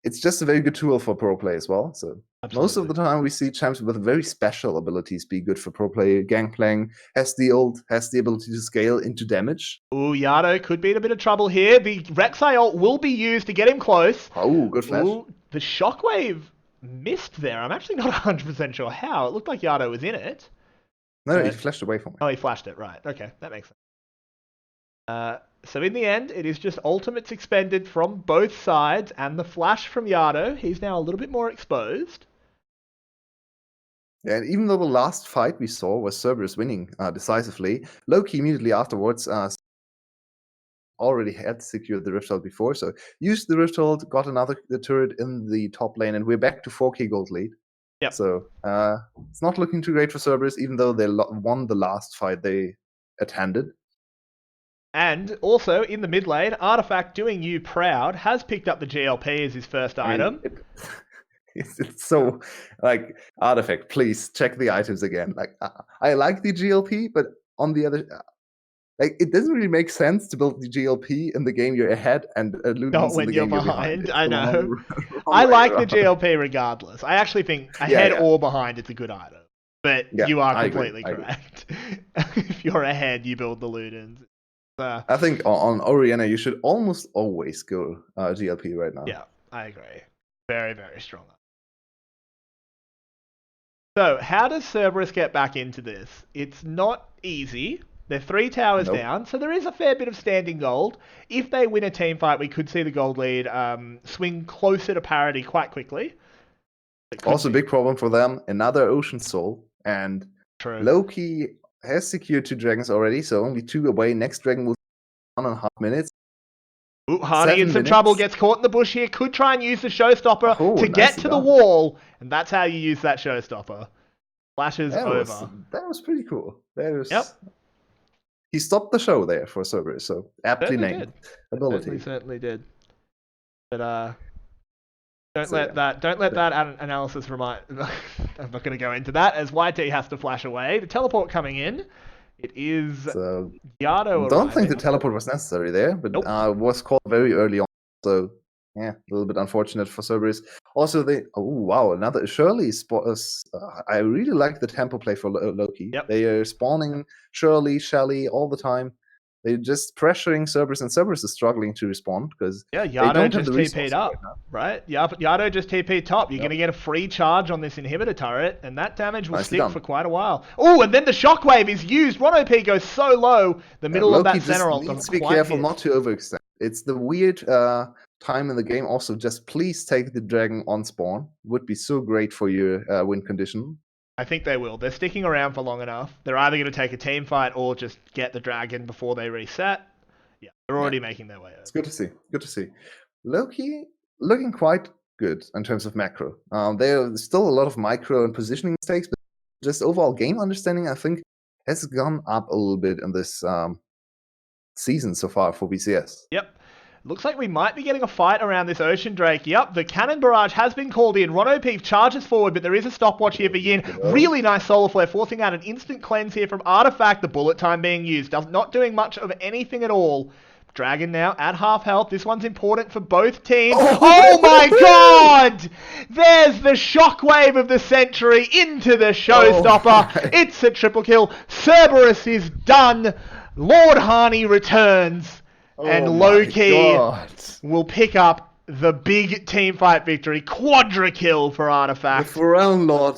It's just a very good tool for pro play as well. So Most of the time, we see champs with very special abilities be good for pro play. Gangplank has the ability to scale into damage. Ooh, Yado could be in a bit of trouble here. The Rek'Sai ult will be used to get him close. Oh, good flash. Ooh, the Shockwave missed there. I'm actually not 100% sure how. It looked like Yado was in it. No, he flashed away from me. Oh, he flashed it. Right. Okay, that makes sense. So in the end, it is just ultimates expended from both sides and the flash from Yado. He's now a little bit more exposed. Yeah, and even though the last fight we saw was Cerberus winning decisively, Loki immediately afterwards already had secured the Rift Ult before, so used the Rift Ult, got the turret in the top lane, and we're back to 4k gold lead. Yep. So it's not looking too great for Cerberus, even though they won the last fight they attended. And also, in the mid lane, Artifact, doing you proud, has picked up the GLP as his first item. It's so, like, Artifact, please check the items again. Like, I like the GLP, but on the other... like, it doesn't really make sense to build the GLP in the game you're ahead and Ludens not when in the you're game behind. You're I know. I like the GLP regardless. I actually think ahead or behind it's a good item. But you are completely correct. If you're ahead, you build the Ludens. I think on Orianna, you should almost always go GLP right now. Yeah, I agree. Very, very strong. So, how does Cerberus get back into this? It's not easy. They're 3 towers down, so there is a fair bit of standing gold. If they win a team fight, we could see the gold lead swing closer to parity quite quickly. Also, big problem for them, another Ocean Soul, and Loki has secured 2 dragons already, so only 2 away. Next dragon will be 1.5 minutes. Ooh, Hardy in some trouble, gets caught in the bush here, could try and use the showstopper to get to the wall, and that's how you use that showstopper. Flashes over. That was pretty cool. He stopped the show there for Cerberus, so aptly named ability. Certainly did. But don't let that analysis remind. I'm not going to go into that, as YT has to flash away. The teleport coming in. It is Yado. I don't think the teleport was necessary there, but was called very early on. So yeah, a little bit unfortunate for Cerberus. Also, another Shirley I really like the tempo play for Loki. Yep. They are spawning Shirley, Shelly all the time. They're just pressuring Cerberus, and Cerberus is struggling to respond because Yado just TP'd up, right? Yado just TP'd top. You're going to get a free charge on this inhibitor turret, and that damage will stick for quite a while. Oh, and then the shockwave is used. Ron OP goes so low. The middle of that center ult needs to be careful not to overextend. It's the weird time in the game. Also, just please take the dragon on spawn. Would be so great for your win condition. I think they will. They're sticking around for long enough. They're either going to take a team fight or just get the dragon before they reset. Yeah, they're already making their way over. It's good to see. Good to see. Loki looking quite good in terms of macro. There's still a lot of micro and positioning mistakes, but just overall game understanding, I think, has gone up a little bit in this season so far for VCS. Yep. Looks like we might be getting a fight around this Ocean Drake. Yep, the cannon barrage has been called in. Ron OP charges forward, but there is a stopwatch here for Yin. Really nice solar flare, forcing out an instant cleanse here from Artifact. The bullet time being used, not doing much of anything at all. Dragon now at half health. This one's important for both teams. Oh my god! There's the shockwave of the century into the showstopper. It's a triple kill. Cerberus is done. Lord Harney returns. And Loki will pick up the big team fight victory. Quadra kill for Artifact. The Pharrell Lord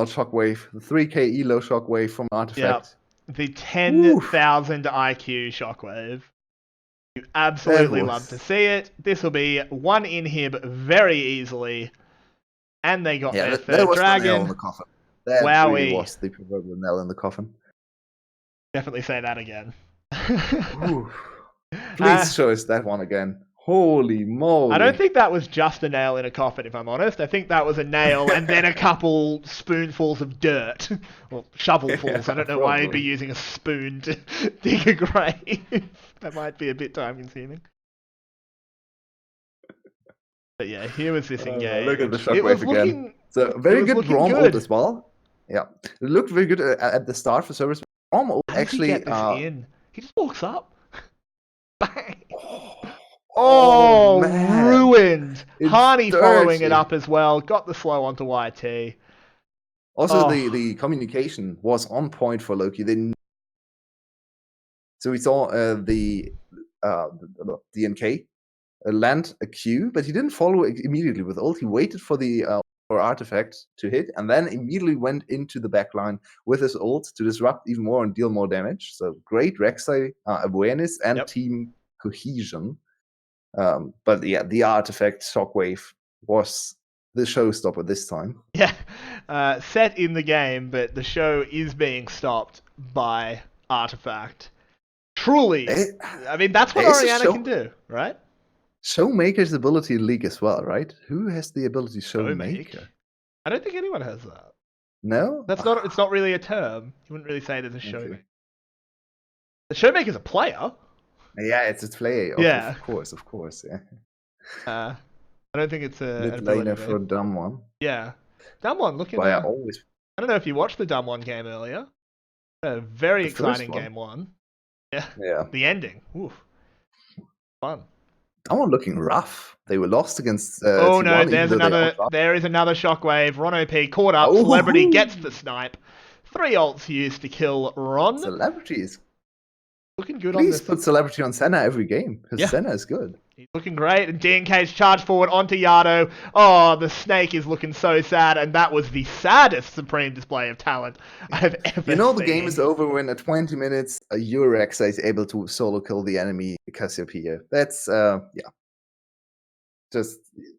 shockwave. The 3k elo shockwave from Artifact. Yep. The 10,000 IQ shockwave. You absolutely love to see it. This will be 1 inhib very easily. And they got their third dragon. The nail in the coffin. That really was the proverbial nail in the coffin. Definitely say that again. Please show us that one again. Holy moly. I don't think that was just a nail in a coffin, if I'm honest. I think that was a nail and then a couple spoonfuls of dirt. Well, shovelfuls. I don't know why you'd be using a spoon to dig a grave. That might be a bit time consuming. But yeah, here was this engage. Look at the shockwave again. So very good Rom ult as well. Yeah. It looked very good at the start for Cerberus. Rom ult actually... Get this in? He just walks up. Bang. Oh, man. Ruined. It's Harney following it dirty. up as well. Got the slow onto YT. Also, Oh. the communication was on point for Loki. So we saw the DNK land a Q, but he didn't follow it immediately with ult. He waited for the artifact to hit, and then immediately went into the backline with his ult to disrupt even more and deal more damage. So great Rek'Sai awareness and team cohesion. But yeah, the artifact shockwave was the showstopper this time. Yeah, set in the game, but the show is being stopped by artifact. Truly, I mean, that's what Orianna can do, right? Showmaker's ability in League as well, right? Who has the ability Showmaker? I don't think anyone has that. No? That's not. It's not really a term. You wouldn't really say there's a Showmaker. The Showmaker's a player. Yeah, it's a player. Yeah. Of course, yeah. I don't think it's a mid laner for a dumb one. Yeah. Dumb one, looking I always... I don't know if you watched the Dumb One game earlier. A very exciting game one. Yeah. The ending. Oof. Fun. Dumb one looking rough. They were lost against oh T1, no, there is another shockwave. Ron OP caught up. Celebrity gets the snipe. 3 ults used to kill Ron. Celebrity is looking good on this. Please put Celebrity on Senna every game, because Senna is good. He's looking great, and DNK's charged forward onto Yado. Oh, the snake is looking so sad, and that was the saddest Supreme display of talent I've ever seen. The game is over when at 20 minutes, a Rek'Sai is able to solo kill the enemy Cassiopeia. That's,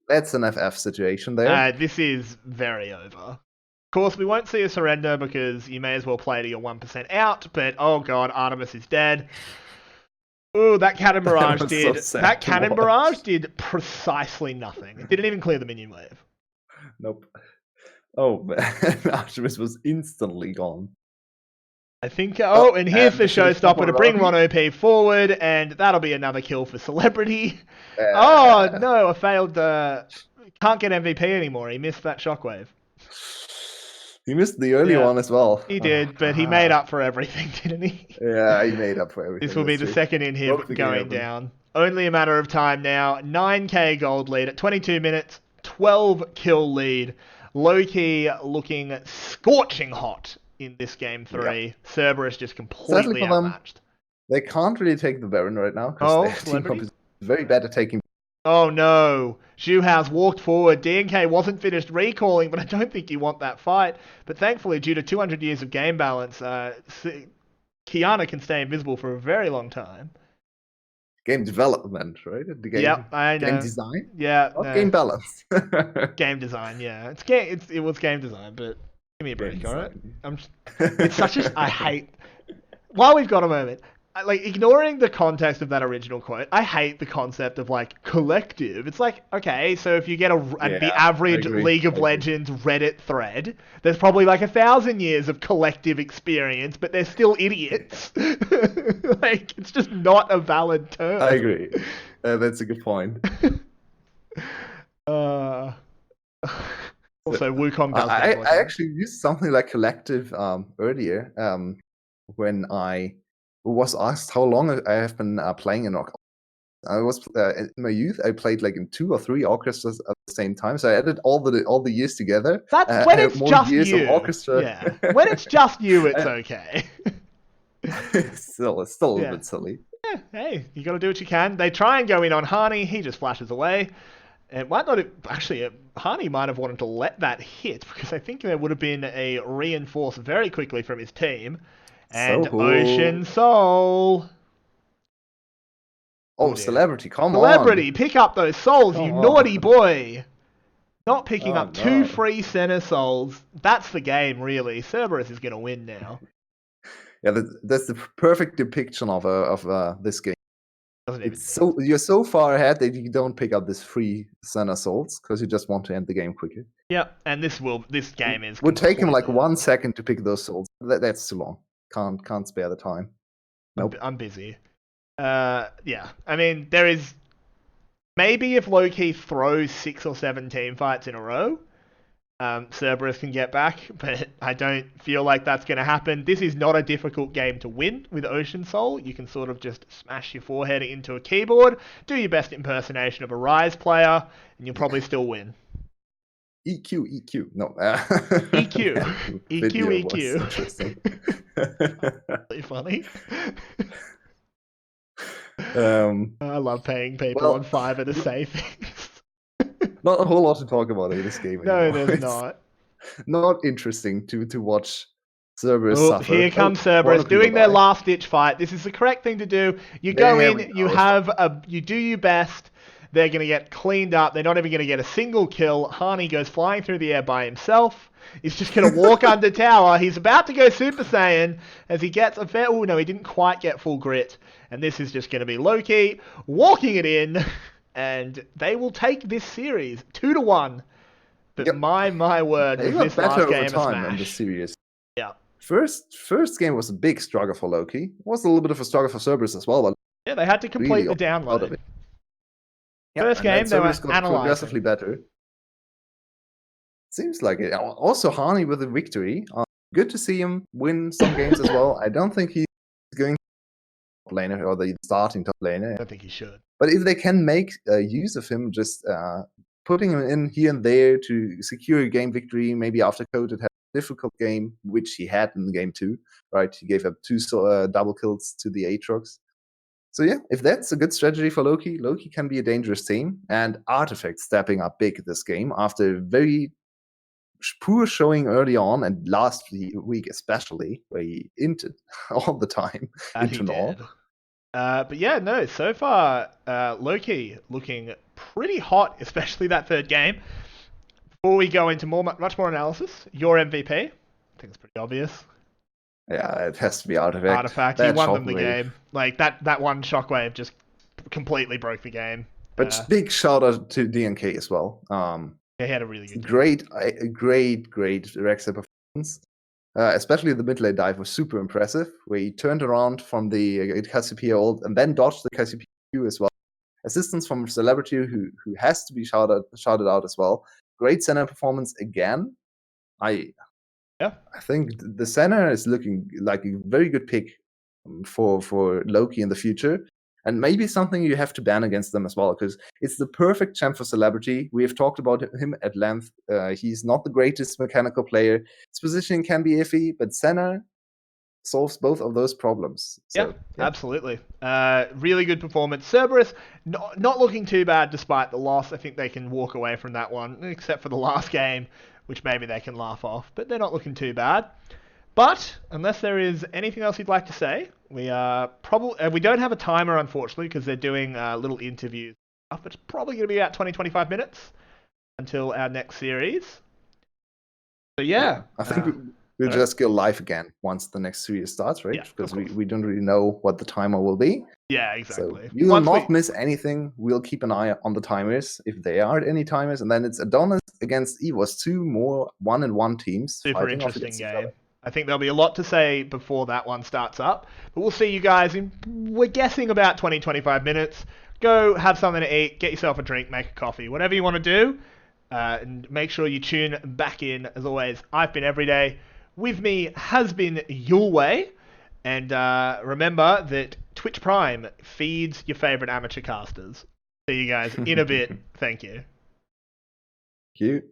that's an FF situation there. This is very over. Of course, we won't see a surrender because you may as well play to your 1% out, but oh god, Artemis is dead. Ooh, that Cannon Barrage did precisely nothing. It didn't even clear the minion wave. Nope. Oh, man. Artemis was instantly gone. I think... Oh, and here's the showstopper to bring Ron OP forward, and that'll be another kill for Celebrity. Oh, no, I failed. Can't get MVP anymore. He missed that shockwave. He missed the early one as well. He did, but he made up for everything, didn't he? Yeah, he made up for everything. This will be the second inhib going down. Only a matter of time now. 9k gold lead at 22 minutes. 12 kill lead. Loki looking scorching hot in this game 3. Yep. Cerberus just completely outmatched. They can't really take the Baron right now because their team comp is very bad at taking. Oh no, Zhu has walked forward. DNK wasn't finished recalling, but I don't think you want that fight. But thankfully, due to 200 years of game balance, Kiana can stay invisible for a very long time. Game development, right? The game, I know. Game design? Yeah. Not game balance. Game design, yeah. It was game design, but give me a break, alright? It's such a... I hate... While we've got a moment... Like, ignoring the context of that original quote, I hate the concept of, like, collective. It's like, okay, so if you get the average League of Legends Reddit thread, there's probably, like, 1,000 years of collective experience, but they're still idiots. Like, it's just not a valid term. I agree. That's a good point. Also, Wukong does I actually used something like collective earlier when I was asked how long I have been playing in orchestra. I was in my youth. I played like in 2 or 3 orchestras at the same time, so I added all the years together. That's when it's just you. Orchestra. Yeah, when it's just you, it's okay. It's still a little bit silly. Yeah, hey, you got to do what you can. They try and go in on Harney. He just flashes away. It might not actually. Harney might have wanted to let that hit because I think there would have been a reinforce very quickly from his team. And Ocean Soul. Oh, Celebrity, come on. Celebrity, pick up those souls, you naughty boy. Not picking up 2 free center souls. That's the game, really. Cerberus is going to win now. Yeah, that's the perfect depiction of this game. You're so far ahead that you don't pick up this free center souls because you just want to end the game quicker. Yep, and this game is... Would take him like 1 second to pick those souls. That's too long. Can't spare the time. Nope. I'm busy. Yeah. I mean, there is... Maybe if Loki throws 6 or 7 team fights in a row, Cerberus can get back, but I don't feel like that's going to happen. This is not a difficult game to win with Ocean Soul. You can sort of just smash your forehead into a keyboard, do your best impersonation of a Rise player, and you'll probably still win. EQ, EQ. No. EQ. Video EQ, was EQ. interesting. Really funny. Um, I love paying people on Fiverr to say things. Not a whole lot to talk about in this game No, anymore. there's It's not. not interesting to watch Cerberus Oh, suffer. here comes Cerberus doing their last-ditch fight. This is the correct thing to do. You go in, you do your best. They're going to get cleaned up. They're not even going to get a single kill. Hani goes flying through the air by himself. He's just going to walk under tower. He's about to go Super Saiyan as he gets a fair... Oh, no, he didn't quite get full grit. And this is just going to be Loki walking it in. And they will take this series 2-1. But Yep. my word, They was got this better last over game a time in the smash. series. Yeah. First game was a big struggle for Loki. It was a little bit of a struggle for Cerberus as well, but Yeah, they had to complete really the out of download. it. Yeah, First and then game, they were Cerberus got progressively analyzing. better. Seems like it. Also, Hani with a victory. Good to see him win some games as well. I don't think he's going to top laner or the starting top laner. I don't think he should. But if they can make use of him, just putting him in here and there to secure a game victory, maybe after Coated had a difficult game, which he had in game 2, right? He gave up 2 double kills to the Aatrox. So yeah, if that's a good strategy for Loki, Loki can be a dangerous team. And Artifact stepping up big this game after very poor showing early on and last week especially, where he inted all the time into Null. But yeah, no, so far, Loki looking pretty hot, especially that third game. Before we go into much more analysis, your MVP, I think it's pretty obvious. Yeah, it has to be Artifact. Artifact, he won them the game. Like, that one Shockwave just completely broke the game. But big shout out to DNK as well. Yeah, he had a really good game. Great Rexa performance. Especially the mid lane dive was super impressive, where he turned around from the Cassiopeia ult and then dodged the Cassiopeia as well. Assistance from Celebrity, who has to be shouted out as well. Great center performance again. I think the center is looking like a very good pick for Loki in the future. And maybe something you have to ban against them as well, because it's the perfect champ for Celebrity. We have talked about him at length. He's not the greatest mechanical player. His positioning can be iffy, but center solves both of those problems. So, yeah, absolutely. Really good performance. Cerberus, not looking too bad despite the loss. I think they can walk away from that one, except for the last game, which maybe they can laugh off. But they're not looking too bad. But unless there is anything else you'd like to say, we don't have a timer, unfortunately, because they're doing little interviews. It's probably going to be about 20-25 minutes until our next series. So yeah, I think we'll just go live again once the next series starts, right? Yeah, because we don't really know what the timer will be. Yeah, exactly. So you will not miss anything. We'll keep an eye on the timers if there are any timers, and then it's Adonis against EVOS, 2 more 1-1 teams. Super interesting game. I think there'll be a lot to say before that one starts up. But we'll see you guys in, we're guessing, about 20-25 minutes. Go have something to eat, get yourself a drink, make a coffee, whatever you want to do. And make sure you tune back in. As always, I've been Everyday. With me has been Yulwei. And remember that Twitch Prime feeds your favorite amateur casters. See you guys in a bit. Thank you. Thank you.